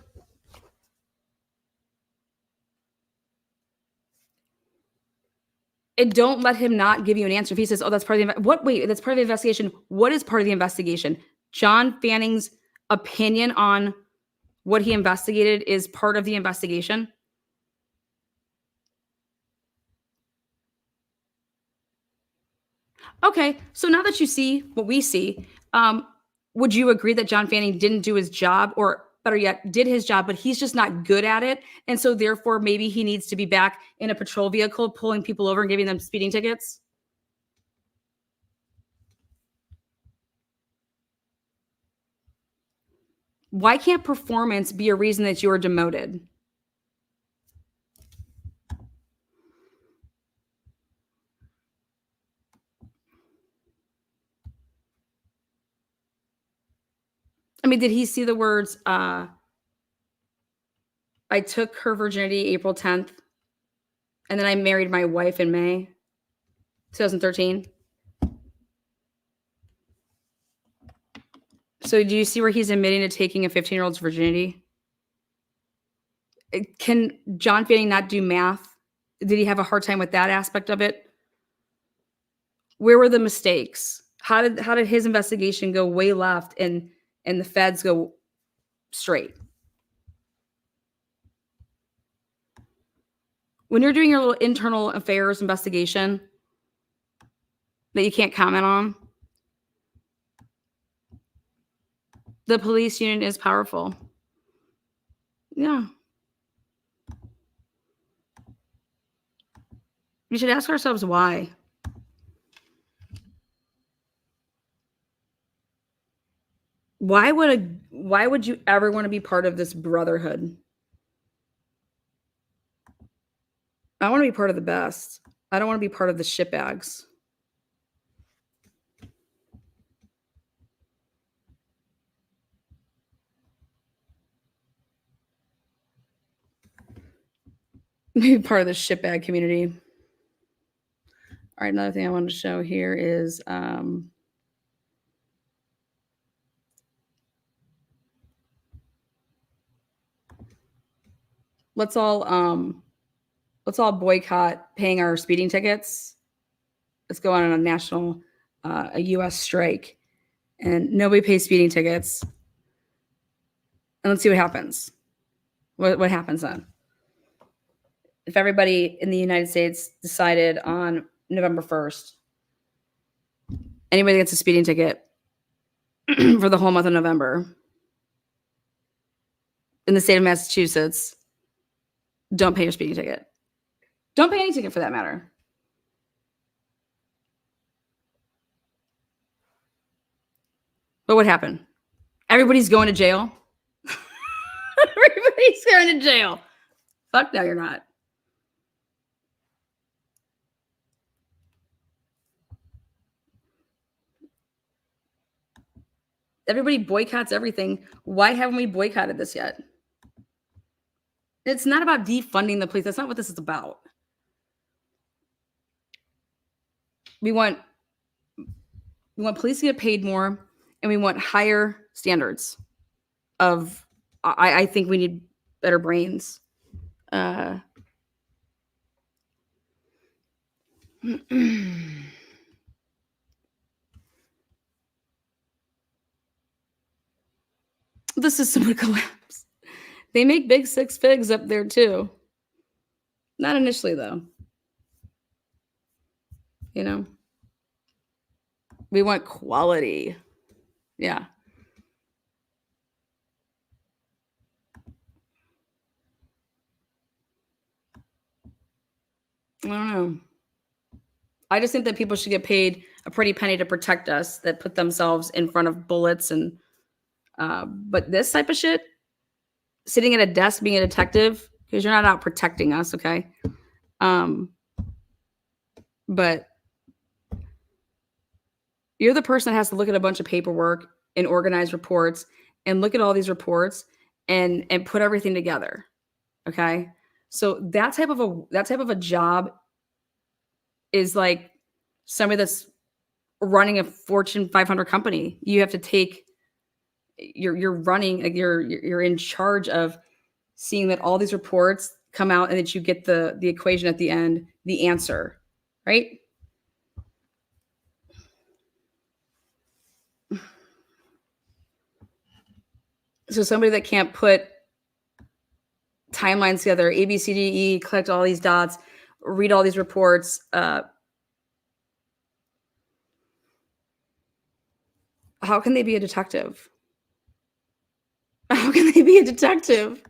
And don't let him not give you an answer. If he says, oh, that's part of the that's part of the investigation. What is part of the investigation? John Fanning's opinion on what he investigated is part of the investigation. Okay, so now that you see what we see, would you agree that John Fanning didn't do his job, or better yet, did his job, but he's just not good at it? And so therefore, maybe he needs to be back in a patrol vehicle, pulling people over and giving them speeding tickets? Why can't performance be a reason that you are demoted? I mean, did he see the words, I took her virginity April 10th, and then I married my wife in May 2013? So do you see where he's admitting to taking a 15-year-old's virginity? Can John Fanning not do math? Did he have a hard time with that aspect of it? Where were the mistakes? How did his investigation go way left and the feds go straight? When you're doing your little internal affairs investigation that you can't comment on, the police union is powerful. Yeah. We should ask ourselves why. Why would you ever want to be part of this brotherhood? I want to be part of the best. I don't want to be part of the shitbags. Maybe part of the shitbag community. All right, another thing I wanted to show here is let's all boycott paying our speeding tickets. Let's go on a national, a U.S. strike, and nobody pays speeding tickets. And let's see what happens. What happens then? If everybody in the United States decided on November 1st, anybody gets a speeding ticket for the whole month of November in the state of Massachusetts, don't pay your speeding ticket. Don't pay any ticket for that matter. What would happen? Everybody's going to jail. Everybody's going to jail. Fuck no, you're not. Everybody boycotts everything. Why haven't we boycotted this yet? It's not about defunding the police. That's not what this is about. We want police to get paid more, and we want higher standards of, I think we need better brains. The system would collapse. They make big 6 figs up there too. Not initially though. You know, we want quality. Yeah. I don't know. I just think that people should get paid a pretty penny to protect us, that put themselves in front of bullets and but this type of shit, sitting at a desk being a detective, because you're not out protecting us, okay? But you're the person that has to look at a bunch of paperwork and organize reports and look at all these reports and put everything together, okay? So that type of a job is like somebody that's running a Fortune 500 company. You have to take, you're running, like you're in charge of seeing that all these reports come out and that you get the equation at the end, the answer, right? So somebody that can't put timelines together, A, B, C, D, E, collect all these dots, read all these reports, how can they be a detective? How can they be a detective?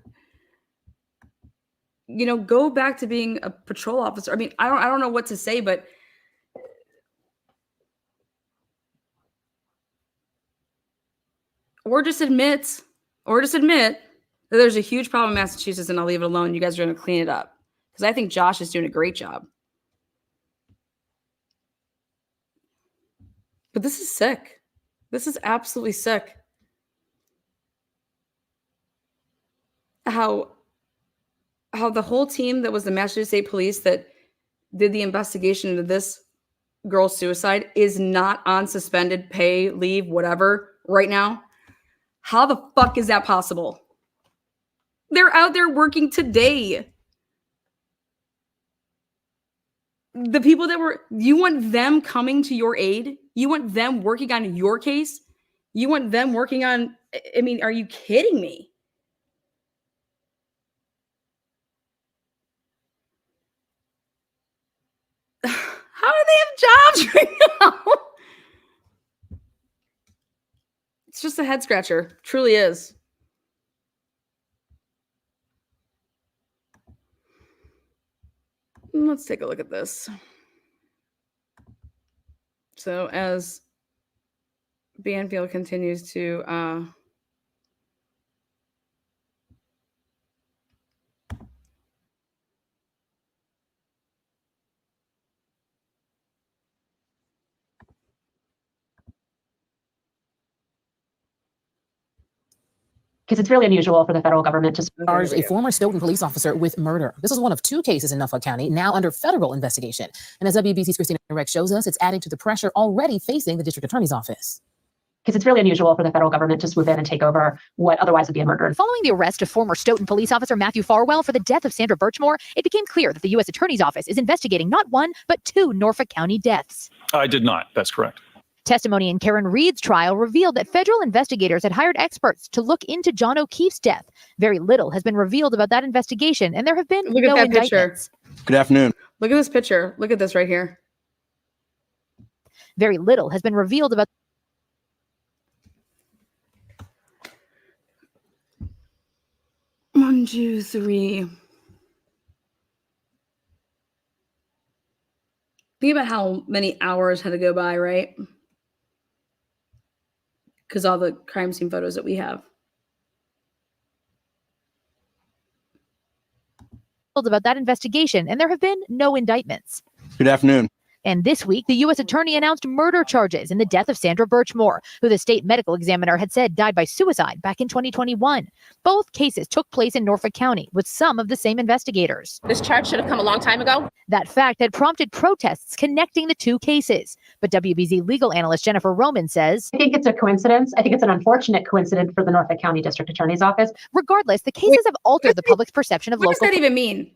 You know, go back to being a patrol officer. I mean, I don't know what to say, but or just admit that there's a huge problem in Massachusetts and I'll leave it alone. You guys are going to clean it up. Because I think Josh is doing a great job. But this is sick. This is absolutely sick. How the whole team that was the Massachusetts State Police that did the investigation into this girl's suicide is not on suspended pay, leave, whatever right now. How the fuck is that possible? They're out there working today. The people that were, you want them coming to your aid? You want them working on your case? You want them working on, I mean, are you kidding me? How do they have jobs right now? It's just a head scratcher. Truly is. Let's take a look at this. So as Banfield continues to because it's really unusual for the federal government to charged a former Stoughton police officer with murder. This is one of 2 cases in Norfolk County, now under federal investigation. And as WBC's Christina Rex shows us, it's adding to the pressure already facing the district attorney's office. because it's really unusual for the federal government to swoop in and take over what otherwise would be a murder. Following the arrest of former Stoughton police officer Matthew Farwell for the death of Sandra Birchmore, it became clear that the U.S. Attorney's Office is investigating not 1, but 2 Norfolk County deaths. I did not. That's correct. Testimony in Karen Reed's trial revealed that federal investigators had hired experts to look into John O'Keefe's death. Very little has been revealed about that investigation, and there have been look no at that indictments. picture. Good afternoon. Look at this picture. Look at this right here. Very little has been revealed about 1, 2, 3. Think about how many hours had to go by, right? Because all the crime scene photos that we have. about that investigation, and there have been no indictments. Good afternoon. And this week, the U.S. attorney announced murder charges in the death of Sandra Birchmore, who the state medical examiner had said died by suicide back in 2021. Both cases took place in Norfolk County with some of the same investigators. This charge should have come a long time ago. That fact had prompted protests connecting the two cases. But WBZ legal analyst Jennifer Roman says, I think it's a coincidence. I think it's an unfortunate coincidence for the Norfolk County District Attorney's Office. regardless, the cases have altered the public's perception of What does local. that even mean?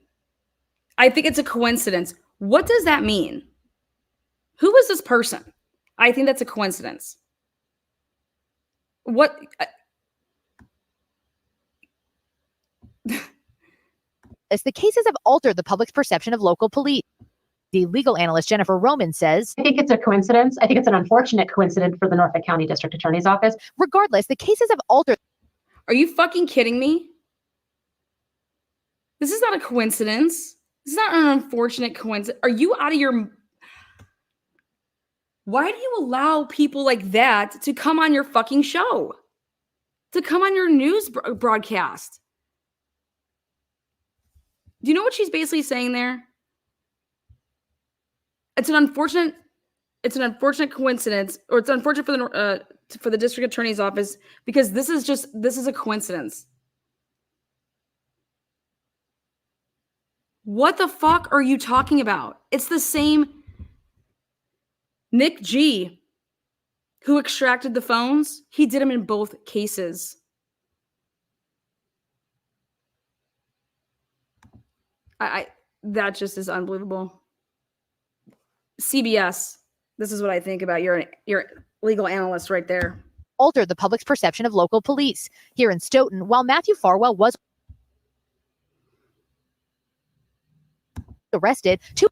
I think it's a coincidence. What does that mean? Who is this person? I think that's a coincidence. What? As the cases have altered the public's perception of local police. The legal analyst Jennifer Roman says, I think it's a coincidence. I think it's an unfortunate coincidence for the Norfolk County District Attorney's Office. regardless, the cases have altered. Are you fucking kidding me? This is not a coincidence. This is not an unfortunate coincidence. Are you out of your... Why do you allow people like that to come on your fucking show? To come on your news broadcast? Do you know what she's basically saying there? It's an unfortunate coincidence, or it's unfortunate for the district attorney's office, because this is a coincidence. What the fuck are you talking about? It's the same Nick G, who extracted the phones. He did them in both cases. That just is unbelievable. CBS, this is what I think about your legal analyst right there. Altered the public's perception of local police. Here in Stoughton, while Matthew Farwell was arrested, two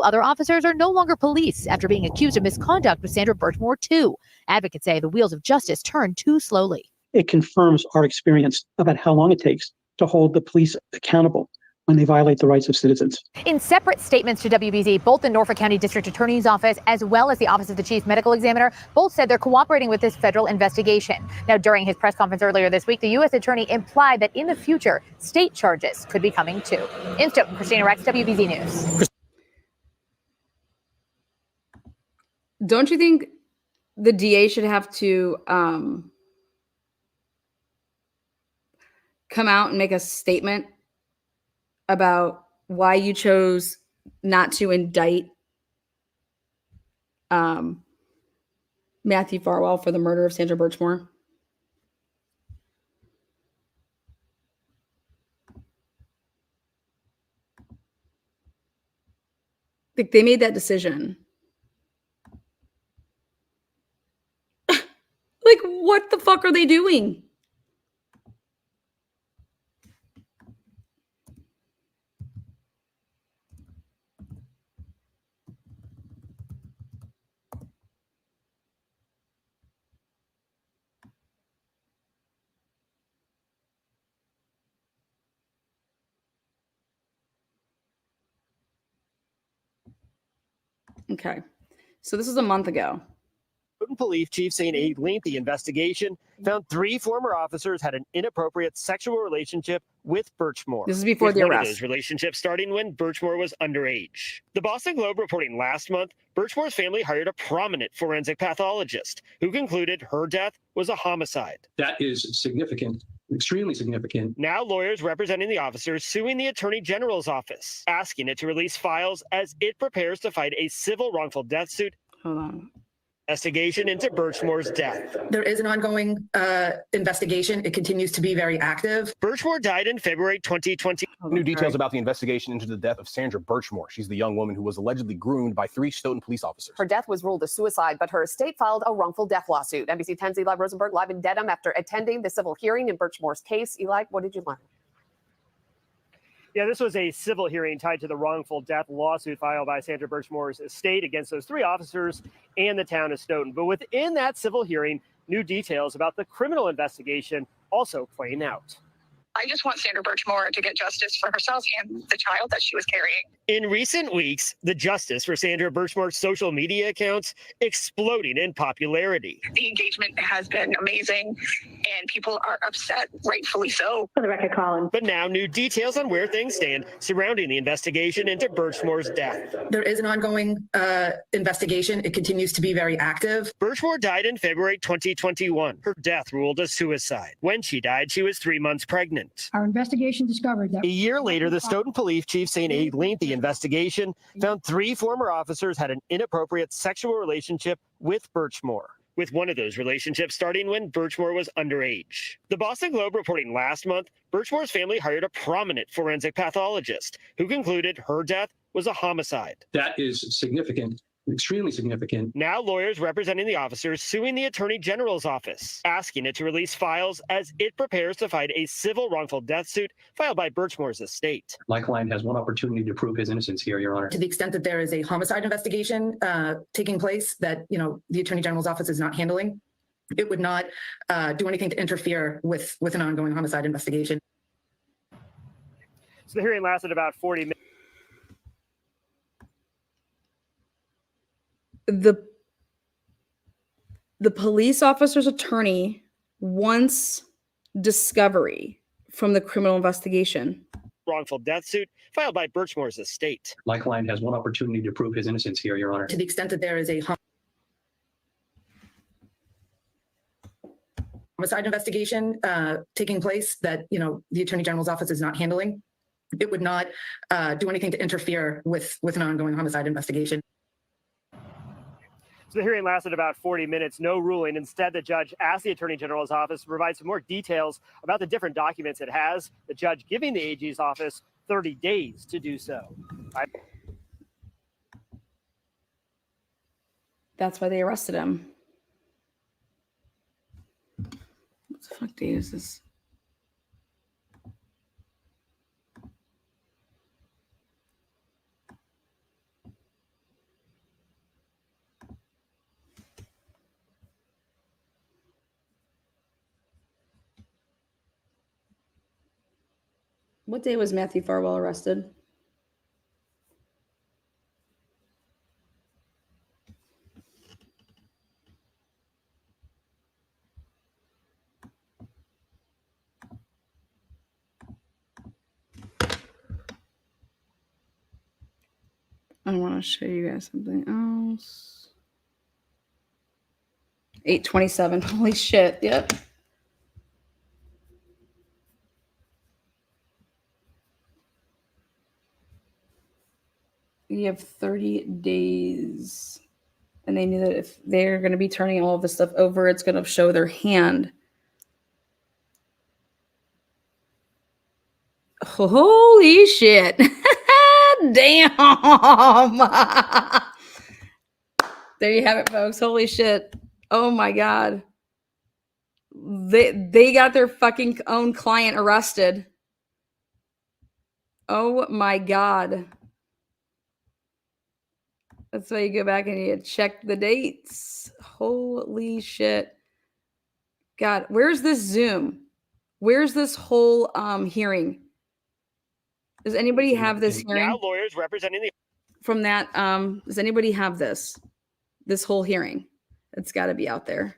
other officers are no longer police after being accused of misconduct with Sandra Birchmore too. Advocates say the wheels of justice turn too slowly. It confirms our experience about how long it takes to hold the police accountable when they violate the rights of citizens. In separate statements to WBZ, both the Norfolk County District Attorney's Office as well as the Office of the Chief Medical Examiner both said they're cooperating with this federal investigation. Now, during his press conference earlier this week, the U.S. Attorney implied that in the future, state charges could be coming too. In Stoughton, Christina Rex, WBZ News. Don't you think the DA should have to come out and make a statement about why you chose not to indict Matthew Farwell for the murder of Sandra Birchmore? Like, they made that decision. Like, what the fuck are they doing? Okay. So this is a month ago. Police chief saying a lengthy investigation found 3 former officers had an inappropriate sexual relationship with Birchmore. This is before the arrest. His relationship starting when Birchmore was underage. The Boston Globe reporting last month, Birchmore's family hired a prominent forensic pathologist who concluded her death was a homicide. That is significant, extremely significant. Now lawyers representing the officers suing the Attorney General's office, asking it to release files as it prepares to fight a civil wrongful death suit. Hold on. Investigation into Birchmore's death. There is an ongoing investigation. It continues to be very active. Birchmore died in February 2020. New details about the investigation into the death of Sandra Birchmore. She's the young woman who was allegedly groomed by 3 Stoughton police officers. Her death was ruled a suicide, but her estate filed a wrongful death lawsuit. NBC 10's Eli Rosenberg live in Dedham after attending the civil hearing in Birchmore's case. Eli, what did you learn? Yeah, this was a civil hearing tied to the wrongful death lawsuit filed by Sandra Birchmore's estate against those 3 officers and the town of Stoughton. But within that civil hearing, new details about the criminal investigation also playing out. I just want Sandra Birchmore to get justice for herself and the child that she was carrying. In recent weeks, the justice for Sandra Birchmore's social media accounts exploding in popularity. The engagement has been amazing, and people are upset, rightfully so. For the record, Colin. But now new details on where things stand surrounding the investigation into Birchmore's death. There is an ongoing investigation. It continues to be very active. Birchmore died in February 2021. Her death ruled a suicide. When she died, she was 3 months pregnant. Our investigation discovered that A year later, the Stoughton police chief, saying a lengthy investigation found 3 former officers had an inappropriate sexual relationship with Birchmore, with one of those relationships starting when Birchmore was underage. The Boston Globe reporting last month, Birchmore's family hired a prominent forensic pathologist who concluded her death was a homicide. That is significant, extremely significant. Now lawyers representing the officers suing the Attorney General's office, asking it to release files as it prepares to fight a civil wrongful death suit filed by Birchmore's estate. My client has one opportunity to prove his innocence here, Your Honor. To the extent that there is a homicide investigation taking place that, the Attorney General's office is not handling, it would not do anything to interfere with an ongoing homicide investigation. So the hearing lasted about 40 minutes. The police officer's attorney wants discovery from the criminal investigation. Wrongful death suit filed by Birchmore's estate. My client has one opportunity to prove his innocence here, Your Honor. To the extent that there is a homicide investigation taking place that, the Attorney General's office is not handling, it would not do anything to interfere with an ongoing homicide investigation. So the hearing lasted about 40 minutes, no ruling. Instead, the judge asked the Attorney General's office to provide some more details about the different documents it has, the judge giving the AG's office 30 days to do so. That's why they arrested him. What the fuck date is this? What day was Matthew Farwell arrested? I want to show you guys something else. 8/27. Holy shit. Yep. You have 30 days. And they knew that if they're going to be turning all of this stuff over, it's going to show their hand. Holy shit. Damn. There you have it, folks. Holy shit. Oh my God. They got their fucking own client arrested. Oh my God. That's why you go back and you check the dates. Holy shit. God, where's this Zoom? Where's this whole hearing? Does anybody have this hearing? Now lawyers representing the From that, does anybody have this whole hearing? It's got to be out there.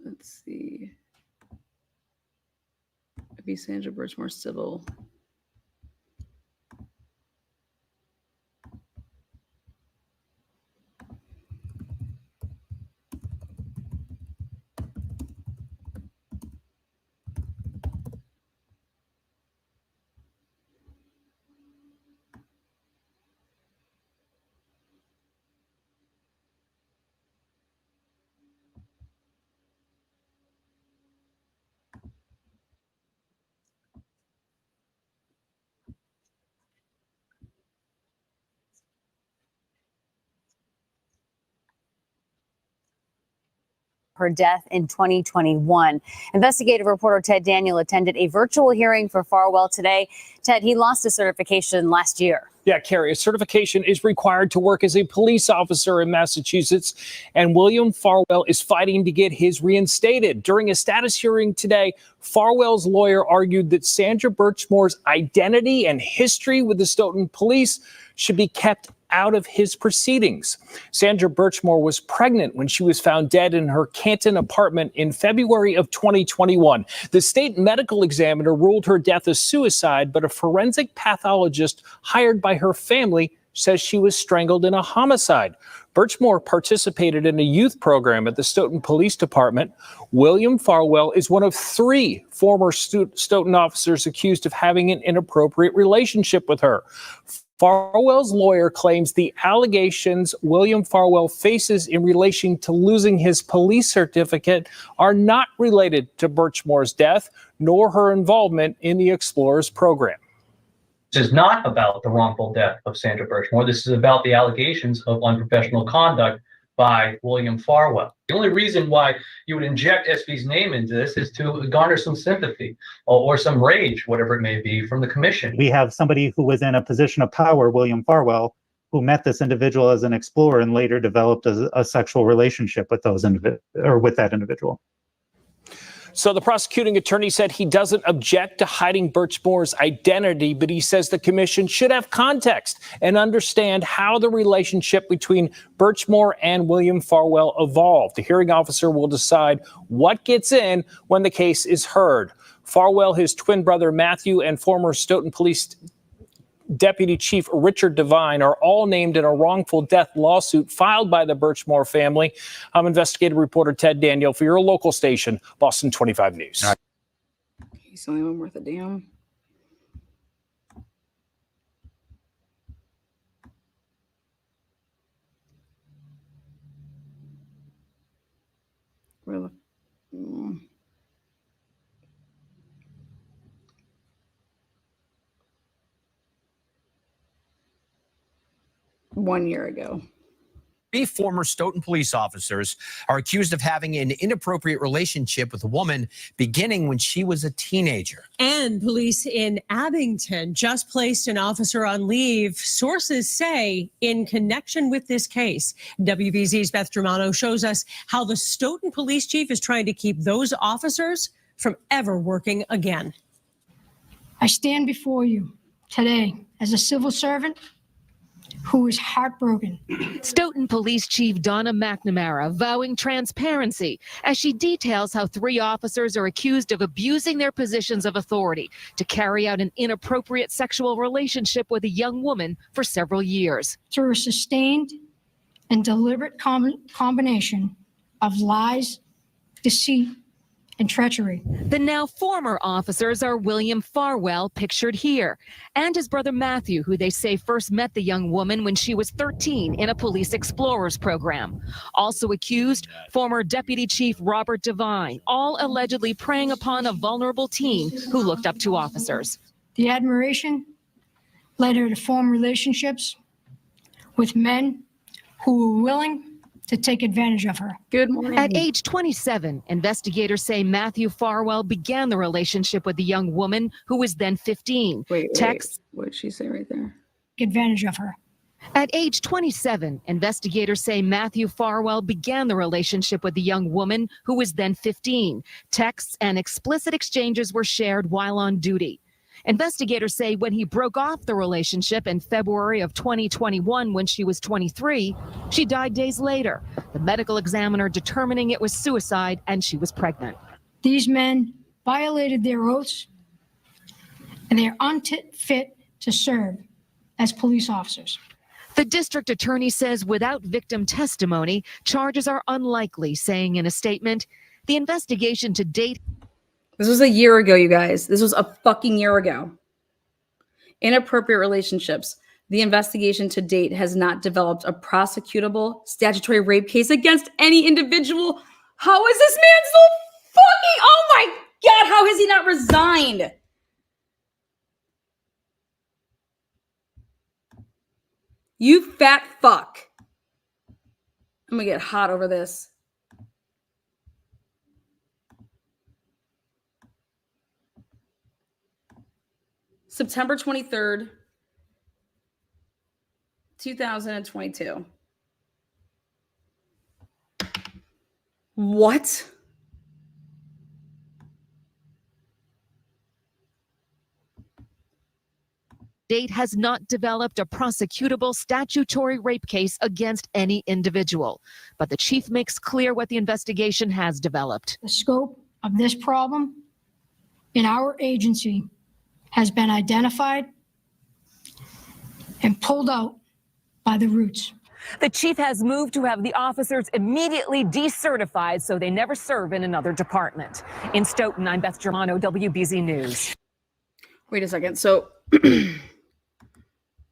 Let's see. It'd be Sandra Birchmore civil. her death in 2021. Investigative reporter Ted Daniel attended a virtual hearing for Farwell today. Ted, he lost his certification last year. Yeah, Carrie, a certification is required to work as a police officer in Massachusetts, and William Farwell is fighting to get his reinstated. During a status hearing today, Farwell's lawyer argued that Sandra Birchmore's identity and history with the Stoughton police should be kept out of his proceedings. Sandra Birchmore was pregnant when she was found dead in her Canton apartment in February of 2021. The state medical examiner ruled her death a suicide, but a forensic pathologist hired by her family says she was strangled in a homicide. Birchmore participated in a youth program at the Stoughton Police Department. William Farwell is one of 3 former Stoughton officers accused of having an inappropriate relationship with her. Farwell's lawyer claims the allegations William Farwell faces in relation to losing his police certificate are not related to Birchmore's death, nor her involvement in the Explorers program. This is not about the wrongful death of Sandra Birchmore. This is about the allegations of unprofessional conduct by William Farwell. The only reason why you would inject SB's name into this is to garner some sympathy or some rage, whatever it may be, from the commission. We have somebody who was in a position of power, William Farwell, who met this individual as an explorer and later developed a sexual relationship with with that individual. So the prosecuting attorney said he doesn't object to hiding Birchmore's identity, but he says the commission should have context and understand how the relationship between Birchmore and William Farwell evolved. The hearing officer will decide what gets in when the case is heard. Farwell, his twin brother Matthew, and former Stoughton Police Deputy Chief Richard Devine are all named in a wrongful death lawsuit filed by the Birchmore family. I'm investigative reporter Ted Daniel for your local station, Boston 25 News. He's the only one worth a damn. Really? 1 year ago. 3 former Stoughton police officers are accused of having an inappropriate relationship with a woman beginning when she was a teenager. And police in Abington just placed an officer on leave, sources say, in connection with this case. WBZ's Beth Germano shows us how the Stoughton police chief is trying to keep those officers from ever working again. I stand before you today as a civil servant who is heartbroken. Stoughton Police Chief Donna McNamara vowing transparency as she details how 3 officers are accused of abusing their positions of authority to carry out an inappropriate sexual relationship with a young woman for several years. Through a sustained and deliberate combination of lies, deceit, and treachery. The now former officers are William Farwell, pictured here, and his brother Matthew, who they say first met the young woman when she was 13 in a Police Explorers program. Also accused, former Deputy Chief Robert Devine, all allegedly preying upon a vulnerable teen who looked up to officers. The admiration led her to form relationships with men who were willing to take advantage of her. Good morning. At age 27, investigators say Matthew Farwell began the relationship with the young woman who was then 15. Texts. What did she say right there? Take advantage of her. At age 27, investigators say Matthew Farwell began the relationship with the young woman who was then 15. Texts and explicit exchanges were shared while on duty. Investigators say when he broke off the relationship in February of 2021 when she was 23, she died days later, the medical examiner determining it was suicide and she was pregnant. These men violated their oaths and they are unfit to serve as police officers. The district attorney says without victim testimony, charges are unlikely, saying in a statement, the investigation to date. This was a year ago, you guys. This was a fucking year ago. Inappropriate relationships. The investigation to date has not developed a prosecutable statutory rape case against any individual. How is this man so fucking... Oh my God, how has he not resigned? You fat fuck. I'm gonna get hot over this. September 23rd, 2022. What? Date has not developed a prosecutable statutory rape case against any individual, but the chief makes clear what the investigation has developed. The scope of this problem in our agency has been identified and pulled out by the roots. The chief has moved to have the officers immediately decertified so they never serve in another department. In Stoughton, I'm Beth Germano, WBZ News. Wait a second. So,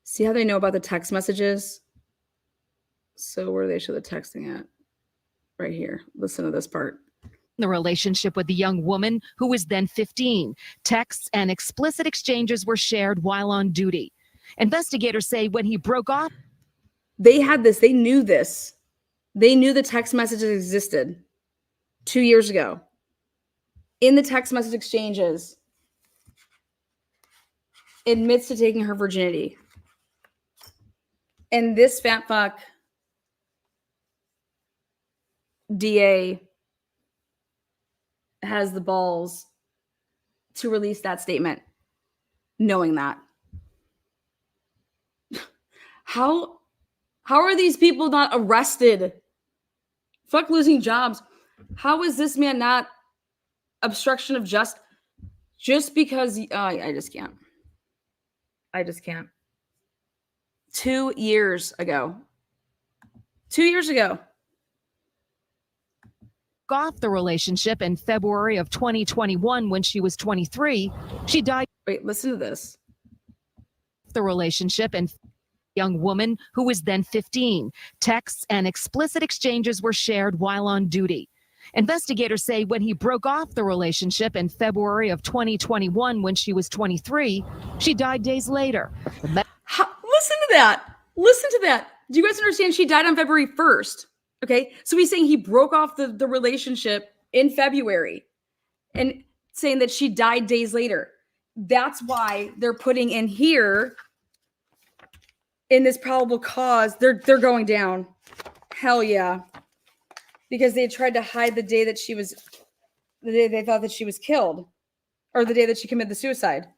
see how they know about the text messages? So, where do they show the texting at? Right here. Listen to this part. The relationship with the young woman who was then 15. Texts and explicit exchanges were shared while on duty. Investigators say when he broke off, they had this, they knew this. They knew the text messages existed 2 years ago. In the text message exchanges, admits to taking her virginity. And this fat fuck DA has the balls to release that statement, knowing that. How are these people not arrested? Fuck losing jobs. How is this man not obstruction of justice? Just because I just can't. I just can't. 2 years ago. 2 years ago. off the relationship in February of 2021 when she was 23. She died. Wait, listen to this. The relationship and young woman who was then 15. Texts and explicit exchanges were shared while on duty. Investigators say when he broke off the relationship in February of 2021 when she was 23, she died days later. Listen to that. Listen to that. Do you guys understand? She died on February 1st. Okay. So he's saying he broke off the relationship in February and saying that she died days later. That's why they're putting in here in this probable cause. They're going down. Hell yeah. Because they tried to hide the day that the day they thought that she was killed, or the day that she committed the suicide.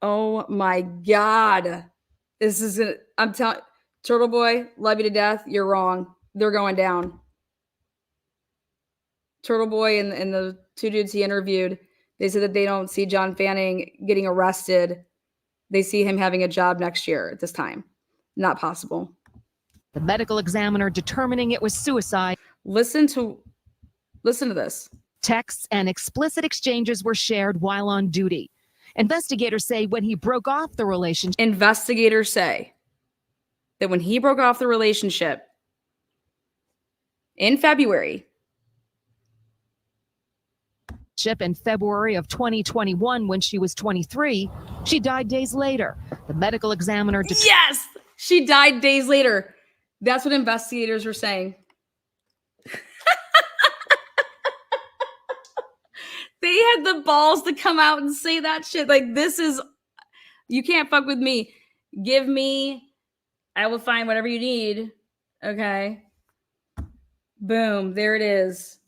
Oh my God. I'm telling Turtleboy, love you to death. You're wrong. They're going down. Turtleboy and the two dudes he interviewed, they said that they don't see John Fanning getting arrested. They see him having a job next year at this time. Not possible. The medical examiner determining it was suicide. Listen to this. Texts and explicit exchanges were shared while on duty. Investigators say when he broke off the relationship. Investigators say that when he broke off the relationship in February. In February of 2021 when she was 23, she died days later. The medical examiner. Yes! She died days later. That's what investigators were saying. They had the balls to come out and say that shit. Like, you can't fuck with me. Give me, I will find whatever you need. Okay. Boom. There it is.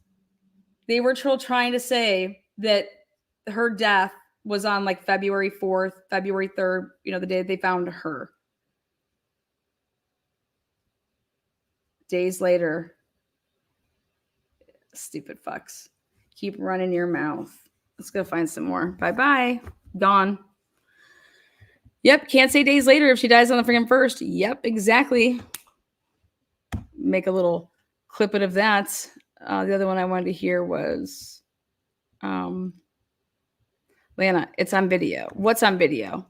They were trying to say that her death was on like February 4th, February 3rd, the day they found her. Days later. Stupid fucks. Keep running your mouth. Let's go find some more. Bye-bye. Gone. Yep. Can't say days later if she dies on the freaking 1st. Yep, exactly. Make a little clip of that. The other one I wanted to hear was Lana, it's on video. What's on video?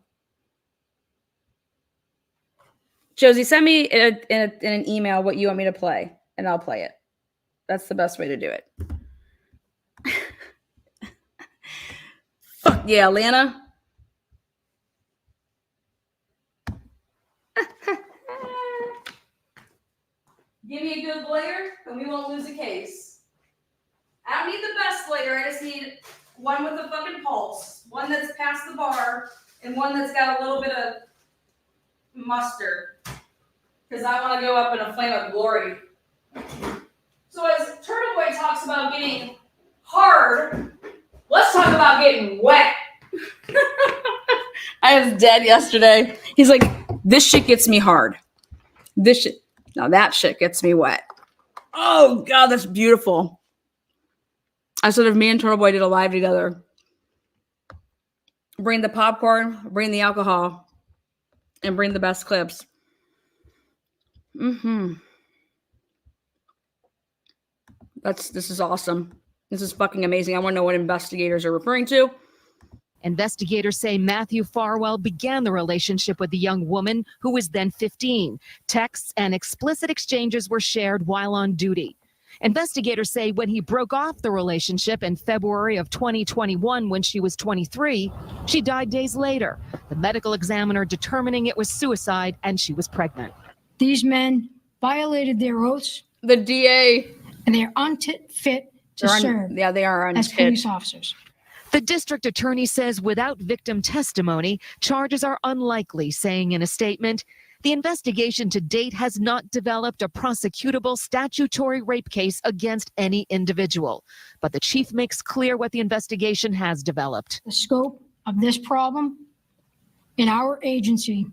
Josie, send me in an email what you want me to play, and I'll play it. That's the best way to do it. Fuck yeah, Lana. Give me a good lawyer, and we won't lose a case. I don't need the best lawyer. I just need one with a fucking pulse, one that's past the bar, and one that's got a little bit of mustard. Because I want to go up in a flame of glory. So as Turtleboy talks about getting hard, let's talk about getting wet. I was dead yesterday. He's like, this shit gets me hard. Now that shit gets me wet. Oh God, that's beautiful. I said if me and Turtleboy did a live together, bring the popcorn, bring the alcohol, and bring the best clips. This is awesome. This is fucking amazing. I want to know what investigators are referring to. Investigators say Matthew Farwell began the relationship with the young woman who was then 15. Texts and explicit exchanges were shared while on duty. Investigators say when he broke off the relationship in February of 2021 when she was 23, she died days later. The medical examiner determining it was suicide and she was pregnant. These men violated their oaths. The DA. And they are unfit to serve. Yeah, they are as police officers. The district attorney says without victim testimony, charges are unlikely, saying in a statement, the investigation to date has not developed a prosecutable statutory rape case against any individual. But the chief makes clear what the investigation has developed. The scope of this problem in our agency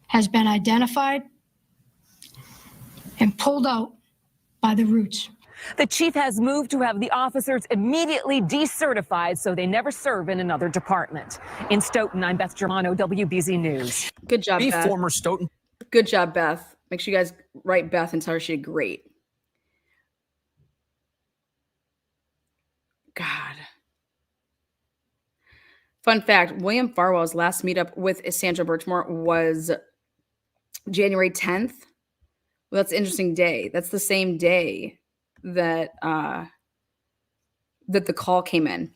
has been identified and pulled out by the roots. The chief has moved to have the officers immediately decertified so they never serve in another department. In Stoughton, I'm Beth Germano, WBZ News. Good job, Beth. Former Stoughton. Good job, Beth. Make sure you guys write Beth and tell her she did great. God. Fun fact, William Farwell's last meetup with Sandra Birchmore was January 10th. Well, that's an interesting day. That's the same day that that the call came in.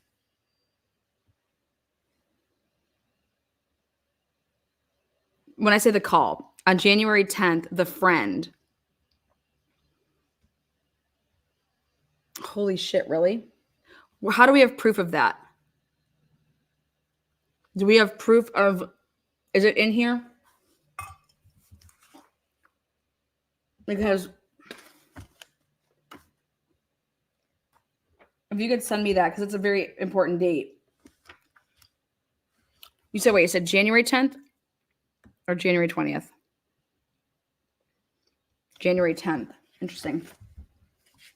When I say the call, on January 10th, the friend. Holy shit, really? How do we have proof of that? Do we have proof of, is it in here? Because if you could send me that, because it's a very important date. You said, wait, you said January 10th or January 20th? January 10th. Interesting.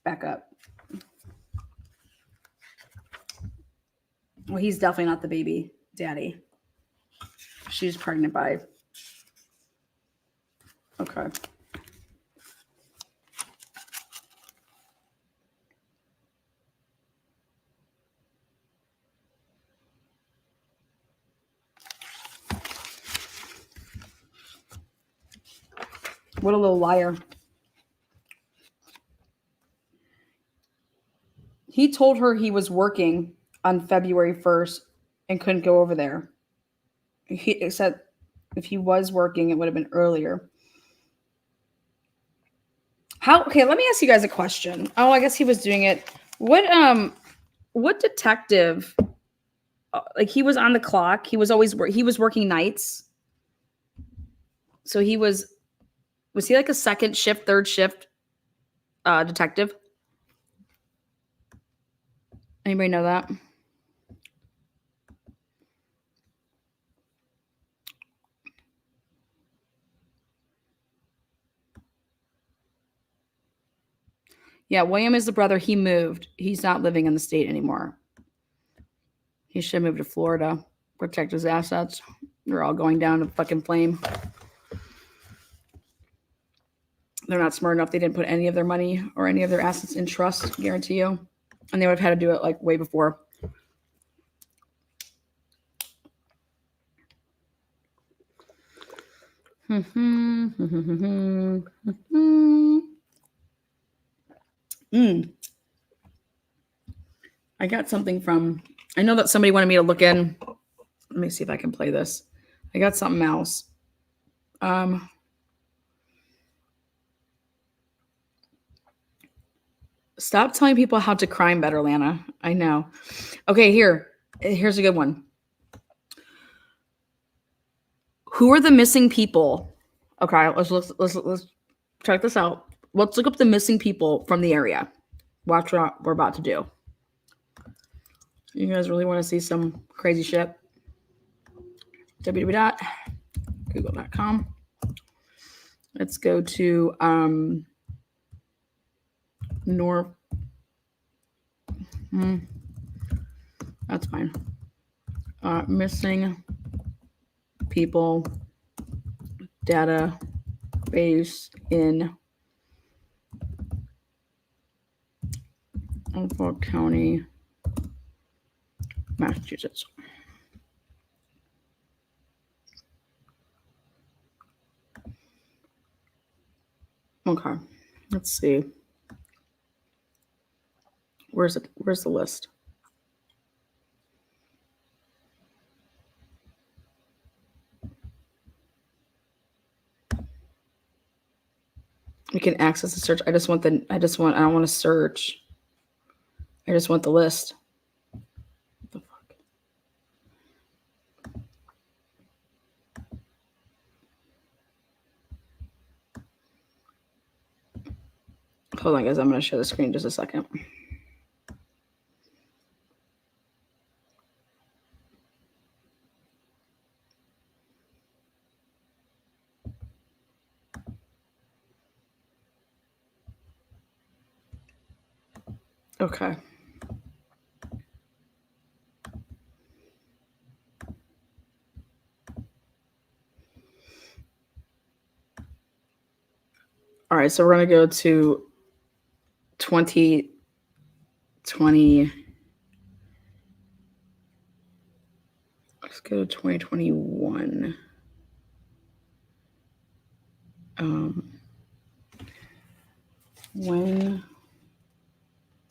Back up. Well, he's definitely not the baby daddy. She's pregnant by. Okay. What a little liar. He told her he was working on February 1st and couldn't go over there. He said if he was working, it would have been earlier. Okay, let me ask you guys a question. Oh, I guess he was doing it. What detective, like he was on the clock. He was working nights. So was he like a second shift, third shift detective? Anybody know that? Yeah, William is the brother. He moved. He's not living in the state anymore. He should move to Florida, protect his assets. They're all going down in fucking flame. They're not smart enough. They didn't put any of their money or any of their assets in trust, guarantee you. And they would have had to do it like way before. I got something from, I know that somebody wanted me to look in. Let me see if I can play this. I got something else. Stop telling people how to crime better, Lana. I know. Okay, here. Here's a good one. Who are the missing people? Okay, let's check this out. Let's look up the missing people from the area. Watch what we're about to do. You guys really want to see some crazy shit? www.google.com. Let's go to North. That's fine. Missing people database in Norfolk County, Massachusetts. Okay, let's see. Where's it? Where's the list? We can access the search. I don't want to search. I just want the list. What the fuck? Hold on, guys. I'm going to share the screen just a second. Okay. All right, so we're going to go to 2020. Let's go to 2021. When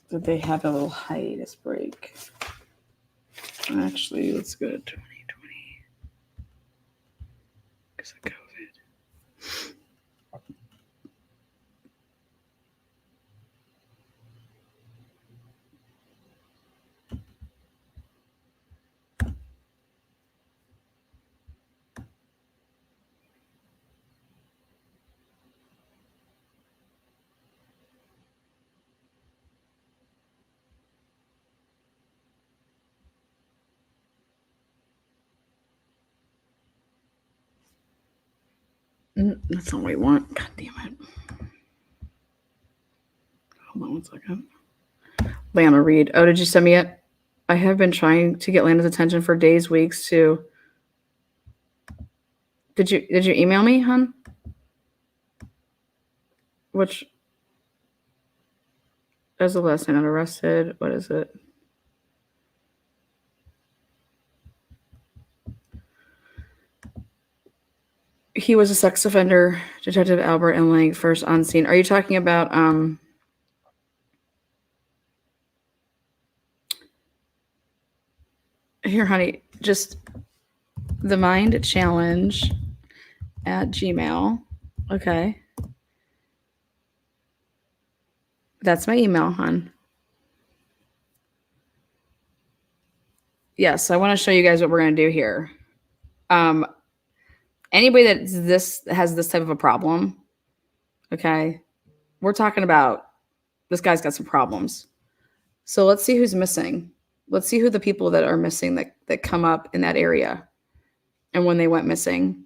did they have a little hiatus break? Actually, let's go to 2020 because of COVID. That's not what we want. God damn it. Hold on one second. Lana Reed. Oh, did you send me it? I have been trying to get Lana's attention for days, weeks too. Did you email me, hon? Which as the last night arrested? What is it? He was a sex offender, Detective Albert and Lang, first on scene. Are you talking about here, honey, just the mind challenge at Gmail. Okay. That's my email, hon. Yes, I want to show you guys what we're going to do here. Anybody that has this type of a problem, okay, we're talking about this guy's got some problems. So let's see who's missing. Let's see who the people that are missing that come up in that area and when they went missing.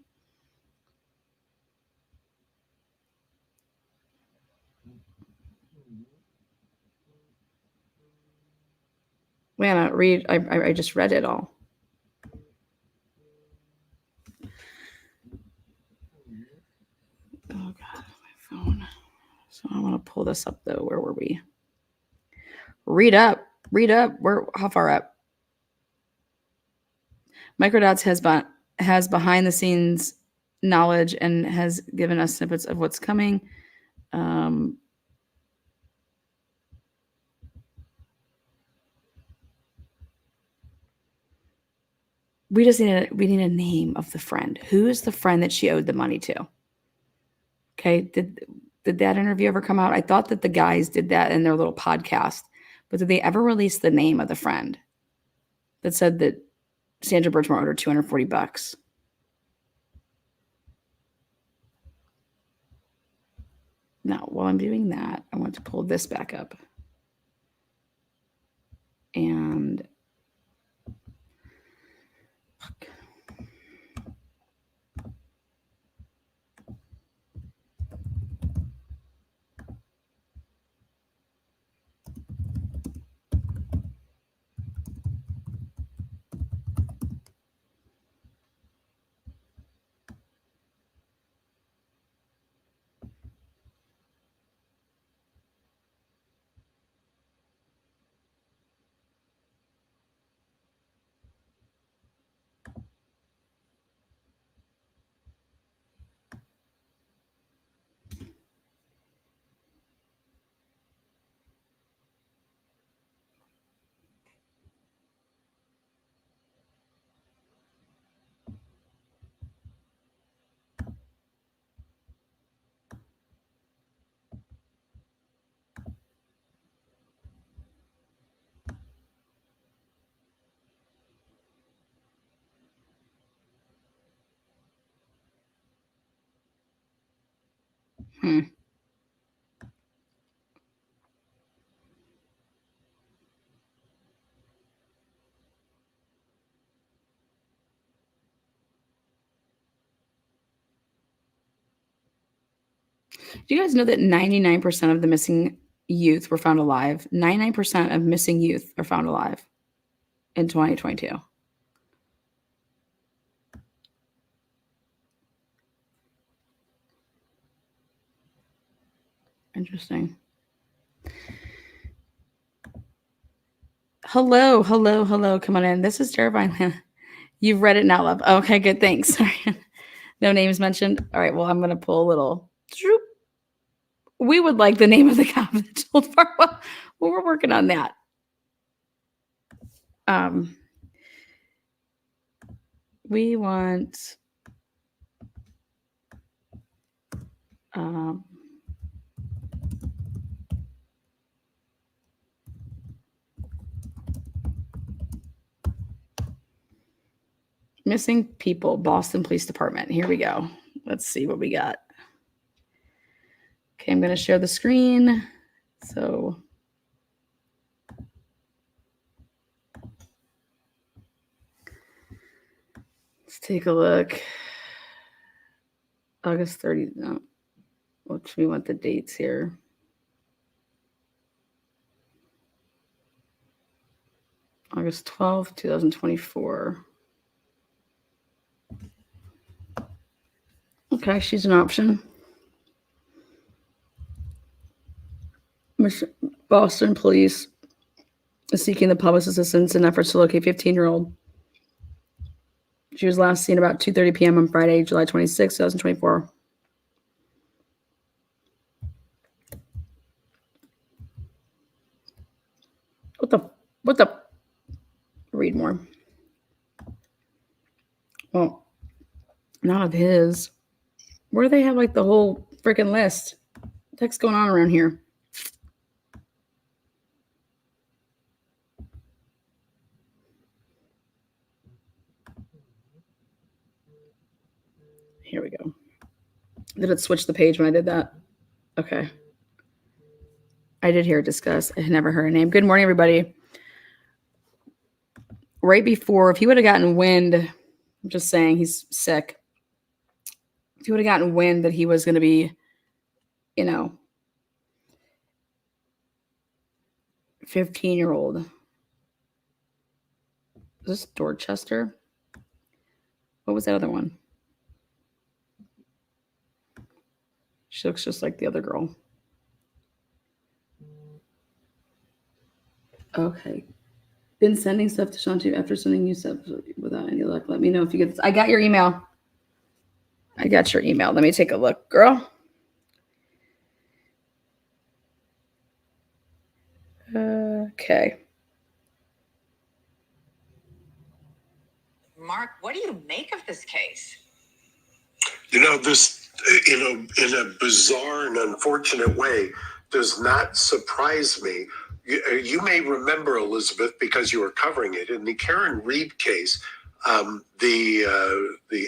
Lana, read. I just read it all. Oh God, my phone. So I want to pull this up though. Where were we? Read up. How far up? Microdots has behind the scenes knowledge and has given us snippets of what's coming. We need a name of the friend. Who is the friend that she owed the money to? Okay. Did that interview ever come out? I thought that the guys did that in their little podcast, but did they ever release the name of the friend? that said that Sandra Birchmore owed her $240. Now, while I'm doing that, I want to pull this back up. And do you guys know that 99% of the missing youth were found alive? 99% of missing youth are found alive in 2022. Interesting. Hello. Come on in. This is terrifying. You've read it now, love. Okay, good. Thanks. Sorry. No names mentioned. All right. Well, I'm going to pull a little. We would like the name of the cop that told Farwell. Well, we're working on that. We want missing people, Boston Police Department. Here we go. Let's see what we got. Okay, I'm going to share the screen. So let's take a look. August 30th. No, which we want the dates here. August 12th, 2024. Okay, she's an option. Boston Police is seeking the public's assistance in efforts to locate 15-year-old. She was last seen about 2:30 p.m. on Friday, July 26, 2024. What the? Read more. Well, not of his. Where do they have like the whole freaking list? What the heck's going on around here? Here we go. Did it switch the page when I did that? Okay. I did hear it discussed. I had never heard a name. Good morning, everybody. Right before, if he would have gotten wind, I'm just saying he's sick. If he would have gotten wind that he was going to be, 15-year-old. Is this Dorchester? What was that other one? She looks just like the other girl. Okay. Been sending stuff to Shanti after sending you stuff without any luck. Let me know if you get this. I got your email. Let me take a look, girl. Okay. Mark, what do you make of this case? This, in a bizarre and unfortunate way, does not surprise me. You may remember, Elizabeth, because you were covering it in the Karen Reed case. The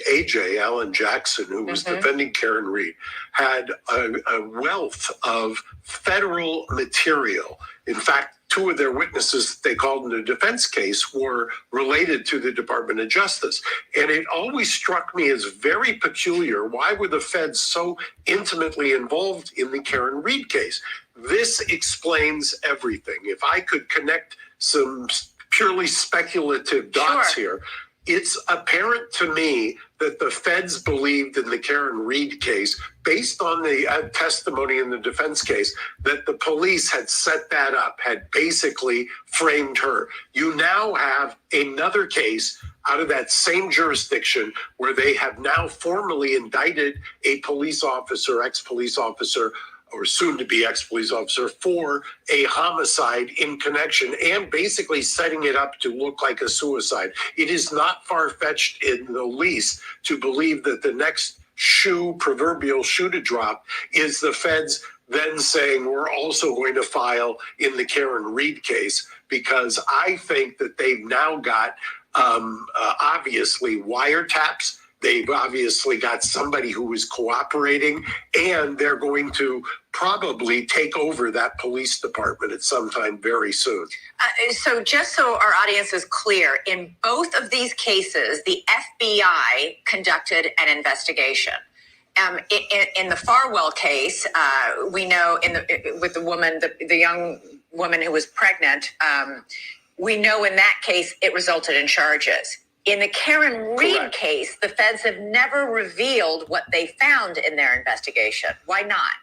AJ, Alan Jackson, who was defending Karen Reed, had a wealth of federal material. In fact, two of their witnesses they called in the defense case were related to the Department of Justice. And it always struck me as very peculiar. Why were the feds so intimately involved in the Karen Reed case? This explains everything. If I could connect some purely speculative dots here, it's apparent to me that the feds believed in the Karen Reed case, based on the testimony in the defense case, that the police had set that up, had basically framed her. You now have another case out of that same jurisdiction where they have now formally indicted a police officer, ex-police officer, or soon-to-be ex-police officer, for a homicide in connection and basically setting it up to look like a suicide. It is not far-fetched in the least to believe that the next proverbial shoe to drop, is the feds then saying we're also going to file in the Karen Reed case, because I think that they've now got obviously wiretaps. They've obviously got somebody who is cooperating, and they're going to probably take over that police department at some time very soon. So just so our audience is clear, in both of these cases, the FBI conducted an investigation. In the Farwell case, we know with the woman, the young woman who was pregnant, we know in that case it resulted in charges. In the Karen Reed case, the feds have never revealed what they found in their investigation. Why not?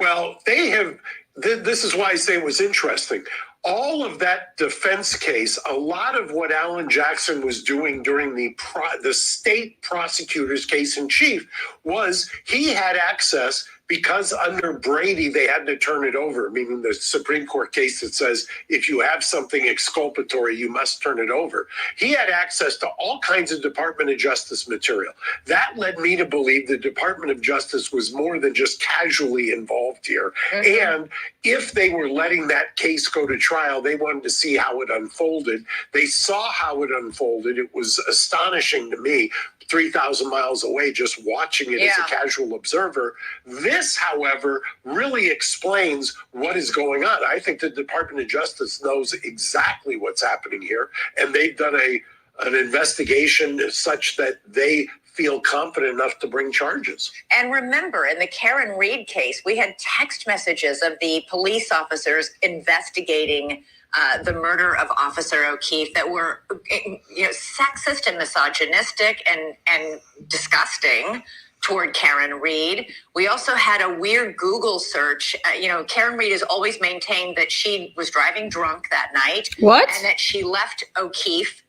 Well, they have. This is why I say it was interesting. All of that defense case, a lot of what Alan Jackson was doing during the state prosecutor's case in chief was he had access, because under Brady, they had to turn it over, meaning the Supreme Court case that says if you have something exculpatory, you must turn it over. He had access to all kinds of Department of Justice material. That led me to believe the Department of Justice was more than just casually involved here. And if they were letting that case go to trial, they wanted to see how it unfolded. They saw how it unfolded. It was astonishing to me, 3,000 miles away, just watching it as a casual observer. This, however, really explains what is going on. I think the Department of Justice knows exactly what's happening here, and they've done an investigation such that they feel confident enough to bring charges. And remember, in the Karen Reed case, we had text messages of the police officers investigating the murder of Officer O'Keefe that were, sexist and misogynistic and disgusting toward Karen Reed. We also had a weird Google search. Karen Reed has always maintained that she was driving drunk that night. What? And that she left O'Keefe.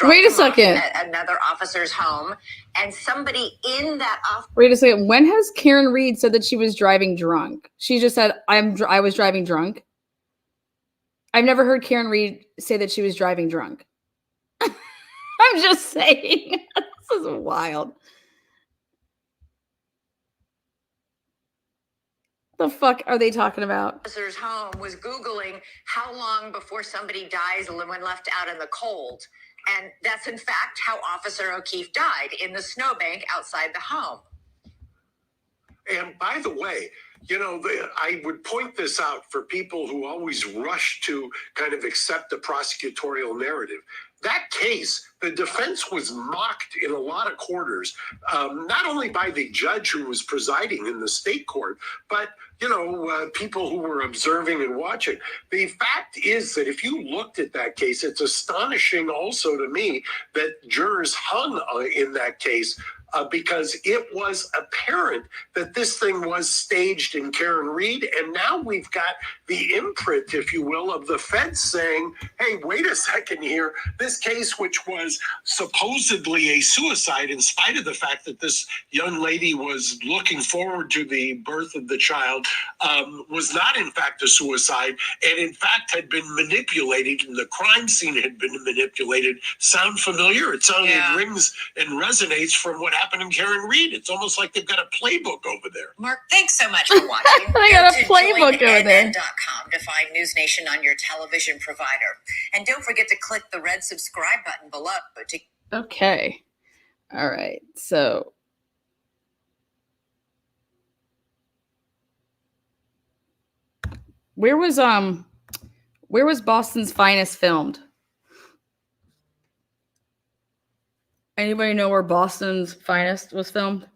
Wait a second. At another officer's home, and somebody in that office. Wait a second. When has Karen Reed said that she was driving drunk? She just said, I was driving drunk. I've never heard Karen Reed say that she was driving drunk. I'm just saying. This is wild. The fuck are they talking about? Officer's home was Googling how long before somebody dies when left out in the cold. And that's in fact how Officer O'Keefe died, in the snowbank outside the home. And by the way, I would point this out for people who always rush to kind of accept the prosecutorial narrative. That case, the defense was mocked in a lot of quarters, not only by the judge who was presiding in the state court, but people who were observing and watching. The fact is that if you looked at that case, it's astonishing also to me that jurors hung in that case because it was apparent that this thing was staged in Karen Reed. And now we've got the imprint, if you will, of the feds saying, hey, wait a second here. This case, which was supposedly a suicide, in spite of the fact that this young lady was looking forward to the birth of the child, was not in fact a suicide, and in fact had been manipulated, and the crime scene had been manipulated. Sound familiar? It rings and resonates from what happened in Karen Reed. It's almost like they've got a playbook over there. Mark, thanks so much for watching. They got a Go to playbook over there. joinnn.com to find News Nation on your television provider. And don't forget to click the red subscribe button below to Okay. All right. So where was Boston's Finest filmed? Anybody know where Boston's Finest was filmed?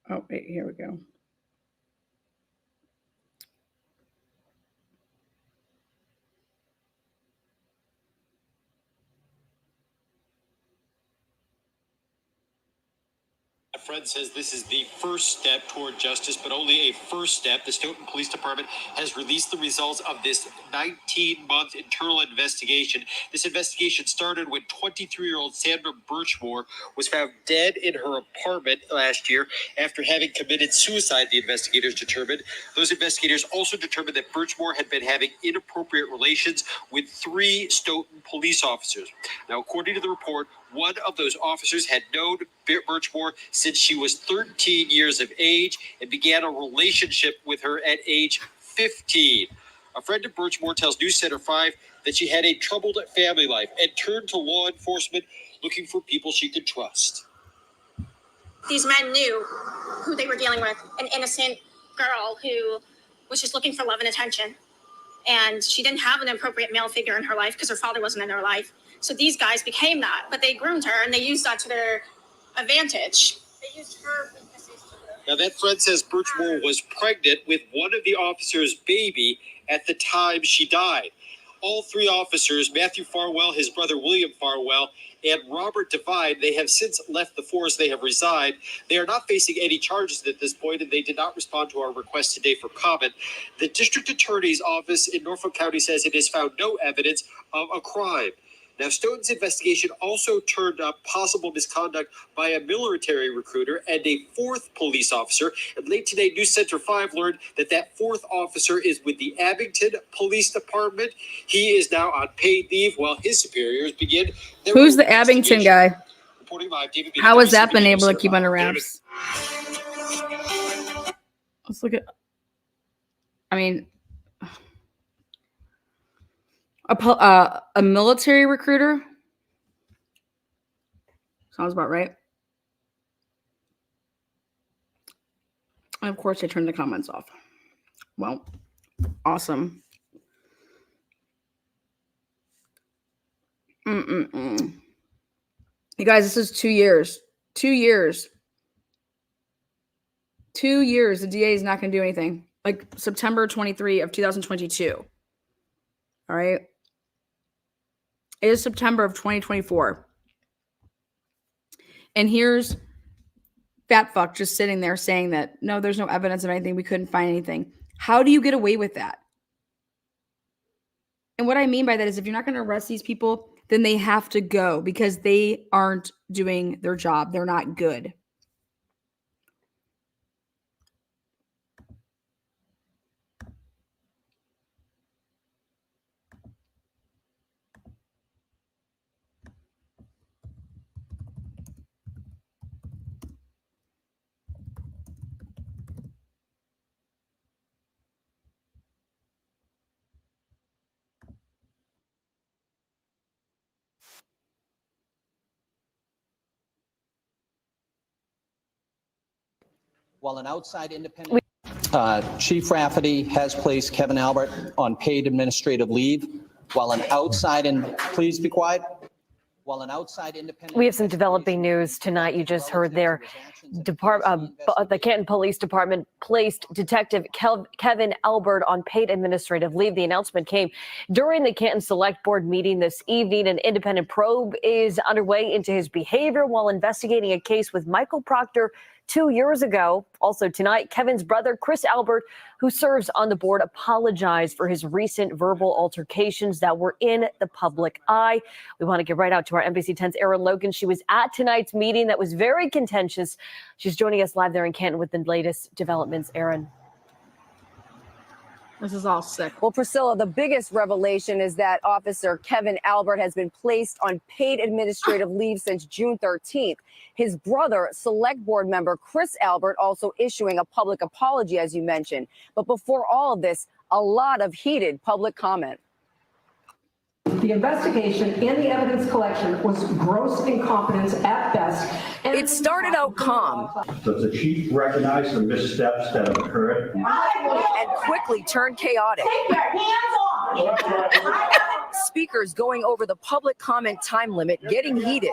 Oh, wait, here we go. Fred says this is the first step toward justice, but only a first step. The Stoughton Police Department has released the results of this 19-month internal investigation. This investigation started when 23-year-old Sandra Birchmore was found dead in her apartment last year after having committed suicide, the investigators determined. Those investigators also determined that Birchmore had been having inappropriate relations with 3 Stoughton police officers. Now, according to the report, one of those officers had known Birchmore since she was 13 years of age and began a relationship with her at age 15. A friend of Birchmore tells News Center 5 that she had a troubled family life and turned to law enforcement looking for people she could trust. These men knew who they were dealing with, an innocent girl who was just looking for love and attention. And she didn't have an appropriate male figure in her life because her father wasn't in her life. So these guys became that, but they groomed her and they used that to their advantage. They used her weaknesses to Now, that friend says Birchmore was pregnant with one of the officers' baby at the time she died. All 3 officers, Matthew Farwell, his brother William Farwell, and Robert Devine, they have since left the force. They have resigned. They are not facing any charges at this point, and they did not respond to our request today for comment. The district attorney's office in Norfolk County says it has found no evidence of a crime. Now, Stoughton's investigation also turned up possible misconduct by a military recruiter and a 4th police officer. And late today, News Center 5 learned that that 4th officer is with the Abington Police Department. He is now on paid leave while his superiors begin their Who's the Abington guy? Reporting live, David. How has that been able to keep under wraps? Let's look at. I mean, a military recruiter. Sounds about right. And of course, I turned the comments off. Well, awesome. You guys, this is 2 years. 2 years. 2 years. The DA is not going to do anything. Like September 23 of 2022. All right. It is September of 2024. And here's fat fuck just sitting there saying that, no, there's no evidence of anything. We couldn't find anything. How do you get away with that? And what I mean by that is if you're not going to arrest these people, then they have to go because they aren't doing their job. They're not good. While an outside independent Chief Rafferty has placed Kevin Albert on paid administrative leave, while an outside please be quiet. While an outside independent. We have some developing news tonight. You just heard there. The Canton Police Department placed Detective Kevin Albert on paid administrative leave. The announcement came during the Canton Select Board meeting this evening. An independent probe is underway into his behavior while investigating a case with Michael Proctor 2 years ago. Also tonight, Kevin's brother, Chris Albert, who serves on the board, apologized for his recent verbal altercations that were in the public eye. We want to get right out to our NBC 10's Erin Logan. She was at tonight's meeting that was very contentious. She's joining us live there in Canton with the latest developments. Erin. This is all sick. Well, Priscilla, the biggest revelation is that Officer Kevin Albert has been placed on paid administrative leave since June 13th. His brother, Select Board member Chris Albert, also issuing a public apology, as you mentioned. But before all of this, a lot of heated public comment. The investigation and the evidence collection was gross incompetence at best. It started out calm. Does the chief recognize the missteps that have occurred? And quickly turned chaotic. Take your hands off! Speakers going over the public comment time limit, getting heated.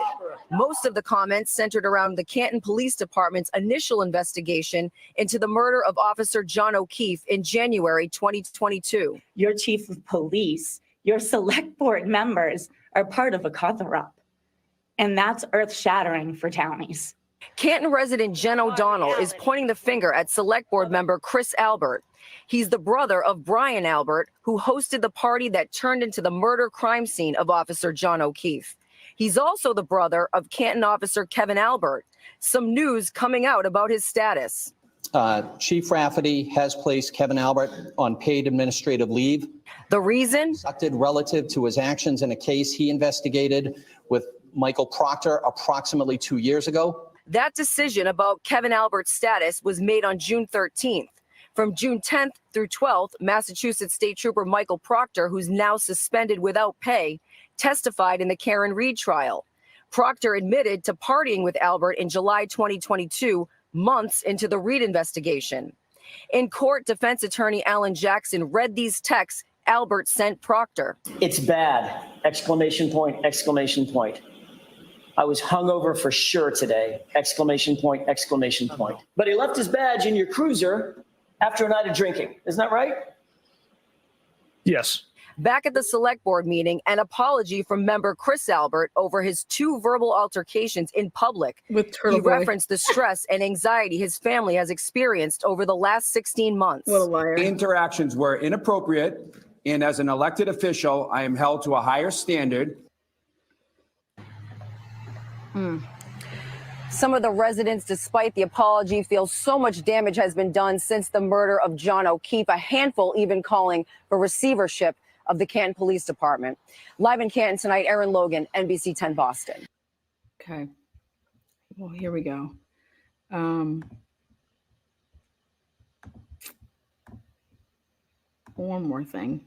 Most of the comments centered around the Canton Police Department's initial investigation into the murder of Officer John O'Keefe in January 2022. Your chief of police, your select board members are part of a cover-up. And that's earth-shattering for townies. Canton resident Jen O'Donnell is pointing the finger at select board member Chris Albert. He's the brother of Brian Albert, who hosted the party that turned into the murder crime scene of Officer John O'Keefe. He's also the brother of Canton officer Kevin Albert. Some news coming out about his status. Chief Rafferty has placed Kevin Albert on paid administrative leave. The reason? Relative to his actions in a case he investigated with Michael Proctor approximately 2 years ago. That decision about Kevin Albert's status was made on June 13th. From June 10th through 12th, Massachusetts State Trooper Michael Proctor, who's now suspended without pay, testified in the Karen Reed trial. Proctor admitted to partying with Albert in July 2022, months into the Reed investigation. In court, defense attorney Alan Jackson read these texts Albert sent Proctor. It's bad! Exclamation point, exclamation point. I was hungover for sure today! Exclamation point, exclamation point. But he left his badge in your cruiser after a night of drinking. Isn't that right? Yes. Back at the select board meeting, an apology from member Chris Albert over his 2 verbal altercations in public. With He referenced the stress and anxiety his family has experienced over the last 16 months. What a liar. The interactions were inappropriate, and as an elected official, I am held to a higher standard. Some of the residents, despite the apology, feel so much damage has been done since the murder of John O'Keefe, a handful even calling for receivership of the Canton Police Department. Live in Canton tonight, Erin Logan, NBC 10 Boston. Okay. Well, here we go. One more thing.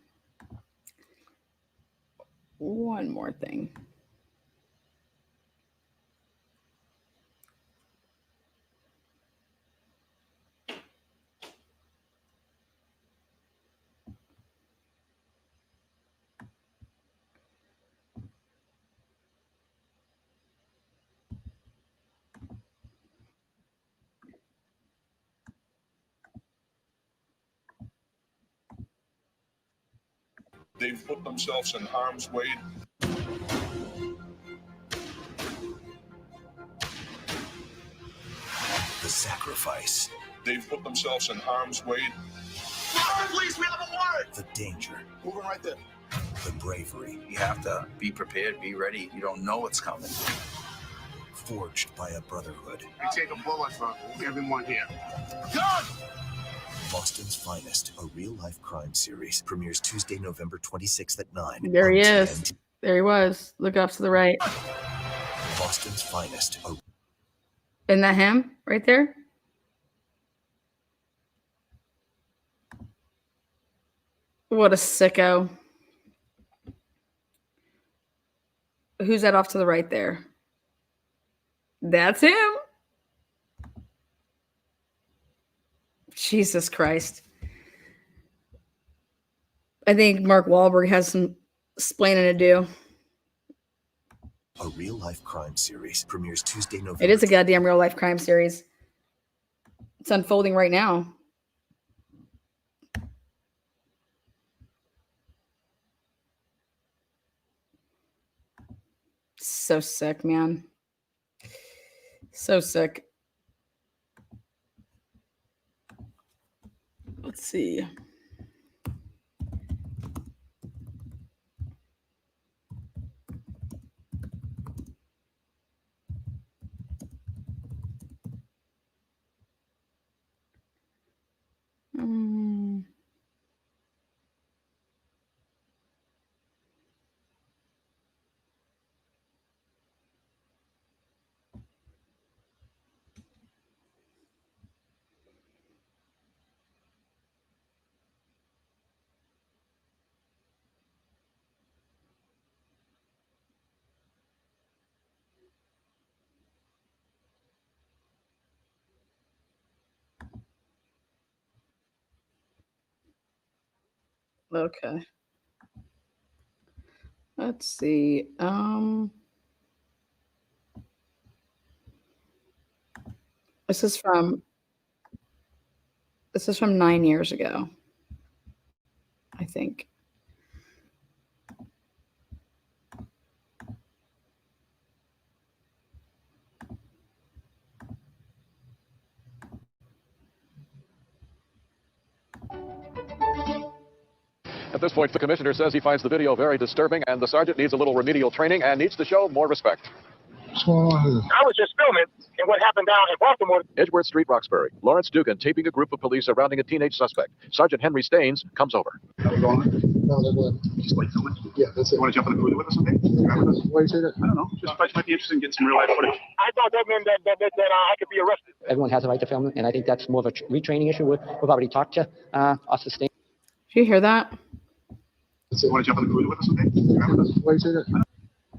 They've put themselves in harm's way. The sacrifice. They've put themselves in harm's way. Please, we have a warrant. The danger. Moving right there. The bravery. You have to be prepared, be ready. You don't know what's coming. Forged by a brotherhood. We take a bullet for everyone here. Gun! Boston's Finest, a real-life crime series, premieres Tuesday, November 26th at 9. There he is. There he was. Look up to the right. Boston's Finest. Isn't that him right there? What a sicko. Who's that off to the right there? That's him. Jesus Christ. I think Mark Wahlberg has some explaining to do. A real-life crime series premieres Tuesday, November. It is a goddamn real life crime series. It's unfolding right now. So sick, man. So sick. see. Okay. Let's see. This is from 9 years ago, I think. At this point, the commissioner says he finds the video very disturbing and the sergeant needs a little remedial training and needs to show more respect. What's going on here? I was just filming and what happened down in Baltimore. Edgeworth Street, Roxbury. Lawrence Dugan taping a group of police surrounding a teenage suspect. Sergeant Henry Staines comes over. How's it going? No, they're good. Just like filming? Yeah, that's it. You want to jump in the cruiser with us, okay? Why do you say that? I don't know. Just might be interested in getting some real life footage. I thought that meant that I could be arrested. Everyone has a right to film, and I think that's more of a retraining issue. We've already talked to us. Did you hear that? You want to jump in the cruiser with us, okay? Why do you say that?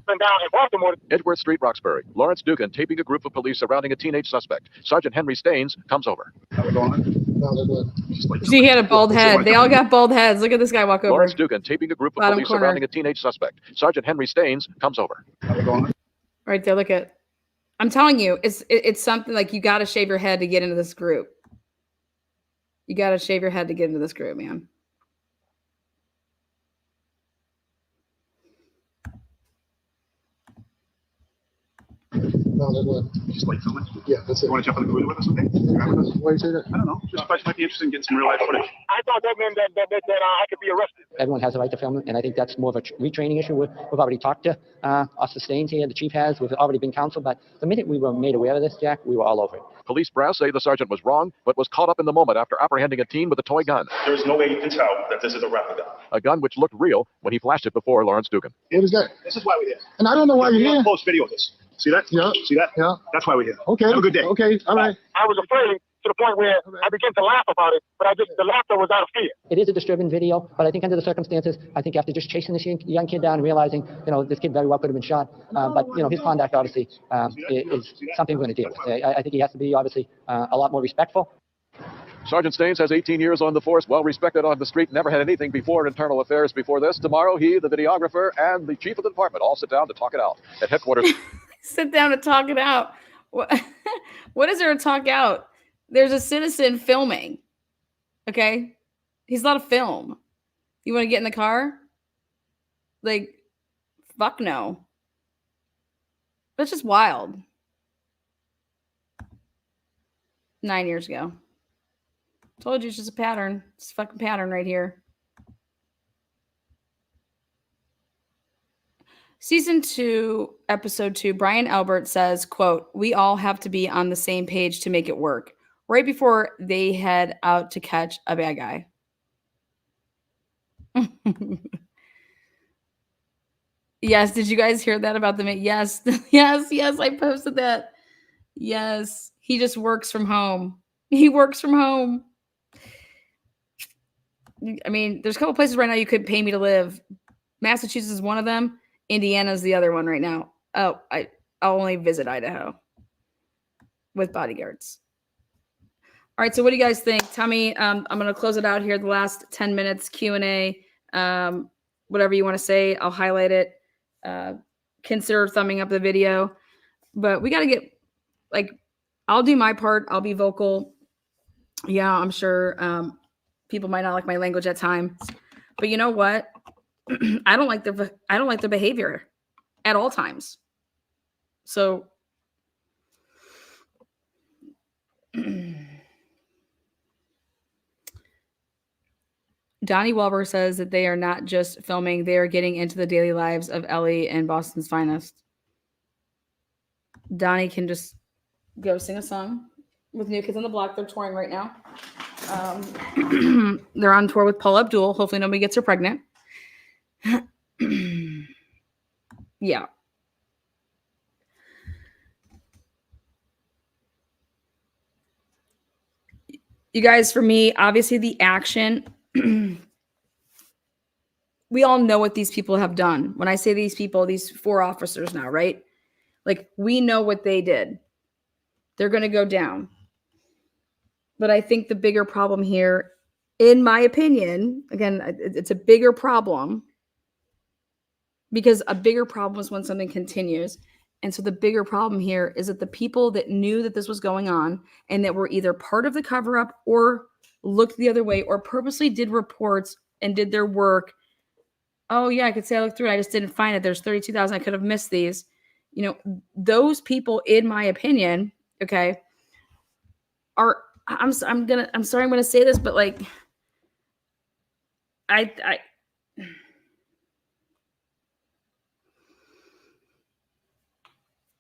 Down in Baltimore. Edgeworth Street, Roxbury. Lawrence Dugan taping a group of police surrounding a teenage suspect. Sergeant Henry Staines comes over. How's it going? No, they're good. See, he had a bald head. They all got bald heads. Look at this guy walk over. Lawrence Dugan taping a group of Bottom police corner. surrounding a teenage suspect. Sergeant Henry Staines comes over. How's it going? Right there, look at. I'm telling you, it's something like you got to shave your head to get into this group. You got to shave your head to get into this group, man. No, they're good. Just like filming? Yeah, that's it. You want to jump in the cruiser with us, okay? Why do you say that? I don't know. Just might be interested in getting some real life footage. I thought that meant that I could be arrested. Everyone has a right to film, and I think that's more of a retraining issue. We've already talked to us Staines here. The chief has. We've already been counseled, but the minute we were made aware of this, Jack, we were all over it. Police brass say the sergeant was wrong, but was caught up in the moment after apprehending a teen with a toy gun. There's no way you can tell that this is a replica. A gun which looked real when he flashed it before Lawrence Dugan. What is that? This is why we're here. And I don't know why you're here. Post video of this. See that? Yeah. See that? Yeah. That's why we're here. Okay. Have a good day. Okay. All right. I was afraid to the point where I began to laugh about it, but the laughter was out of fear. It is a disturbing video, but I think under the circumstances, I think after just chasing this young kid down and realizing, this kid very well could have been shot, but, his conduct obviously is something we're going to deal with. I think he has to be obviously a lot more respectful. Sergeant Staines has 18 years on the force, well respected on the street, never had anything before internal affairs before this. Tomorrow, he, the videographer, and the chief of the department all sit down to talk it out at headquarters. Sit down to talk it out. What is there to talk out? There's a citizen filming. Okay? He's not a film. You want to get in the car? Like, fuck no. That's just wild. 9 years ago. Told you it's just a pattern. It's a fucking pattern right here. Season 2, episode 2, Brian Albert says, quote, "We all have to be on the same page to make it work," right before they head out to catch a bad guy. Yes, did you guys hear that about the Yes, yes, I posted that. Yes, he just works from home. He works from home. I mean, there's a couple places right now you could pay me to live. Massachusetts is one of them. Indiana's the other one right now. Oh, I'll only visit Idaho with bodyguards. All right, so what do you guys think? Tell me. I'm going to close it out here. The last 10 minutes Q&A. Whatever you want to say, I'll highlight it. Consider thumbing up the video. But we got to get, I'll do my part. I'll be vocal. Yeah, I'm sure people might not like my language at times. But you know what? I don't like the behavior at all times. So Donnie Welber says that they are not just filming, they are getting into the daily lives of Ellie and Boston's Finest. Donnie can just go sing a song with New Kids on the Block. They're touring right now. They're on tour with Paula Abdul. Hopefully nobody gets her pregnant. Yeah. You guys, for me, obviously the action, we all know what these people have done. When I say these people, these 4 officers now, right? Like, we know what they did. They're going to go down. But I think the bigger problem here, in my opinion, again, it's a bigger problem, because a bigger problem is when something continues. And so the bigger problem here is that the people that knew that this was going on and that were either part of the cover up or looked the other way or purposely did reports and did their work. Oh yeah, I could say I looked through it. I just didn't find it. There's 32,000. I could have missed these. You know, those people, in my opinion, okay, are, I'm sorry, I'm going to say this, but like, I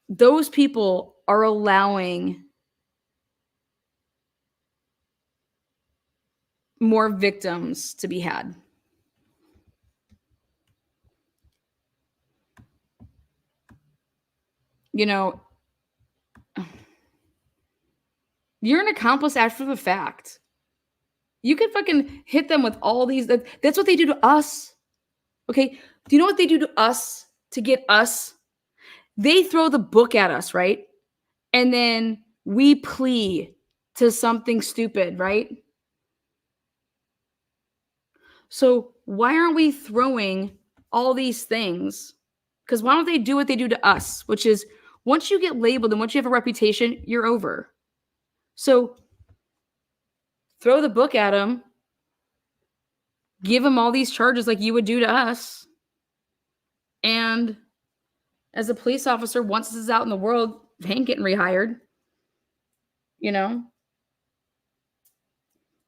those people are allowing more victims to be had. You know, you're an accomplice after the fact. You could fucking hit them with all these. That's what they do to us. Okay. Do you know what they do to us to get us? They throw the book at us, right? And then we plea to something stupid, right? So why aren't we throwing all these things? Because why don't they do what they do to us, which is once you get labeled and once you have a reputation, you're over. So throw the book at them, give them all these charges like you would do to us. And as a police officer, once this is out in the world, they ain't getting rehired. You know?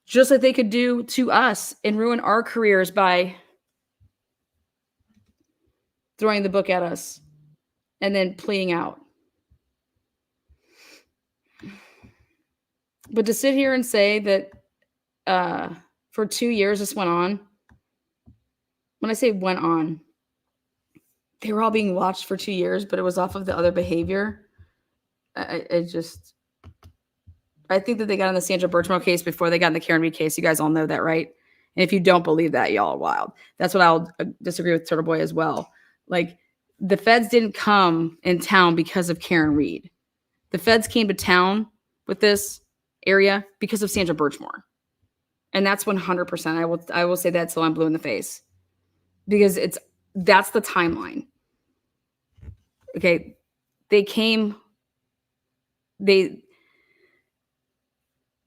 Just like they could do to us and ruin our careers by throwing the book at us and then pleading out. But to sit here and say that for 2 years this went on, when I say went on, they were all being watched for 2 years, but it was off of the other behavior. I think that they got in the Sandra Birchmore case before they got in the Karen Reed case. You guys all know that, right? And if you don't believe that, y'all are wild. That's what I'll disagree with Turtleboy as well. Like, the feds didn't come in town because of Karen Reed. The feds came to town with this area because of Sandra Birchmore. And that's 100%. I will say that till I'm blue in the face. Because that's the timeline. Okay.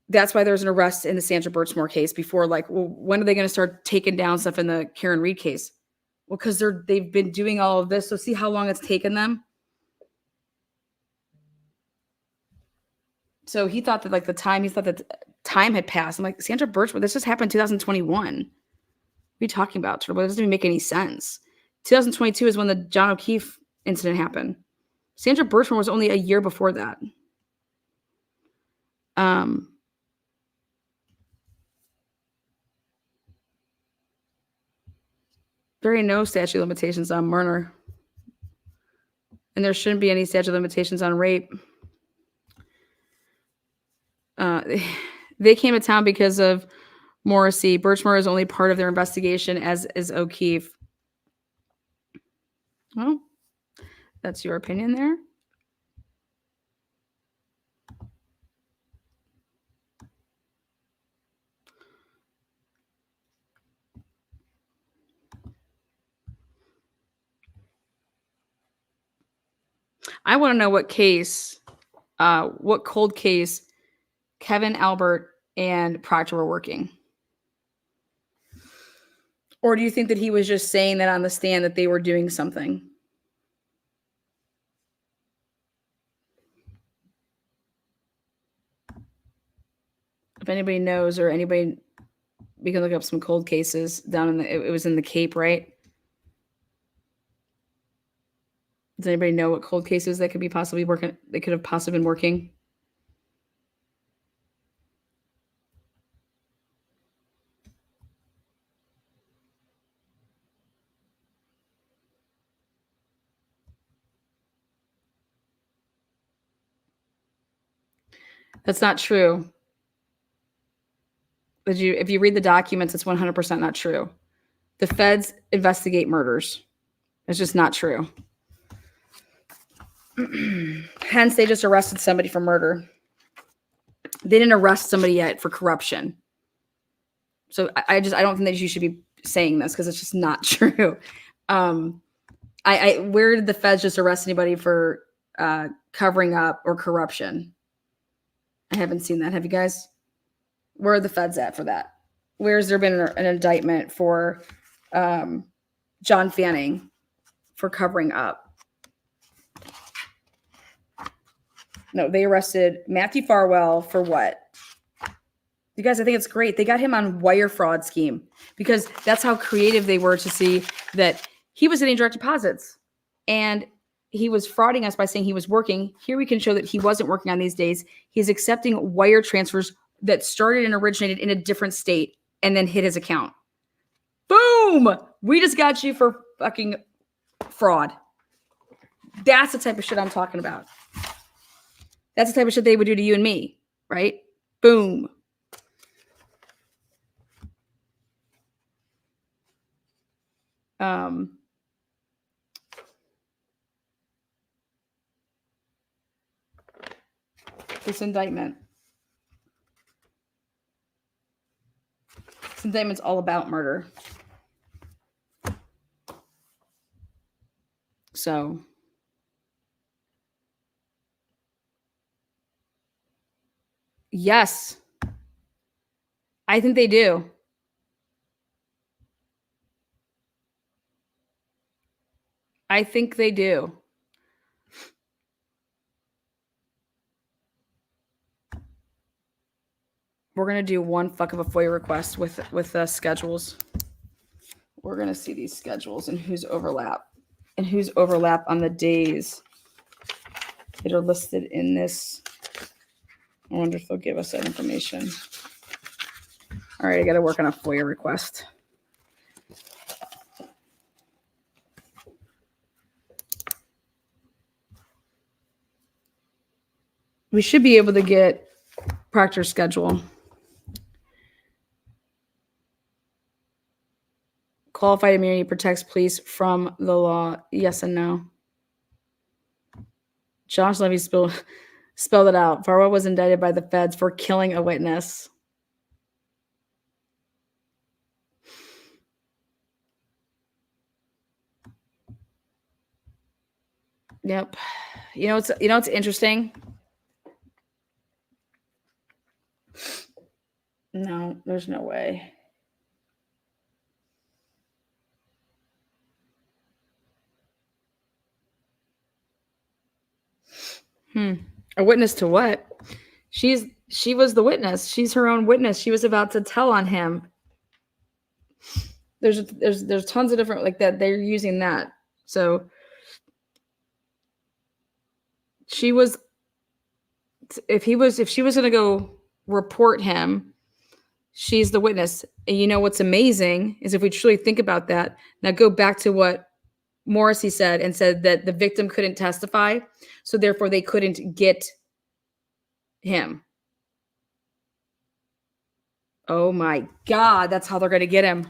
That's why there's an arrest in the Sandra Birchmore case before, like, well, when are they going to start taking down stuff in the Karen Reed case? Well, because they've been doing all of this. So see how long it's taken them. So he thought that time had passed. I'm like, Sandra Birchmore, this just happened in 2021. What are you talking about? It doesn't even make any sense. 2022 is when the John O'Keefe incident happened. Sandra Birchmore was only a year before that. There ain't no statute of limitations on murder. And there shouldn't be any statute of limitations on rape. They came to town because of Morrissey. Birchmore is only part of their investigation, as is O'Keefe. Well, that's your opinion there. I want to know what cold case Kevin Albert and Proctor were working. Or do you think that he was just saying that on the stand that they were doing something? If anybody knows or anybody We can look up some cold cases down in the, it was in the Cape, right? Does anybody know what cold cases that could be possibly working? They could have possibly been working. That's not true. If you read the documents, it's 100% not true. The feds investigate murders. It's just not true. Hence, they just arrested somebody for murder. They didn't arrest somebody yet for corruption. So I don't think that you should be saying this because it's just not true. Where did the feds just arrest anybody for covering up or corruption? I haven't seen that. Have you guys? Where are the feds at for that? Where's there been an indictment for John Fanning for covering up? No, they arrested Matthew Farwell for what? You guys, I think it's great. They got him on wire fraud scheme because that's how creative they were to see that he was getting direct deposits and he was frauding us by saying he was working. Here we can show that he wasn't working on these days. He's accepting wire transfers that started and originated in a different state and then hit his account. Boom! We just got you for fucking fraud. That's the type of shit I'm talking about. That's the type of shit they would do to you and me, right? Boom. This indictment. This indictment's all about murder. So yes, I think they do. I think they do. We're going to do one fuck of a FOIA request with schedules. We're going to see these schedules and who's overlap on the days that are listed in this. I wonder if they'll give us that information. All right, I got to work on a FOIA request. We should be able to get Proctor's schedule. Qualified immunity protects police from the law. Yes and no. Josh Levy spelled it out. Farwell was indicted by the feds for killing a witness. Yep. You know it's interesting. No, there's no way. A witness to what? She was the witness. She's her own witness. She was about to tell on him. There's tons of different like that. They're using that. So she was. If she was going to go report him, she's the witness. And you know what's amazing is if we truly think about that. Now go back to what Morrissey said and said that the victim couldn't testify, so therefore they couldn't get him. Oh my God, that's how they're going to get him.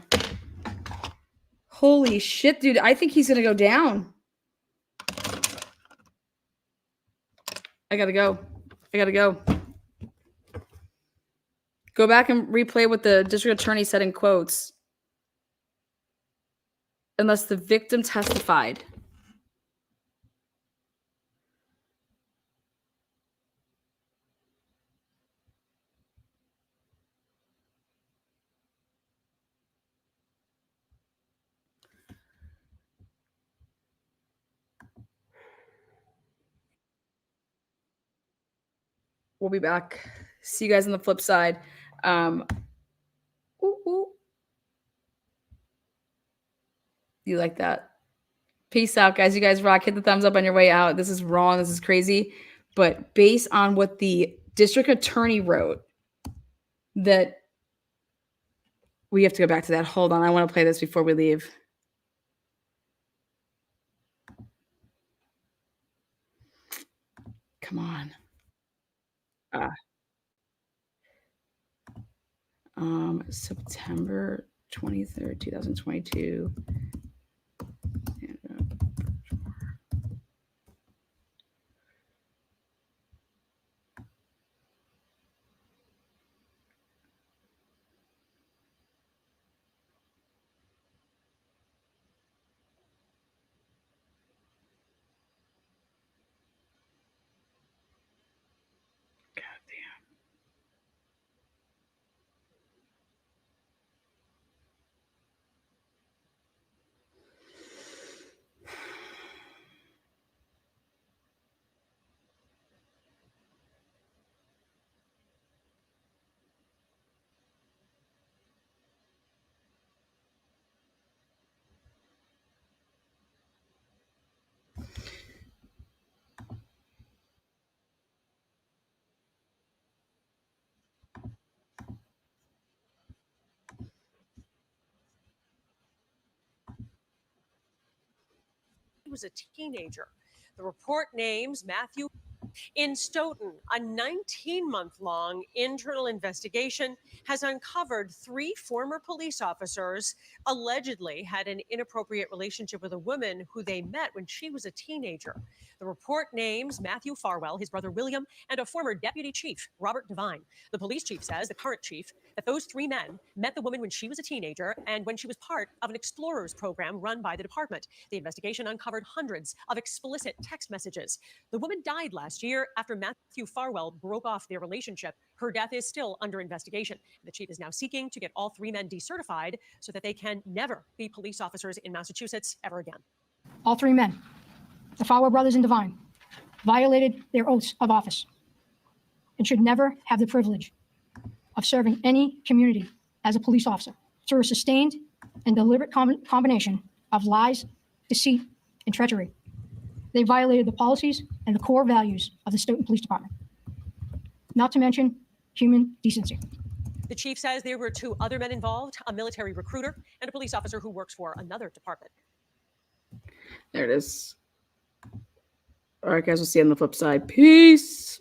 Holy shit, dude. I think he's going to go down. I got to go. Go back and replay what the district attorney said in quotes. Unless the victim testified. We'll be back. See you guys on the flip side. you like that. Peace out, guys. You guys rock. Hit the thumbs up on your way out. This is wrong. This is crazy. But based on what the district attorney wrote, that we have to go back to that. Hold on. I want to play this before we leave. Come on. September 23rd, 2022. Was a teenager. The report names Matthew. In Stoughton, a 19-month-long internal investigation has uncovered 3 former police officers allegedly had an inappropriate relationship with a woman who they met when she was a teenager. The report names Matthew Farwell, his brother William, and a former deputy chief, Robert Devine. The police chief says, the current chief, that those 3 men met the woman when she was a teenager and when she was part of an explorers program run by the department. The investigation uncovered hundreds of explicit text messages. The woman died last year after Matthew Farwell broke off their relationship. Her death is still under investigation. The chief is now seeking to get all 3 men decertified so that they can never be police officers in Massachusetts ever again. All 3 men, the Farwell brothers and Devine, violated their oaths of office and should never have the privilege of serving any community as a police officer through a sustained and deliberate combination of lies, deceit, and treachery. They violated the policies and the core values of the Stoughton Police Department, not to mention human decency. The chief says there were 2 other men involved, a military recruiter and a police officer who works for another department. There it is. All right, guys, we'll see you on the flip side. Peace.